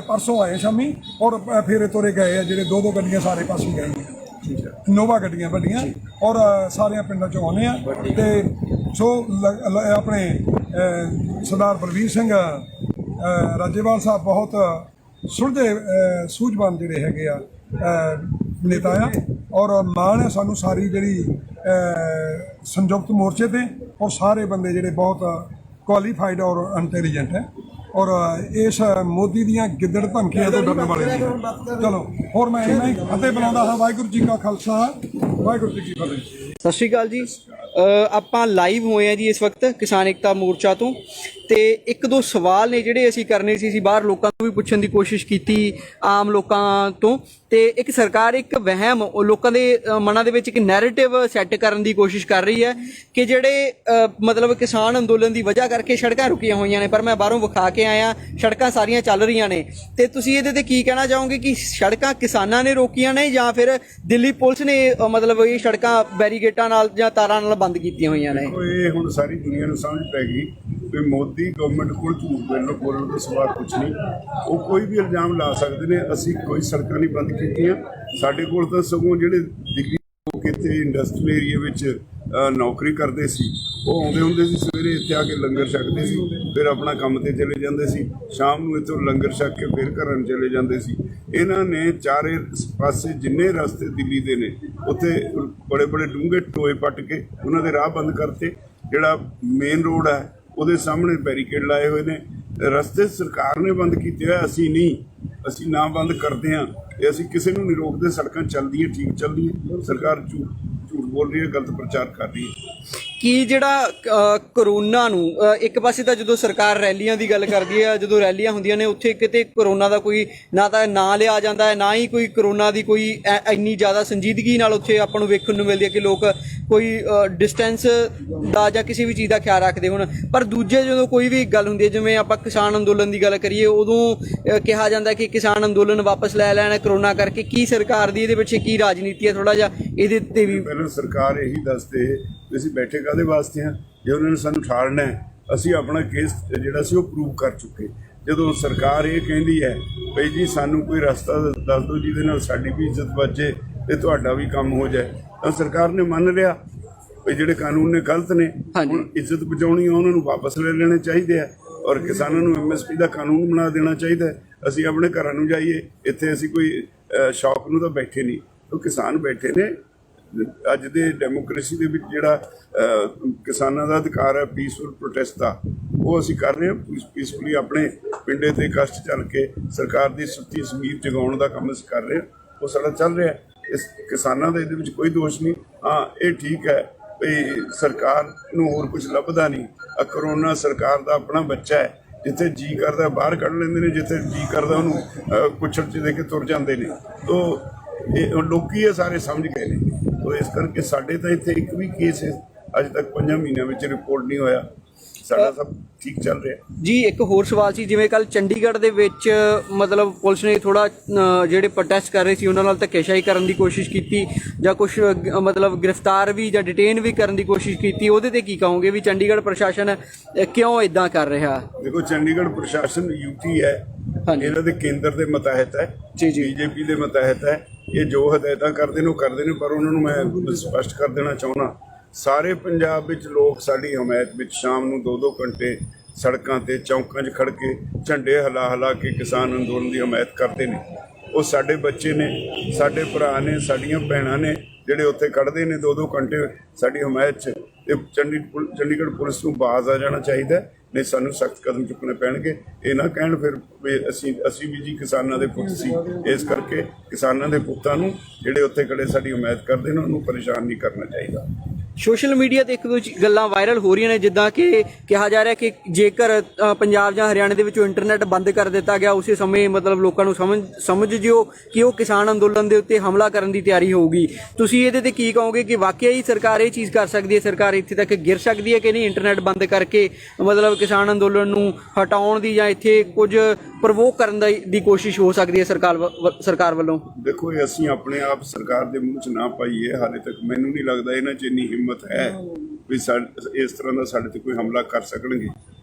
ਪਰਸੋਂ ਆਏ ਸ਼ਾਮੀ, ਔਰ ਫਿਰ ਤੁਰੇ ਗਏ ਆ ਜਿਹੜੇ 2-2 ਗੱਡੀਆਂ ਸਾਰੇ ਪਾਸੇ ਗਏ। ਇਨੋਵਾ ਗੱਡੀਆਂ ਵੱਡੀਆਂ ਔਰ ਸਾਰਿਆਂ ਪਿੰਡਾਂ ਚੋਂ ਆਉਂਦੇ ਆ ਤੇ ਸੋ ਆਪਣੇ ਸਰਦਾਰ ਬਲਵੀਰ ਸਿੰਘ ਰਾਜੇਵਾਲ ਸਾਹਿਬ ਬਹੁਤ ਸੁਲਝੇ ਸੂਝਵਾਨ ਜਿਹੜੇ ਹੈਗੇ ਆ ਨੇਤਾ ਆ ਔਰ ਮਾਣ ਹੈ ਸਾਨੂੰ ਸਾਰੀ ਜਿਹੜੀ ਸੰਯੁਕਤ ਮੋਰਚੇ ਤੇ ਔਰ ਸਾਰੇ ਬੰਦੇ ਜਿਹੜੇ ਬਹੁਤ ਕੁਆਲੀਫਾਈਡ ਔਰ ਇੰਟੈਲੀਜੈਂਟ ਹੈ ਔਰ ਇਸ ਮੋਦੀ ਦੀਆਂ ਗਿੱਦੜ ਧਮਕੀਆਂ ਤੋਂ ਡਰਨ ਵਾਲੇ ਨਹੀਂ। ਚਲੋ ਹੋਰ ਮੈਂ ਇਹਨਾਂ ਹੀ ਫਤਿਹ ਬੁਲਾਉਂਦਾ ਹਾਂ। ਵਾਹਿਗੁਰੂ ਜੀ ਕਾ ਖਾਲਸਾ, ਵਾਹਿਗੁਰੂ ਜੀ ਕੀ ਫਤਿਹ। ਸਤਿ ਸ਼੍ਰੀ ਅਕਾਲ ਜੀ। ਆਪਾਂ ਲਾਈਵ ਹੋਏ ਆ ਜੀ ਇਸ ਵਕਤ ਕਿਸਾਨ ਏਕਤਾ ਮੋਰਚਾ ਤੋਂ ਤੇ ਇੱਕ ਦੋ ਸਵਾਲ ਨੇ ਜਿਹੜੇ ਅਸੀਂ ਕਰਨੇ ਸੀ। ਅਸੀਂ ਬਾਹਰ ਲੋਕਾਂ ਤੋਂ ਵੀ ਪੁੱਛਣ ਦੀ ਕੋਸ਼ਿਸ਼ ਕੀਤੀ, ਆਮ ਲੋਕਾਂ ਤੋਂ, ਤੇ ਇੱਕ ਸਰਕਾਰ ਇੱਕ ਵਹਿਮ ਲੋਕਾਂ ਦੇ ਮਨਾਂ ਦੇ ਵਿੱਚ ਇੱਕ ਨੈਰੇਟਿਵ ਸੈੱਟ ਕਰਨ ਦੀ ਕੋਸ਼ਿਸ਼ ਕਰ ਰਹੀ ਹੈ ਕਿ ਜਿਹੜੇ ਮਤਲਬ ਕਿਸਾਨ ਅੰਦੋਲਨ ਦੀ ਵਜ੍ਹਾ ਕਰਕੇ ਸੜਕਾਂ ਰੁਕੀਆਂ ਹੋਈਆਂ ਨੇ, ਪਰ ਮੈਂ ਬਾਹਰੋਂ ਵਿਖਾ ਕੇ ਆਇਆ ਸੜਕਾਂ ਸਾਰੀਆਂ ਚੱਲ ਰਹੀਆਂ ਨੇ। ਤੇ ਤੁਸੀਂ ਇਹਦੇ ਤੇ ਕੀ ਕਹਿਣਾ ਚਾਹੋਗੇ ਕਿ ਸੜਕਾਂ ਕਿਸਾਨਾਂ ਨੇ ਰੋਕੀਆਂ ਨੇ ਜਾਂ ਫਿਰ ਦਿੱਲੀ ਪੁਲਿਸ ਨੇ ਮਤਲਬ ਇਹ ਸੜਕਾਂ ਬੈਰੀਗੇਟਾਂ ਨਾਲ ਜਾਂ ਤਾਰਾਂ ਨਾਲ ਬੰਦ ਕੀਤੀਆਂ ਹੋਈਆਂ ਨੇ? ਇਹ ਹੁਣ ਸਾਰੀ ਦੁਨੀਆ ਨੂੰ ਸਮਝ ਪੈ ਗਈ ਵੀ ਮੋਦੀ ਗਵਰਨਮੈਂਟ ਕੋਲ ਝੂਠ ਬੋਲਣ ਦਾ ਸਵਾਲ ਕੁਛ ਨਹੀਂ। ਉਹ ਕੋਈ ਵੀ ਇਲਜ਼ਾਮ ਲਾ ਸਕਦੇ ਨੇ। ਅਸੀਂ ਕੋਈ ਸੜਕਾਂ ਨਹੀਂ ਬੰਦ ਕੀਤੀਆਂ। ਸਾਡੇ ਕੋਲ ਤਾਂ ਸਗੋਂ ਜਿਹੜੇ ਦਿੱਲੀ ਲੋਕ ਇੱਥੇ ਇੰਡਸਟਰੀਅਲ ਏਰੀਆ ਵਿੱਚ ਨੌਕਰੀ ਕਰਦੇ ਸੀ, ਉਹ ਆਉਂਦੇ ਹੁੰਦੇ ਸੀ, ਸਵੇਰੇ ਇੱਥੇ ਆ ਕੇ ਲੰਗਰ ਛਕਦੇ ਸੀ, ਫਿਰ ਆਪਣਾ ਕੰਮ ਤੇ ਚਲੇ ਜਾਂਦੇ ਸੀ, ਸ਼ਾਮ ਨੂੰ ਇੱਥੋਂ ਲੰਗਰ ਛਕ ਕੇ ਫਿਰ ਘਰਾਂ ਨੂੰ ਚਲੇ ਜਾਂਦੇ ਸੀ। ਇਹਨਾਂ ਨੇ ਚਾਰੇ ਪਾਸੇ ਜਿੰਨੇ ਰਸਤੇ ਦਿੱਲੀ ਦੇ ਨੇ ਉੱਥੇ ਬੜੇ ਬੜੇ ਡੂੰਘੇ ਟੋਏ ਪੱਟ ਕੇ ਉਹਨਾਂ ਦੇ ਰਾਹ ਬੰਦ ਕਰਤੇ। ਜਿਹੜਾ ਮੇਨ ਰੋਡ ਹੈ ਉਹਦੇ ਸਾਹਮਣੇ ਬੈਰੀਕੇਡ ਲਾਏ ਹੋਏ ਨੇ। ਰਸਤੇ ਸਰਕਾਰ ਨੇ ਬੰਦ ਕੀਤੇ ਹੋਏ, ਅਸੀਂ ਨਹੀਂ। ਅਸੀਂ ਨਾ ਬੰਦ ਕਰਦੇ ਹਾਂ ਤੇ ਅਸੀਂ ਕਿਸੇ ਨੂੰ ਨਹੀਂ ਰੋਕਦੇ। ਸੜਕਾਂ ਚੱਲਦੀਆਂ, ਠੀਕ ਚੱਲਦੀਆਂ। ਸਰਕਾਰ ਝੂਠ ਬੋਲ ਰਹੀ ਹੈ, ਗਲਤ ਪ੍ਰਚਾਰ ਕਰ ਰਹੀ ਹੈ। ਕਿ ਜਿਹੜਾ ਕਰੋਨਾ ਨੂੰ ਇੱਕ ਪਾਸੇ ਤਾਂ ਜਦੋਂ ਸਰਕਾਰ ਰੈਲੀਆਂ ਦੀ ਗੱਲ ਕਰਦੀ ਹੈ, ਜਦੋਂ ਰੈਲੀਆਂ ਹੁੰਦੀਆਂ ਨੇ ਉੱਥੇ ਕਿਤੇ ਕਰੋਨਾ ਦਾ ਕੋਈ ਨਾ ਤਾਂ ਨਾਂ ਲਿਆ ਜਾਂਦਾ ਹੈ, ਨਾ ਹੀ ਕੋਈ ਕਰੋਨਾ ਦੀ ਕੋਈ ਇੰਨੀ ਜ਼ਿਆਦਾ ਸੰਜੀਦਗੀ ਨਾਲ ਉੱਥੇ ਆਪਾਂ ਨੂੰ ਵੇਖਣ ਨੂੰ ਮਿਲਦੀ ਹੈ ਕਿ ਲੋਕ ਕੋਈ ਡਿਸਟੈਂਸ ਦਾ ਜਾਂ ਕਿਸੇ ਵੀ ਚੀਜ਼ ਦਾ ਖਿਆਲ ਰੱਖਦੇ ਹੋਣ। ਪਰ ਦੂਜੇ ਜਦੋਂ ਕੋਈ ਵੀ ਗੱਲ ਹੁੰਦੀ ਹੈ, ਜਿਵੇਂ ਆਪਾਂ ਕਿਸਾਨ ਅੰਦੋਲਨ ਦੀ ਗੱਲ ਕਰੀਏ, ਉਦੋਂ ਕਿਹਾ ਜਾਂਦਾ ਕਿ ਕਿਸਾਨ ਅੰਦੋਲਨ ਵਾਪਸ ਲੈ ਲੈਣਾ ਕਰੋਨਾ ਕਰਕੇ। ਕੀ ਸਰਕਾਰ ਦੀ ਇਹਦੇ ਪਿੱਛੇ ਕੀ ਰਾਜਨੀਤੀ ਹੈ? ਥੋੜਾ ਜਿਹਾ ਇਹਦੇ ਤੇ ਵੀ ਪਹਿਲਾਂ ਸਰਕਾਰ ਇਹੀ ਦੱਸਦੇ ਵੀ ਅਸੀਂ ਬੈਠੇ ਕਾਹਦੇ ਵਾਸਤੇ ਹਾਂ। ਜੇ ਉਹਨਾਂ ਨੇ ਸਾਨੂੰ ਠਾਲਣਾ ਹੈ, ਅਸੀਂ ਆਪਣਾ ਕੇਸ ਜਿਹੜਾ ਸੀ ਉਹ ਪ੍ਰੂਵ ਕਰ ਚੁੱਕੇ। ਜਦੋਂ ਸਰਕਾਰ ਇਹ ਕਹਿੰਦੀ ਹੈ ਬਈ ਜੀ ਸਾਨੂੰ ਕੋਈ ਰਸਤਾ ਦੱਸ ਦਿਓ ਜਿਹਦੇ ਨਾਲ ਸਾਡੀ ਵੀ ਇੱਜ਼ਤ ਬਚੇ ਤੇ ਤੁਹਾਡਾ ਵੀ ਕੰਮ ਹੋ ਜਾਏ, ਤਾਂ ਸਰਕਾਰ ਨੇ ਮੰਨ ਲਿਆ ਵੀ ਜਿਹੜੇ ਕਾਨੂੰਨ ਨੇ ਗਲਤ ਨੇ। ਹੁਣ ਇੱਜ਼ਤ ਬਚਾਉਣੀ ਆ, ਉਹਨਾਂ ਨੂੰ ਵਾਪਸ ਲੈ ਲੈਣੇ ਚਾਹੀਦੇ ਆ ਔਰ ਕਿਸਾਨਾਂ ਨੂੰ MSP ਦਾ ਕਾਨੂੰਨ ਬਣਾ ਦੇਣਾ ਚਾਹੀਦਾ। ਅਸੀਂ ਆਪਣੇ ਘਰਾਂ ਨੂੰ ਜਾਈਏ, ਇੱਥੇ ਅਸੀਂ ਕੋਈ ਸ਼ੌਕ ਨੂੰ ਤਾਂ ਬੈਠੇ ਨਹੀਂ। ਉਹ ਕਿਸਾਨ ਬੈਠੇ ਨੇ। ਅੱਜ ਦੇ ਡੈਮੋਕ੍ਰੇਸੀ ਦੇ ਵਿੱਚ ਜਿਹੜਾ ਕਿਸਾਨਾਂ ਦਾ ਅਧਿਕਾਰ ਹੈ ਪੀਸਫੁਲ ਪ੍ਰੋਟੈਸਟ ਦਾ, ਉਹ ਅਸੀਂ ਕਰ ਰਹੇ ਹਾਂ। ਪੀਸਫੁਲੀ ਆਪਣੇ ਪਿੰਡੇ ਤੇ ਕਸ਼ਟ ਚੱਲ ਕੇ ਸਰਕਾਰ ਦੀ ਸੁੱਤੀ ਜ਼ਮੀਰ ਜਗਾਉਣ ਦਾ ਕੰਮ ਅਸੀਂ ਕਰ ਰਹੇ ਹਾਂ। ਉਹ ਸਾਡਾ ਚੱਲ ਰਿਹਾ। ਇਸ ਕਿਸਾਨਾਂ ਦਾ ਇਹਦੇ ਵਿੱਚ ਕੋਈ ਦੋਸ਼ ਨਹੀਂ। ਹਾਂ, ਇਹ ਠੀਕ ਹੈ ਵੀ ਸਰਕਾਰ ਨੂੰ ਹੋਰ ਕੁਝ ਲੱਭਦਾ ਨਹੀਂ। ਕਰੋਨਾ ਸਰਕਾਰ ਦਾ ਆਪਣਾ ਬੱਚਾ ਹੈ। ਜਿੱਥੇ ਜੀ ਕਰਦਾ ਬਾਹਰ ਕੱਢ ਲੈਂਦੇ ਨੇ, ਜਿੱਥੇ ਜੀ ਕਰਦਾ ਉਹਨੂੰ ਕੁੱਛੜ 'ਚ ਦੇ ਕੇ ਤੁਰ ਜਾਂਦੇ ਨੇ। ਤੋ ਇਹ ਲੋਕੀ ਇਹ ਸਾਰੇ ਸਮਝ ਗਏ ਨੇ। ਤੋ ਇਸ ਕਰਕੇ ਸਾਡੇ ਤਾਂ ਇੱਥੇ ਇੱਕ ਵੀ ਕੇਸ ਅੱਜ ਤੱਕ 5 ਮਹੀਨਿਆਂ ਵਿੱਚ ਰਿਪੋਰਟ ਨਹੀਂ ਹੋਇਆ। ਸਾਡਾ ਸਭ ਠੀਕ ਚੱਲ ਰਿਹਾ ਜੀ। ਇੱਕ ਹੋਰ ਸਵਾਲ ਸੀ, ਜਿਵੇਂ ਕੱਲ ਚੰਡੀਗੜ੍ਹ ਦੇ ਵਿੱਚ ਮਤਲਬ ਪੁਲਿਸ ਨੇ ਥੋੜਾ ਜਿਹੜੇ ਪ੍ਰੋਟੈਸਟ ਕਰ ਰਹੇ ਸੀ ਉਹਨਾਂ ਨਾਲ ਧੱਕੇਸ਼ਾਹੀ ਕਰਨ ਦੀ ਕੋਸ਼ਿਸ਼ ਕੀਤੀ ਜਾਂ ਕੁਝ ਮਤਲਬ ਗ੍ਰਿਫਤਾਰ ਵੀ ਜਾਂ ਡਿਟੇਨ ਵੀ ਕਰਨ ਦੀ ਕੋਸ਼ਿਸ਼ ਕੀਤੀ। ਉਹਦੇ ਤੇ ਕੀ ਕਹੋਗੇ ਵੀ ਚੰਡੀਗੜ੍ਹ ਪ੍ਰਸ਼ਾਸਨ ਕਿਉਂ ਇਦਾਂ ਕਰ ਰਿਹਾ? ਦੇਖੋ, ਚੰਡੀਗੜ੍ਹ ਪ੍ਰਸ਼ਾਸਨ UT ਹੈ, ਇਹਨਾਂ ਦੇ ਕੇਂਦਰ ਦੇ ਮਤਹਿਤ ਹੈ, BJP ਦੇ ਮਤਹਿਤ ਹੈ। ਇਹ ਜੋ ਹਦਾਇਤਾਂ ਕਰਦੇ ਨੇ ਉਹ ਕਰਦੇ ਨੇ। ਪਰ ਉਹਨਾਂ ਨੂੰ ਮੈਂ ਸਪਸ਼ਟ ਕਰ ਦੇਣਾ ਚਾਹੁੰਦਾ, ਸਾਰੇ ਪੰਜਾਬ ਵਿੱਚ ਲੋਕ ਸਾਡੀ ਹਮਾਇਤ ਵਿੱਚ ਸ਼ਾਮ ਨੂੰ 2-2 ਘੰਟੇ ਸੜਕਾਂ ਤੇ ਚੌਂਕਾਂ 'ਚ ਖੜ੍ਹ ਕੇ ਝੰਡੇ ਹਿਲਾ ਕੇ ਕਿਸਾਨ ਅੰਦੋਲਨ ਦੀ ਹਮਾਇਤ ਕਰਦੇ ਨੇ। ਉਹ ਸਾਡੇ ਬੱਚੇ ਨੇ, ਸਾਡੇ ਭਰਾ ਨੇ, ਸਾਡੀਆਂ ਭੈਣਾਂ ਨੇ ਜਿਹੜੇ ਉੱਥੇ ਖੜ੍ਹਦੇ ਨੇ 2-2 ਘੰਟੇ ਸਾਡੀ ਹਮਾਇਤ 'ਚ। ਤੇ ਚੰਡੀਗੜ੍ਹ ਪੁਲਿਸ ਨੂੰ ਬਾਜ਼ ਆ ਜਾਣਾ ਚਾਹੀਦਾ, ਨਹੀਂ ਸਾਨੂੰ ਸਖਤ ਕਦਮ ਚੁੱਕਣੇ ਪੈਣਗੇ। ਇਹ ਨਾ ਕਹਿਣ ਫਿਰ ਵੀ ਅਸੀਂ ਵੀ ਜੀ ਕਿਸਾਨਾਂ ਦੇ ਪੁੱਤ ਸੀ। ਇਸ ਕਰਕੇ ਕਿਸਾਨਾਂ ਦੇ ਪੁੱਤਾਂ ਨੂੰ ਜਿਹੜੇ ਉੱਥੇ ਖੜੇ ਸਾਡੀ ਹਮਾਇਤ ਕਰਦੇ ਨੇ ਉਹਨੂੰ ਪਰੇਸ਼ਾਨ ਨਹੀਂ ਕਰਨਾ ਚਾਹੀਦਾ। ਸੋਸ਼ਲ ਮੀਡੀਆ ਤੇ ਇੱਕ ਦੋ ਗੱਲਾਂ ਵਾਇਰਲ ਹੋ ਰਹੀਆਂ ਨੇ, ਜਿੱਦਾਂ ਕਿ ਕਿਹਾ ਜਾ ਰਿਹਾ ਕਿ ਜੇਕਰ ਪੰਜਾਬ ਜਾਂ ਹਰਿਆਣੇ ਦੇ ਵਿੱਚੋਂ ਇੰਟਰਨੈਟ ਬੰਦ ਕਰ ਦਿੱਤਾ ਗਿਆ, ਉਸੇ ਸਮੇਂ ਮਤਲਬ ਲੋਕਾਂ ਨੂੰ ਸਮਝ ਜਿਓ ਕਿ ਉਹ ਕਿਸਾਨ ਅੰਦੋਲਨ ਦੇ ਉੱਤੇ ਹਮਲਾ ਕਰਨ ਦੀ ਤਿਆਰੀ ਹੋਊਗੀ। ਤੁਸੀਂ ਇਹਦੇ ਤੇ ਕੀ ਕਹੋਗੇ ਕਿ ਵਾਕਿਆ ਹੀ ਸਰਕਾਰ ਇਹ ਚੀਜ਼ ਕਰ ਸਕਦੀ ਹੈ? ਸਰਕਾਰ ਇੱਥੇ ਤੱਕ ਗਿਰ ਸਕਦੀ ਹੈ ਕਿ ਨਹੀਂ ਇੰਟਰਨੈਟ ਬੰਦ ਕਰਕੇ ਮਤਲਬ ਕਿਸਾਨ ਅੰਦੋਲਨ ਨੂੰ ਹਟਾਉਣ ਦੀ, ਜਾਂ ਇੱਥੇ ਕੁਝ ਪ੍ਰਵੋਕ ਕਰਨ ਦੀ ਕੋਸ਼ਿਸ਼ ਹੋ ਸਕਦੀ ਹੈ ਸਰਕਾਰ ਵੱਲੋਂ? ਦੇਖੋ, ਇਹ ਅਸੀਂ ਆਪਣੇ ਆਪ ਸਰਕਾਰ ਦੇ ਮੂੰਹ 'ਚ ਨਾ ਪਾਈਏ। ਹਾਲੇ ਤੱਕ ਮੈਨੂੰ ਨਹੀਂ ਲੱਗਦਾ ਇਹਨਾਂ 'ਚ ਇੰਨੀ ਹਿੰਮਤ ਹੈ ਵੀ ਇਸ ਤਰ੍ਹਾਂ ਦਾ ਸਾਡੇ ਤੇ ਕੋਈ ਹਮਲਾ ਕਰ ਸਕਣਗੇ।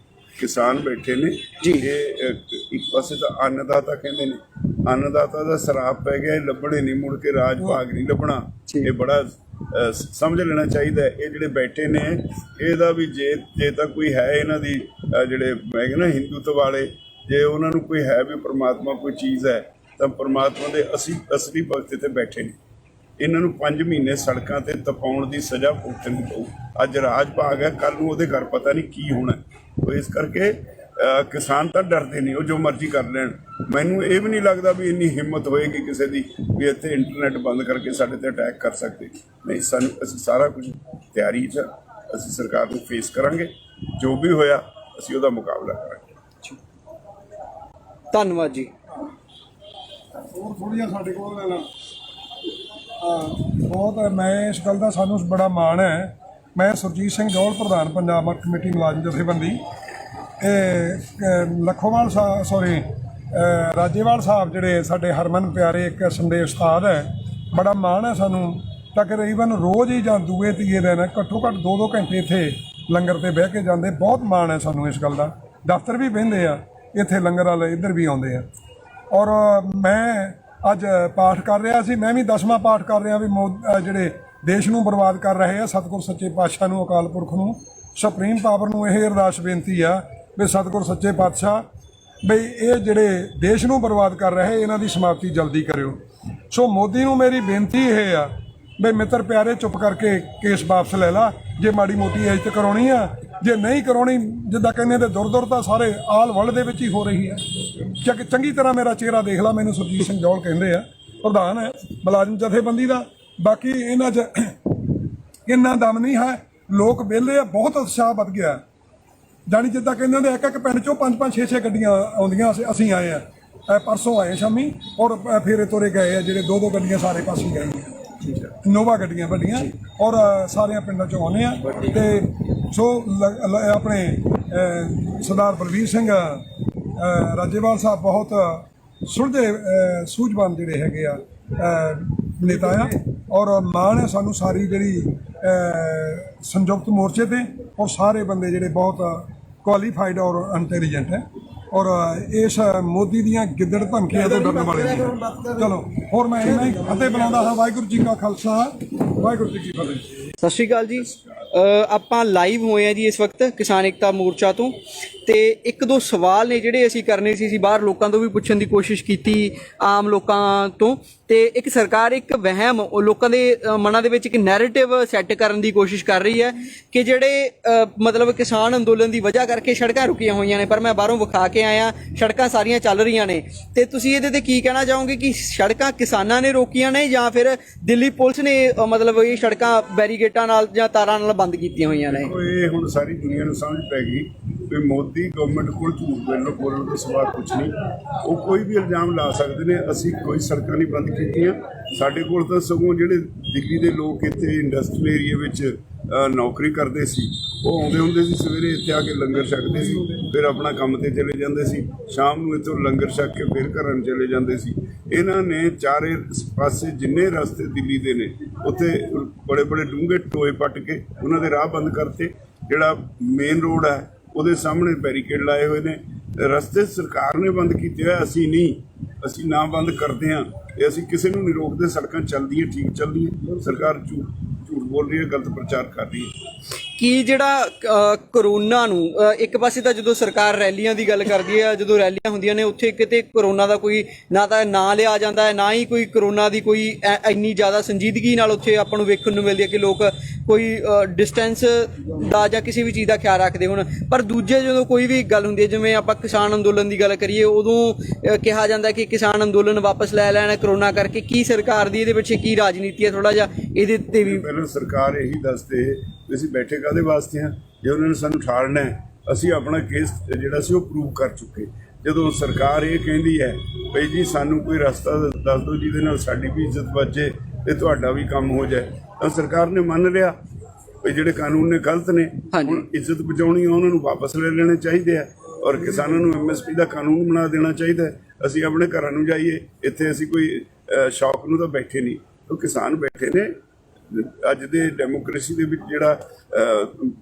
ਕਿਸਾਨ ਬੈਠੇ ਨੇ। ਇੱਕ ਪਾਸੇ ਤਾਂ ਅੰਨਦਾਤਾ ਕਹਿੰਦੇ ਨੇ, ਅੰਨਦਾਤਾ ਦਾ ਸਰਾਪ ਪੈ ਗਿਆ, ਇਹ ਲੱਭਣੇ ਨਹੀਂ, ਮੁੜ ਕੇ ਰਾਜ ਭਾਗ ਨਹੀਂ ਲੱਭਣਾ। ਇਹ ਬੜਾ ਸਮਝ ਲੈਣਾ ਚਾਹੀਦਾ ਹੈ। ਇਹ ਜਿਹੜੇ ਬੈਠੇ ਨੇ ਇਹਦਾ ਵੀ ਜੇ ਤਾਂ ਕੋਈ ਹੈ ਇਹਨਾਂ ਦੀ ਜਿਹੜੇ ਮੈਂ ਕਹਿੰਦਾ ਹਿੰਦੂਤਵ ਵਾਲੇ, ਜੇ ਉਹਨਾਂ ਨੂੰ ਕੋਈ ਹੈ ਵੀ ਪ੍ਰਮਾਤਮਾ ਕੋਈ ਚੀਜ਼ ਹੈ ਤਾਂ ਪ੍ਰਮਾਤਮਾ ਦੇ ਅਸਲੀ ਭਗਤ ਤੇ ਬੈਠੇ ਨੇ। ਇਹਨਾਂ ਨੂੰ 5 ਮਹੀਨੇ ਸੜਕਾਂ ਤੇ ਤਪਾਉਣ ਦੀ ਸਜ਼ਾ ਭੁਗਤਣੀ ਪਊ। ਅੱਜ ਰਾਜ ਭਾਗ ਹੈ, ਕੱਲ ਨੂੰ ਉਹਦੇ ਘਰ ਪਤਾ ਨਹੀਂ ਕੀ ਹੋਣਾ। ਇਸ ਕਰਕੇ ਕਿਸਾਨ ਤਾਂ ਡਰਦੇ ਨਹੀਂ, ਉਹ ਜੋ ਮਰਜ਼ੀ ਕਰ ਲੈਣ। ਮੈਨੂੰ ਇਹ ਵੀ ਨਹੀਂ ਲੱਗਦਾ ਵੀ ਇੰਨੀ ਹਿੰਮਤ ਹੋਏਗੀ ਕਿਸੇ ਦੀ ਵੀ ਇੱਥੇ ਇੰਟਰਨੈਟ ਬੰਦ ਕਰਕੇ ਸਾਡੇ ਤੇ ਅਟੈਕ ਕਰ ਸਕਦੇ। ਨਹੀਂ, ਅਸੀਂ ਸਾਰਾ ਕੁਝ ਤਿਆਰੀ 'ਚ, ਅਸੀਂ ਸਰਕਾਰ ਨੂੰ ਫੇਸ ਕਰਾਂਗੇ, ਜੋ ਵੀ ਹੋਇਆ ਅਸੀਂ ਉਹਦਾ ਮੁਕਾਬਲਾ ਕਰਾਂਗੇ। ਧੰਨਵਾਦ ਜੀ। ਹੋਰ ਥੋੜ੍ਹੀਆਂ ਸਾਡੇ ਕੋਲ ਲੈਣਾ ਬਹੁਤ। ਮੈਂ ਇਸ ਗੱਲ ਦਾ ਸਾਨੂੰ ਬੜਾ ਮਾਣ ਹੈ। ਮੈਂ ਸੁਰਜੀਤ ਸਿੰਘ ਗੌਲ, ਪ੍ਰਧਾਨ ਪੰਜਾਬ ਕਮੇਟੀ ਮੁਲਾਜ਼ਮ ਜਥੇਬੰਦੀ। ਲੱਖੋਵਾਲ ਰਾਜੇਵਾਲ ਸਾਹਿਬ ਜਿਹੜੇ ਸਾਡੇ ਹਰਮਨ ਪਿਆਰੇ ਇੱਕ ਸੰਦੇਸ਼ ਉਸਤਾਦ ਹੈ, ਬੜਾ ਮਾਣ ਹੈ ਸਾਨੂੰ। ਤਕਰੀਬਨ ਰੋਜ਼ ਹੀ ਜਾਂ ਦੂਏ ਤੀਏ ਦਿਨ ਘੱਟੋ ਘੱਟ 2-2 ਘੰਟੇ ਇੱਥੇ ਲੰਗਰ ਤੇ ਬਹਿ ਕੇ ਜਾਂਦੇ। ਬਹੁਤ ਮਾਣ ਹੈ ਸਾਨੂੰ ਇਸ ਗੱਲ ਦਾ। ਦਫ਼ਤਰ ਵੀ ਬਹਿੰਦੇ ਆ ਇੱਥੇ, ਲੰਗਰ ਵਾਲੇ ਇੱਧਰ ਵੀ ਆਉਂਦੇ ਆ। ਔਰ ਮੈਂ ਅੱਜ ਪਾਠ ਕਰ ਰਿਹਾ ਸੀ, ਮੈਂ ਵੀ 10ਵਾਂ ਪਾਠ ਕਰ ਰਿਹਾ ਵੀ ਜਿਹੜੇ ਦੇਸ਼ ਨੂੰ ਬਰਬਾਦ ਕਰ ਰਹੇ ਆ, ਸਤਿਗੁਰ ਸੱਚੇ ਪਾਤਸ਼ਾਹ ਨੂੰ, ਅਕਾਲ ਪੁਰਖ ਨੂੰ, ਸੁਪਰੀਮ ਪਾਵਰ ਨੂੰ ਇਹ ਅਰਦਾਸ ਬੇਨਤੀ ਆ ਵੀ ਸਤਿਗੁਰ ਸੱਚੇ ਪਾਤਸ਼ਾਹ ਬਈ ਇਹ ਜਿਹੜੇ ਦੇਸ਼ ਨੂੰ ਬਰਬਾਦ ਕਰ ਰਹੇ ਇਹਨਾਂ ਦੀ ਸਮਾਪਤੀ ਜਲਦੀ ਕਰਿਓ। ਸੋ ਮੋਦੀ ਨੂੰ ਮੇਰੀ ਬੇਨਤੀ ਇਹ ਆ ਬਈ ਮਿੱਤਰ ਪਿਆਰੇ, ਚੁੱਪ ਕਰਕੇ ਕੇਸ ਵਾਪਸ ਲੈ ਲਾ। ਜੇ ਮਾੜੀ ਮੋਟੀ ਇੱਜ਼ਤ ਕਰਾਉਣੀ ਆ, ਜੇ ਨਹੀਂ ਕਰਾਉਣੀ, ਜਿੱਦਾਂ ਕਹਿੰਦੇ ਤੇ ਦੁਰ ਤਾਂ ਸਾਰੇ ਆਲ ਵਰਲਡ ਦੇ ਵਿੱਚ ਹੀ ਹੋ ਰਹੀ ਹੈ। ਚੰਗੀ ਤਰ੍ਹਾਂ ਮੇਰਾ ਚਿਹਰਾ ਦੇਖ ਲਾ, ਮੈਨੂੰ ਸੁਰਜੀਤ ਸਿੰਘ ਜੌਲ ਕਹਿੰਦੇ ਆ, ਪ੍ਰਧਾਨ ਹੈ ਮੁਲਾਜ਼ਮ ਜਥੇਬੰਦੀ ਦਾ। ਬਾਕੀ ਇਹਨਾਂ 'ਚ ਇੰਨਾ ਦਮ ਨਹੀਂ ਹੈ, ਲੋਕ ਵਿਹਲੇ ਆ, ਬਹੁਤ ਉਤਸ਼ਾਹ ਵੱਧ ਗਿਆ। ਜਾਣੀ ਜਿੱਦਾਂ ਕਹਿੰਦੇ ਨੇ ਇੱਕ ਪਿੰਡ 'ਚੋਂ 5-5 6-6 ਗੱਡੀਆਂ ਆਉਂਦੀਆਂ। ਅਸੀਂ ਆਏ ਆ, ਪਰਸੋਂ ਆਏ ਸ਼ਾਮੀ, ਔਰ ਫੇਰੇ ਤੋਰੇ ਗਏ ਆ ਜਿਹੜੇ 2-2 ਗੱਡੀਆਂ ਸਾਰੇ ਪਾਸੇ ਗਏ, ਨੋਵਾ ਗੱਡੀਆਂ ਵੱਡੀਆਂ, ਔਰ ਸਾਰਿਆਂ ਪਿੰਡਾਂ 'ਚੋਂ ਆਉਂਦੇ ਆ। ਤੇ ਸੋ ਆਪਣੇ ਸਰਦਾਰ ਬਲਵੀਰ ਸਿੰਘ ਰਾਜੇਵਾਲ ਸਾਹਿਬ ਬਹੁਤ ਸੁਲਝੇ ਸੂਝਵਾਨ ਜਿਹੜੇ ਹੈਗੇ ਆ ਨੇਤਾ ਆ। ਔਰ ਮਾਣ ਹੈ ਸਾਨੂੰ ਸਾਰੀ ਜਿਹੜੀ ਸੰਯੁਕਤ ਮੋਰਚੇ ਤੇ, ਔਰ ਸਾਰੇ ਬੰਦੇ ਜਿਹੜੇ ਬਹੁਤ ਕੁਆਲੀਫਾਈਡ ਔਰ ਇੰਟੈਲੀਜੈਂਟ ਹੈ। ਔਰ ਇਸ ਮੋਦੀ ਦੀਆਂ ਗਿੱਦੜ ਧਮਕੀਆਂ ਤੋਂ ਡਰਨ ਵਾਲੇ ਨਹੀਂ। ਚਲੋ, ਹੋਰ ਮੈਂ ਇਹਨਾਂ ਹੀ ਫਤਿਹ ਬੁਲਾਉਂਦਾ ਹਾਂ। ਵਾਹਿਗੁਰੂ ਜੀ ਕਾ ਖਾਲਸਾ, ਵਾਹਿਗੁਰੂ ਜੀ ਕੀ ਫਤਿਹ। ਸਤਿ ਸ਼੍ਰੀ ਅਕਾਲ ਜੀ। ਆਪਾਂ ਲਾਈਵ ਹੋਏ ਆ ਜੀ ਇਸ ਵਕਤ ਕਿਸਾਨ ਏਕਤਾ ਮੋਰਚਾ ਤੋਂ, ਤੇ 1-2 ਸਵਾਲ ਨੇ ਜਿਹੜੇ ਅਸੀਂ ਕਰਨੇ ਸੀ ਬਾਹਰ ਲੋਕਾਂ ਤੋਂ ਵੀ ਪੁੱਛਣ ਦੀ ਕੋਸ਼ਿਸ਼ ਕੀਤੀ, ਆਮ ਲੋਕਾਂ ਤੋਂ। ਤੇ ਇੱਕ ਸਰਕਾਰ ਇੱਕ ਵਹਿਮ ਲੋਕਾਂ ਦੇ ਮਨਾਂ ਦੇ ਵਿੱਚ ਇੱਕ ਨੈਰੇਟਿਵ ਸੈੱਟ ਕਰਨ ਦੀ ਕੋਸ਼ਿਸ਼ ਕਰ ਰਹੀ ਹੈ ਕਿ ਜਿਹੜੇ ਮਤਲਬ ਕਿਸਾਨ ਅੰਦੋਲਨ ਦੀ ਵਜ੍ਹਾ ਕਰਕੇ ਸੜਕਾਂ ਰੁਕੀਆਂ ਹੋਈਆਂ ਨੇ, ਪਰ ਮੈਂ ਬਾਹਰੋਂ ਵਿਖਾ ਕੇ ਆਇਆ ਸੜਕਾਂ ਸਾਰੀਆਂ ਚੱਲ ਰਹੀਆਂ ਨੇ। ਤੇ ਤੁਸੀਂ ਇਹਦੇ ਤੇ ਕੀ ਕਹਿਣਾ ਚਾਹੋਗੇ ਕਿ ਸੜਕਾਂ ਕਿਸਾਨਾਂ ਨੇ ਰੋਕੀਆਂ ਨੇ ਜਾਂ ਫਿਰ ਦਿੱਲੀ ਪੁਲਿਸ ਨੇ ਮਤਲਬ ਇਹ ਸੜਕਾਂ ਬੈਰੀਗੇਟਾਂ ਨਾਲ ਜਾਂ ਤਾਰਾਂ ਨਾਲ ਬੰਦ ਕੀਤੀਆਂ ਹੋਈਆਂ ਨੇ? ਇਹ ਹੁਣ ਸਾਰੀ ਦੁਨੀਆ ਨੂੰ ਸਮਝ ਪੈ ਗਈ ਵੀ ਮੋਦੀ ਗਵਰਨਮੈਂਟ ਕੋਲ ਝੂਠ ਬੋਲਣ ਤੋਂ ਸਿਵਾ ਕੁਛ ਨਹੀਂ। ਉਹ ਕੋਈ ਵੀ ਇਲਜ਼ਾਮ ਲਾ ਸਕਦੇ ਨੇ। ਅਸੀਂ ਕੋਈ ਸੜਕਾਂ ਨਹੀਂ ਬੰਦ ਕੀਤੀਆਂ। ਸਾਡੇ ਕੋਲ ਤਾਂ ਸਗੋਂ ਜਿਹੜੇ ਦਿੱਲੀ ਦੇ ਲੋਕ ਇੱਥੇ ਇੰਡਸਟਰੀਅਲ ਏਰੀਆ ਵਿੱਚ ਨੌਕਰੀ ਕਰਦੇ ਸੀ, ਉਹ ਆਉਂਦੇ ਹੁੰਦੇ ਸੀ, ਸਵੇਰੇ ਇੱਥੇ ਆ ਕੇ ਲੰਗਰ ਛਕਦੇ ਸੀ, ਫਿਰ ਆਪਣਾ ਕੰਮ ਤੇ ਚਲੇ ਜਾਂਦੇ ਸੀ, ਸ਼ਾਮ ਨੂੰ ਇੱਥੋਂ ਲੰਗਰ ਛਕ ਕੇ ਫਿਰ ਘਰਾਂ ਨੂੰ ਚਲੇ ਜਾਂਦੇ ਸੀ। ਇਹਨਾਂ ਨੇ ਚਾਰੇ ਪਾਸੇ ਜਿੰਨੇ ਰਸਤੇ ਦਿੱਲੀ ਦੇ ਨੇ ਉੱਥੇ ਬੜੇ ਬੜੇ ਡੂੰਘੇ ਟੋਏ ਪੱਟ ਕੇ ਉਹਨਾਂ ਦੇ ਰਾਹ ਬੰਦ ਕਰਤੇ। ਜਿਹੜਾ ਮੇਨ ਰੋਡ ਹੈ ਉਹਦੇ ਸਾਹਮਣੇ ਬੈਰੀਕੇਡ ਲਾਏ ਹੋਏ ਨੇ। ਰਸਤੇ ਸਰਕਾਰ ਨੇ ਬੰਦ ਕੀਤੇ ਹੋਏ, ਅਸੀਂ ਨਹੀਂ। ਅਸੀਂ ਨਾ ਬੰਦ ਕਰਦੇ ਹਾਂ, ਇਹ ਅਸੀਂ ਕਿਸੇ ਨੂੰ ਨਹੀਂ ਰੋਕਦੇ। ਸੜਕਾਂ ਚੱਲਦੀਆਂ, ਠੀਕ ਚੱਲਦੀਆਂ। ਸਰਕਾਰ ਝੂਠ ਬੋਲ ਰਹੀ ਹੈ, ਗਲਤ ਪ੍ਰਚਾਰ ਕਰ ਰਹੀ ਹੈ। ਕਿ ਜਿਹੜਾ ਕਰੋਨਾ ਨੂੰ ਇੱਕ ਪਾਸੇ ਤਾਂ ਜਦੋਂ ਸਰਕਾਰ ਰੈਲੀਆਂ ਦੀ ਗੱਲ ਕਰਦੀ ਹੈ, ਜਦੋਂ ਰੈਲੀਆਂ ਹੁੰਦੀਆਂ ਨੇ ਉੱਥੇ ਕਿਤੇ ਕਰੋਨਾ ਦਾ ਕੋਈ ਨਾ ਤਾਂ ਨਾਂ ਲਿਆ ਜਾਂਦਾ ਹੈ, ਨਾ ਹੀ ਕੋਈ ਕਰੋਨਾ ਦੀ ਕੋਈ ਇੰਨੀ ਜ਼ਿਆਦਾ ਸੰਜੀਦਗੀ ਨਾਲ ਉੱਥੇ ਆਪਾਂ ਨੂੰ ਵੇਖਣ ਨੂੰ ਮਿਲਦੀ ਹੈ ਕਿ ਲੋਕ ਕੋਈ ਡਿਸਟੈਂਸ ਦਾ ਜਾਂ ਕਿਸੇ ਵੀ ਚੀਜ਼ ਦਾ ਖਿਆਲ ਰੱਖਦੇ ਹੋਣ। ਪਰ ਦੂਜੇ ਜਦੋਂ ਕੋਈ ਵੀ ਗੱਲ ਹੁੰਦੀ ਹੈ, ਜਿਵੇਂ ਆਪਾਂ ਕਿਸਾਨ ਅੰਦੋਲਨ ਦੀ ਗੱਲ ਕਰੀਏ, ਉਦੋਂ ਕਿਹਾ ਜਾਂਦਾ ਕਿ ਕਿਸਾਨ ਅੰਦੋਲਨ ਵਾਪਸ ਲੈ ਲੈਣਾ ਕਰੋਨਾ ਕਰਕੇ। ਕੀ ਸਰਕਾਰ ਦੀ ਇਹਦੇ ਪਿੱਛੇ ਕੀ ਰਾਜਨੀਤੀ ਹੈ? ਥੋੜਾ ਜਿਹਾ ਇਹਦੇ ਤੇ ਵੀ ਪਹਿਲਾਂ ਸਰਕਾਰ ਇਹੀ ਦੱਸਦੇ ਵੀ ਅਸੀਂ ਬੈਠੇ ਕਾਹਦੇ ਵਾਸਤੇ ਹਾਂ। ਜੇ ਉਹਨਾਂ ਨੇ ਸਾਨੂੰ ਠਾਲਣਾ ਹੈ, ਅਸੀਂ ਆਪਣਾ ਕੇਸ ਜਿਹੜਾ ਸੀ ਉਹ ਪ੍ਰੂਵ ਕਰ ਚੁੱਕੇ। ਜਦੋਂ ਸਰਕਾਰ ਇਹ ਕਹਿੰਦੀ ਹੈ ਬਈ ਜੀ ਸਾਨੂੰ ਕੋਈ ਰਸਤਾ ਦੱਸ ਦਿਓ ਜਿਹਦੇ ਨਾਲ ਸਾਡੀ ਵੀ ਇੱਜ਼ਤ ਬਚੇ ਤੇ ਤੁਹਾਡਾ ਵੀ ਕੰਮ ਹੋ ਜਾਏ, ਤਾਂ ਸਰਕਾਰ ਨੇ ਮੰਨ ਲਿਆ ਵੀ ਜਿਹੜੇ ਕਾਨੂੰਨ ਨੇ ਗਲਤ ਨੇ। ਹੁਣ ਇੱਜ਼ਤ ਬਚਾਉਣੀ ਆ, ਉਹਨਾਂ ਨੂੰ ਵਾਪਸ ਲੈ ਲੈਣੇ ਚਾਹੀਦੇ ਆ, ਔਰ ਕਿਸਾਨਾਂ ਨੂੰ MSP ਦਾ ਕਾਨੂੰਨ ਬਣਾ ਦੇਣਾ ਚਾਹੀਦਾ। ਅਸੀਂ ਆਪਣੇ ਘਰਾਂ ਨੂੰ ਜਾਈਏ, ਇੱਥੇ ਅਸੀਂ ਕੋਈ ਸ਼ੌਕ ਨੂੰ ਤਾਂ ਬੈਠੇ ਨਹੀਂ। ਉਹ ਕਿਸਾਨ ਬੈਠੇ ਨੇ, ਅੱਜ ਦੇ ਡੈਮੋਕ੍ਰੇਸੀ ਦੇ ਵਿੱਚ ਜਿਹੜਾ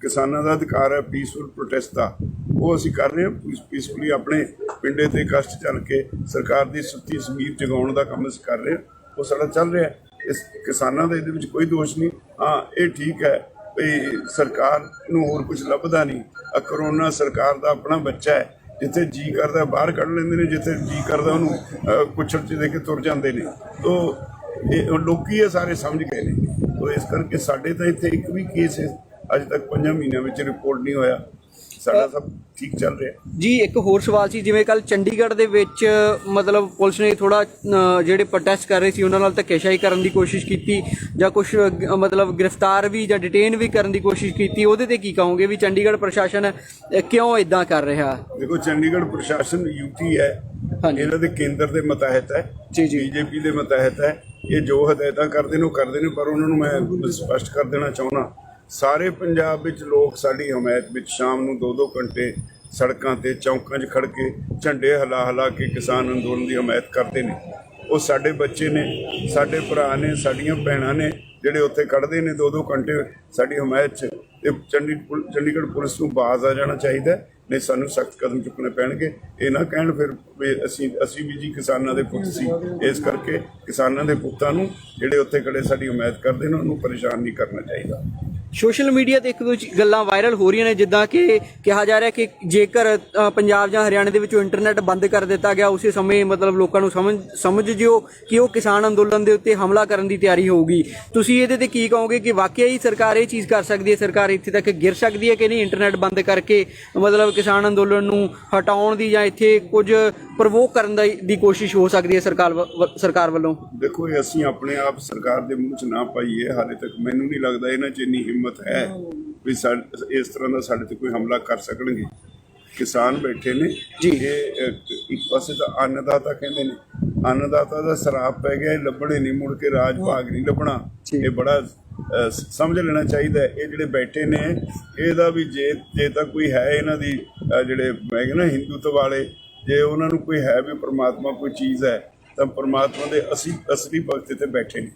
ਕਿਸਾਨਾਂ ਦਾ ਅਧਿਕਾਰ ਹੈ ਪੀਸਫੁਲ ਪ੍ਰੋਟੈਸਟ ਦਾ, ਉਹ ਅਸੀਂ ਕਰ ਰਹੇ ਹਾਂ ਪੀਸਫੁਲੀ। ਆਪਣੇ ਪਿੰਡੇ ਤੇ ਕਸ਼ਟ ਚੱਲ ਕੇ ਸਰਕਾਰ ਦੀ ਸੁੱਤੀ ਜ਼ਮੀਰ ਜਗਾਉਣ ਦਾ ਕੰਮ ਅਸੀਂ ਕਰ ਰਹੇ ਹਾਂ, ਉਹ ਸਾਡਾ ਚੱਲ ਰਿਹਾ। ਇਸ ਕਿਸਾਨਾਂ ਦਾ ਇਹਦੇ ਵਿੱਚ ਕੋਈ ਦੋਸ਼ ਨਹੀਂ। ਹਾਂ, ਇਹ ਠੀਕ ਹੈ ਵੀ ਸਰਕਾਰ ਨੂੰ ਹੋਰ ਕੁਝ ਲੱਭਦਾ ਨਹੀਂ। ਕਰੋਨਾ ਸਰਕਾਰ ਦਾ ਆਪਣਾ ਬੱਚਾ ਹੈ, ਜਿੱਥੇ ਜੀ ਕਰਦਾ ਬਾਹਰ ਕੱਢ ਲੈਂਦੇ ਨੇ, ਜਿੱਥੇ ਜੀ ਕਰਦਾ ਉਹਨੂੰ ਕੁੱਛੜ 'ਚ ਦੇ ਕੇ ਤੁਰ ਜਾਂਦੇ ਨੇ। ਤੋ ਇਹ ਲੋਕੀ ਇਹ ਸਾਰੇ ਸਮਝ ਗਏ ਨੇ। ਤੋ ਇਸ ਕਰਕੇ ਸਾਡੇ ਤਾਂ ਇੱਥੇ ਇੱਕ ਵੀ ਕੇਸ ਅੱਜ ਤੱਕ 5 ਮਹੀਨਿਆਂ ਵਿੱਚ ਰਿਪੋਰਟ ਨਹੀਂ ਹੋਇਆ। ਸਾਡਾ ਸਭ ਠੀਕ ਚੱਲ ਰਿਹਾ ਜੀ। ਇੱਕ ਹੋਰ ਸਵਾਲ ਸੀ, ਜਿਵੇਂ ਕੱਲ ਚੰਡੀਗੜ੍ਹ ਦੇ ਵਿੱਚ ਮਤਲਬ ਪੁਲਿਸ ਨੇ ਥੋੜਾ ਜਿਹੜੇ ਪ੍ਰੋਟੈਸਟ ਕਰ ਰਹੇ ਸੀ ਉਹਨਾਂ ਨਾਲ ਧੱਕੇਸ਼ਾਹੀ ਕਰਨ ਦੀ ਕੋਸ਼ਿਸ਼ ਕੀਤੀ, ਜਾਂ ਕੁਝ ਮਤਲਬ ਗ੍ਰਿਫਤਾਰ ਵੀ ਜਾਂ ਡਿਟੇਨ ਵੀ ਕਰਨ ਦੀ ਕੋਸ਼ਿਸ਼ ਕੀਤੀ, ਉਹਦੇ ਤੇ ਕੀ ਕਹੋਗੇ ਵੀ ਚੰਡੀਗੜ੍ਹ ਪ੍ਰਸ਼ਾਸਨ ਕਿਉਂ ਇਦਾਂ ਕਰ ਰਿਹਾ? ਦੇਖੋ, ਚੰਡੀਗੜ੍ਹ ਪ੍ਰਸ਼ਾਸਨ ਯੂਟੀ ਹੈ, ਇਹਨਾਂ ਦੇ ਕੇਂਦਰ ਦੇ ਮਤਹਿਤ ਹੈ, ਬੀਜੇਪੀ ਦੇ ਮਤਹਿਤ ਹੈ। ਇਹ ਜੋ ਹਦਾਇਤਾਂ ਕਰਦੇ ਨੇ ਉਹ ਕਰਦੇ ਨੇ, ਪਰ ਉਹਨਾਂ ਨੂੰ ਮੈਂ ਸਪਸ਼ਟ ਕਰ ਦੇਣਾ ਚਾਹੁੰਦਾ, ਸਾਰੇ ਪੰਜਾਬ ਵਿੱਚ ਲੋਕ ਸਾਡੀ ਹਮਾਇਤ ਵਿੱਚ ਸ਼ਾਮ ਨੂੰ 2-2 ਘੰਟੇ ਸੜਕਾਂ ਤੇ ਚੌਂਕਾਂ 'ਚ ਖੜ੍ਹ ਕੇ ਝੰਡੇ ਹਿਲਾ ਕੇ ਕਿਸਾਨ ਅੰਦੋਲਨ ਦੀ ਹਮਾਇਤ ਕਰਦੇ ਨੇ। ਉਹ ਸਾਡੇ ਬੱਚੇ ਨੇ, ਸਾਡੇ ਭਰਾ ਨੇ, ਸਾਡੀਆਂ ਭੈਣਾਂ ਨੇ, ਜਿਹੜੇ ਉੱਥੇ ਖੜ੍ਹਦੇ ਨੇ 2-2 ਘੰਟੇ ਸਾਡੀ ਹਮਾਇਤ 'ਚ। ਤੇ ਚੰਡੀਗੜ੍ਹ ਪੁਲਿਸ ਨੂੰ ਬਾਜ਼ ਆ ਜਾਣਾ ਚਾਹੀਦਾ, ਨਹੀਂ ਸਾਨੂੰ ਸਖਤ ਕਦਮ ਚੁੱਕਣੇ ਪੈਣਗੇ। ਇਹ ਨਾ ਕਹਿਣ ਫਿਰ ਵੀ ਅਸੀਂ ਵੀ ਜੀ ਕਿਸਾਨਾਂ ਦੇ ਪੁੱਤ ਸੀ। ਇਸ ਕਰਕੇ ਕਿਸਾਨਾਂ ਦੇ ਪੁੱਤਾਂ ਨੂੰ ਜਿਹੜੇ ਉੱਥੇ ਖੜੇ ਸਾਡੀ ਹਮਾਇਤ ਕਰਦੇ ਨੇ ਉਹਨੂੰ ਪਰੇਸ਼ਾਨ ਨਹੀਂ ਕਰਨਾ ਚਾਹੀਦਾ। ਸੋਸ਼ਲ ਮੀਡੀਆ ਤੇ ਇੱਕ ਦੋ ਗੱਲਾਂ ਵਾਇਰਲ ਹੋ ਰਹੀਆਂ ਨੇ, ਜਿੱਦਾਂ ਕਿ ਕਿਹਾ ਜਾ ਰਿਹਾ ਕਿ ਜੇਕਰ ਪੰਜਾਬ ਜਾਂ ਹਰਿਆਣੇ ਦੇ ਵਿੱਚੋਂ ਇੰਟਰਨੈਟ ਬੰਦ ਕਰ ਦਿੱਤਾ ਗਿਆ, ਉਸੇ ਸਮੇਂ ਮਤਲਬ ਲੋਕਾਂ ਨੂੰ ਸਮਝ ਜਿਓ ਕਿ ਉਹ ਕਿਸਾਨ ਅੰਦੋਲਨ ਦੇ ਉੱਤੇ ਹਮਲਾ ਕਰਨ ਦੀ ਤਿਆਰੀ ਹੋਊਗੀ। ਤੁਸੀਂ ਇਹਦੇ ਤੇ ਕੀ ਕਹੋਗੇ ਕਿ ਵਾਕਿਆ ਹੀ ਸਰਕਾਰ ਇਹ ਚੀਜ਼ ਕਰ ਸਕਦੀ ਹੈ? ਸਰਕਾਰ ਇੱਥੇ ਤੱਕ ਗਿਰ ਸਕਦੀ ਹੈ ਕਿ ਨਹੀਂ ਇੰਟਰਨੈਟ ਬੰਦ ਕਰਕੇ ਮਤਲਬ ਕਿਸਾਨ ਅੰਦੋਲਨ ਨੂੰ ਹਟਾਉਣ ਦੀ, ਜਾਂ ਇੱਥੇ ਕੁਝ ਪ੍ਰਵੋਕ ਕਰਨ ਦੀ ਕੋਸ਼ਿਸ਼ ਹੋ ਸਕਦੀ ਹੈ ਸਰਕਾਰ ਵੱਲੋਂ? ਦੇਖੋ, ਇਹ ਅਸੀਂ ਆਪਣੇ ਆਪ ਸਰਕਾਰ ਦੇ ਮੂੰਹ 'ਚ ਨਾ ਪਾਈਏ। ਹਾਲੇ ਤੱਕ ਮੈਨੂੰ ਨਹੀਂ ਲੱਗਦਾ ਇਹਨਾਂ 'ਚ ਇੰਨੀ ਹਿੰਮਤ ਹੈ ਵੀ ਇਸ ਤਰ੍ਹਾਂ ਦਾ ਸਾਡੇ ਤੇ ਕੋਈ ਹਮਲਾ ਕਰ ਸਕਣਗੇ। ਕਿਸਾਨ ਬੈਠੇ ਨੇ ਜੀ। ਇਹ ਇੱਕ ਪਾਸੇ ਤਾਂ ਅੰਨਦਾਤਾ ਕਹਿੰਦੇ ਨੇ, ਅੰਨਦਾਤਾ ਦਾ ਸਰਾਪ ਪੈ ਗਿਆ, ਇਹ ਲੱਭਣੇ ਨਹੀਂ, ਮੁੜ ਕੇ ਰਾਜ ਭਾਗ ਨਹੀਂ ਲੱਭਣਾ। ਇਹ ਬੜਾ ਸਮਝ ਲੈਣਾ ਚਾਹੀਦਾ। ਇਹ ਜਿਹੜੇ ਬੈਠੇ ਨੇ ਇਹਦਾ ਵੀ ਜੇ ਤਾਂ ਕੋਈ ਹੈ ਇਹਨਾਂ ਦੀ ਜਿਹੜੇ ਮੈਂ ਕਹਿੰਦਾ ਹਿੰਦੂਤਵ ਵਾਲੇ, ਜੇ ਉਹਨਾਂ ਨੂੰ ਕੋਈ ਹੈ ਵੀ ਪ੍ਰਮਾਤਮਾ ਕੋਈ ਚੀਜ਼ ਹੈ, ਤਾਂ ਪ੍ਰਮਾਤਮਾ ਦੇ ਅਸਲੀ ਭਗਤ ਤੇ ਬੈਠੇ ਨੇ।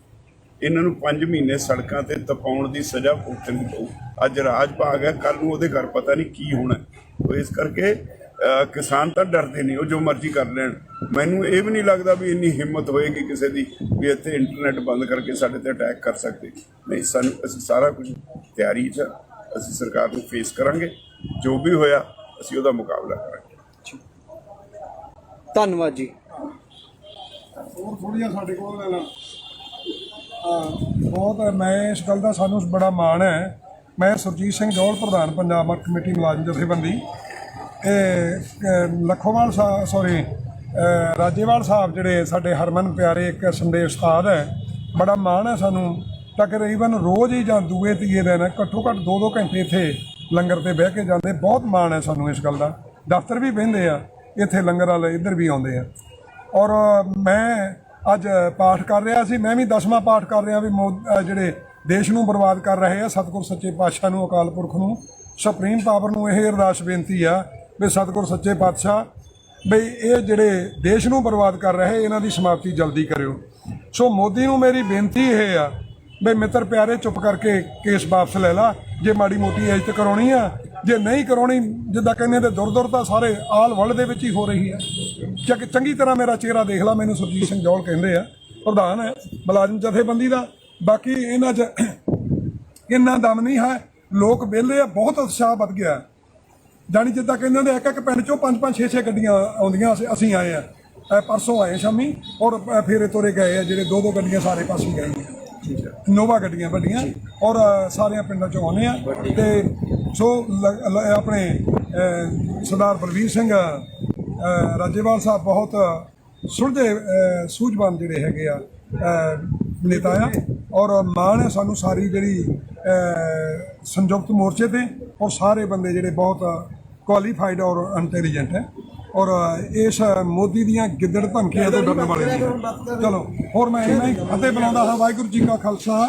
ਇਹਨਾਂ ਨੂੰ 5 ਮਹੀਨੇ ਸੜਕਾਂ ਤੇ ਤਪਾਉਣ ਦੀ ਸਜ਼ਾ ਭੁਗਤਣੀ ਪਊ। ਅੱਜ ਰਾਜ ਭਾਗ ਹੈ, ਕੱਲ੍ਹ ਨੂੰ ਉਹਦੇ ਘਰ ਪਤਾ ਨਹੀਂ ਕੀ ਹੋਣਾ। ਇਸ ਕਰਕੇ ਕਿਸਾਨ ਤਾਂ ਡਰਦੇ ਨਹੀਂ, ਉਹ ਜੋ ਮਰਜ਼ੀ ਕਰ ਲੈਣ। ਮੈਨੂੰ ਇਹ ਵੀ ਨਹੀਂ ਲੱਗਦਾ ਵੀ ਇੰਨੀ ਹਿੰਮਤ ਹੋਏਗੀ ਕਿਸੇ ਦੀ ਵੀ ਇੱਥੇ ਇੰਟਰਨੈਟ ਬੰਦ ਕਰਕੇ ਸਾਡੇ ਤੇ ਅਟੈਕ ਕਰ ਸਕਦੇ। ਨਹੀਂ, ਅਸੀਂ ਸਾਰਾ ਕੁਝ ਤਿਆਰੀ 'ਚ, ਅਸੀਂ ਸਰਕਾਰ ਨੂੰ ਫੇਸ ਕਰਾਂਗੇ। ਜੋ ਵੀ ਹੋਇਆ ਅਸੀਂ ਉਹਦਾ ਮੁਕਾਬਲਾ ਕਰਾਂਗੇ। ਧੰਨਵਾਦ ਜੀ। ਹੋਰ ਥੋੜ੍ਹੀਆਂ ਸਾਡੇ ਕੋਲ ਬਹੁਤ, ਮੈਂ ਇਸ ਗੱਲ ਦਾ ਸਾਨੂੰ ਬੜਾ ਮਾਣ ਹੈ। ਮੈਂ ਸੁਰਜੀਤ ਸਿੰਘ ਜੌਹਲ, ਪ੍ਰਧਾਨ ਪੰਜਾਬ ਮਰ ਕਮੇਟੀ ਮੁਲਾਜ਼ਮ ਜਥੇਬੰਦੀ। ਲੱਖੋਵਾਲ ਰਾਜੇਵਾਲ ਸਾਹਿਬ ਜਿਹੜੇ ਸਾਡੇ ਹਰਮਨ ਪਿਆਰੇ ਇੱਕ ਸੰਦੇਸ਼ ਉਸਤਾਦ ਹੈ, ਬੜਾ ਮਾਣ ਹੈ ਸਾਨੂੰ। ਤਕਰੀਬਨ ਰੋਜ਼ ਹੀ ਜਾਂ ਦੂਏ ਤੀਏ ਦਿਨ ਘੱਟੋ ਘੱਟ 2-2 ਘੰਟੇ ਇੱਥੇ ਲੰਗਰ ਤੇ ਬਹਿ ਕੇ ਜਾਂਦੇ। ਬਹੁਤ ਮਾਣ ਹੈ ਸਾਨੂੰ ਇਸ ਗੱਲ ਦਾ। ਦਫ਼ਤਰ ਵੀ ਬਹਿੰਦੇ ਆ ਇੱਥੇ, ਲੰਗਰ ਵਾਲੇ ਇੱਧਰ ਵੀ ਆਉਂਦੇ ਆ। ਔਰ ਮੈਂ ਅੱਜ ਪਾਠ ਕਰ ਰਿਹਾ ਸੀ, ਮੈਂ ਵੀ 10ਵਾਂ ਪਾਠ ਕਰ ਰਿਹਾ ਵੀ ਜਿਹੜੇ ਦੇਸ਼ ਨੂੰ ਬਰਬਾਦ ਕਰ ਰਹੇ ਆ, ਸਤਿਗੁਰ ਸੱਚੇ ਪਾਤਸ਼ਾਹ ਨੂੰ, ਅਕਾਲ ਪੁਰਖ ਨੂੰ, ਸੁਪਰੀਮ ਪਾਵਰ ਨੂੰ ਇਹ ਅਰਦਾਸ ਬੇਨਤੀ ਆ ਵੀ ਸਤਿਗੁਰ ਸੱਚੇ ਪਾਤਸ਼ਾਹ ਬਈ ਇਹ ਜਿਹੜੇ ਦੇਸ਼ ਨੂੰ ਬਰਬਾਦ ਕਰ ਰਹੇ ਇਹਨਾਂ ਦੀ ਸਮਾਪਤੀ ਜਲਦੀ ਕਰਿਓ। ਸੋ ਮੋਦੀ ਨੂੰ ਮੇਰੀ ਬੇਨਤੀ ਇਹ ਆ ਬਈ ਮਿੱਤਰ ਪਿਆਰੇ, ਚੁੱਪ ਕਰਕੇ ਕੇਸ ਵਾਪਸ ਲੈ ਲਾ। ਜੇ ਮਾੜੀ ਮੋਟੀ ਇੱਜ਼ਤ ਕਰਾਉਣੀ ਆ, ਜੇ ਨਹੀਂ ਕਰਾਉਣੀ, ਜਿੱਦਾਂ ਕਹਿੰਦੇ ਤੇ ਦੁਰ ਤਾਂ ਸਾਰੇ ਆਲ ਵਰਲਡ ਦੇ ਵਿੱਚ ਹੀ ਹੋ ਰਹੀ ਹੈ। ਚੰਗੀ ਤਰ੍ਹਾਂ ਮੇਰਾ ਚਿਹਰਾ ਦੇਖ ਲਾ, ਮੈਨੂੰ ਸੁਰਜੀਤ ਸਿੰਘ ਜੌਹਲ ਕਹਿੰਦੇ ਆ, ਪ੍ਰਧਾਨ ਹੈ ਮੁਲਾਜ਼ਮ ਜਥੇਬੰਦੀ ਦਾ। ਬਾਕੀ ਇਹਨਾਂ 'ਚ ਇੰਨਾ ਦਮ ਨਹੀਂ ਹੈ, ਲੋਕ ਵਿਹਲੇ ਆ, ਬਹੁਤ ਉਤਸ਼ਾਹ ਵੱਧ ਗਿਆ। ਜਾਣੀ ਜਿੱਦਾਂ ਕਹਿੰਦੇ ਨੇ ਇੱਕ ਪਿੰਡ 'ਚੋਂ 5-5 6-6 ਗੱਡੀਆਂ ਆਉਂਦੀਆਂ। ਅਸੀਂ ਆਏ ਆ, ਪਰਸੋਂ ਆਏ ਸ਼ਾਮੀ, ਔਰ ਫੇਰੇ ਤੋਰੇ ਗਏ ਆ ਜਿਹੜੇ 2-2 ਗੱਡੀਆਂ ਸਾਰੇ ਪਾਸੇ ਗਏ, ਨੋਵਾ ਗੱਡੀਆਂ ਵੱਡੀਆਂ, ਔਰ ਸਾਰਿਆਂ ਪਿੰਡਾਂ 'ਚੋਂ ਆਉਂਦੇ ਆ। ਤੇ ਸੋ ਆਪਣੇ ਸਰਦਾਰ ਬਲਵੀਰ ਸਿੰਘ ਰਾਜੇਵਾਲ ਸਾਹਿਬ ਬਹੁਤ ਸੁਲਝੇ ਸੂਝਵਾਨ ਜਿਹੜੇ ਹੈਗੇ ਆ ਨੇਤਾ ਆ। ਔਰ ਮਾਣ ਹੈ ਸਾਨੂੰ ਸਾਰੀ ਜਿਹੜੀ ਸੰਯੁਕਤ ਮੋਰਚੇ ਤੇ, ਔਰ ਸਾਰੇ ਬੰਦੇ ਜਿਹੜੇ ਬਹੁਤ ਕੁਆਲੀਫਾਈਡ ਔਰ ਇੰਟੈਲੀਜੈਂਟ ਹੈ। ਔਰ ਇਸ ਮੋਦੀ ਦੀਆਂ ਗਿੱਦੜ ਧਮਕੀਆਂ ਤੋਂ ਡਰਨ ਵਾਲੇ ਨਹੀਂ। ਚਲੋ, ਹੋਰ ਮੈਂ ਇਹਨਾਂ ਹੀ ਫਤਿਹ ਬੁਲਾਉਂਦਾ ਹਾਂ। ਵਾਹਿਗੁਰੂ ਜੀ ਕਾ ਖਾਲਸਾ।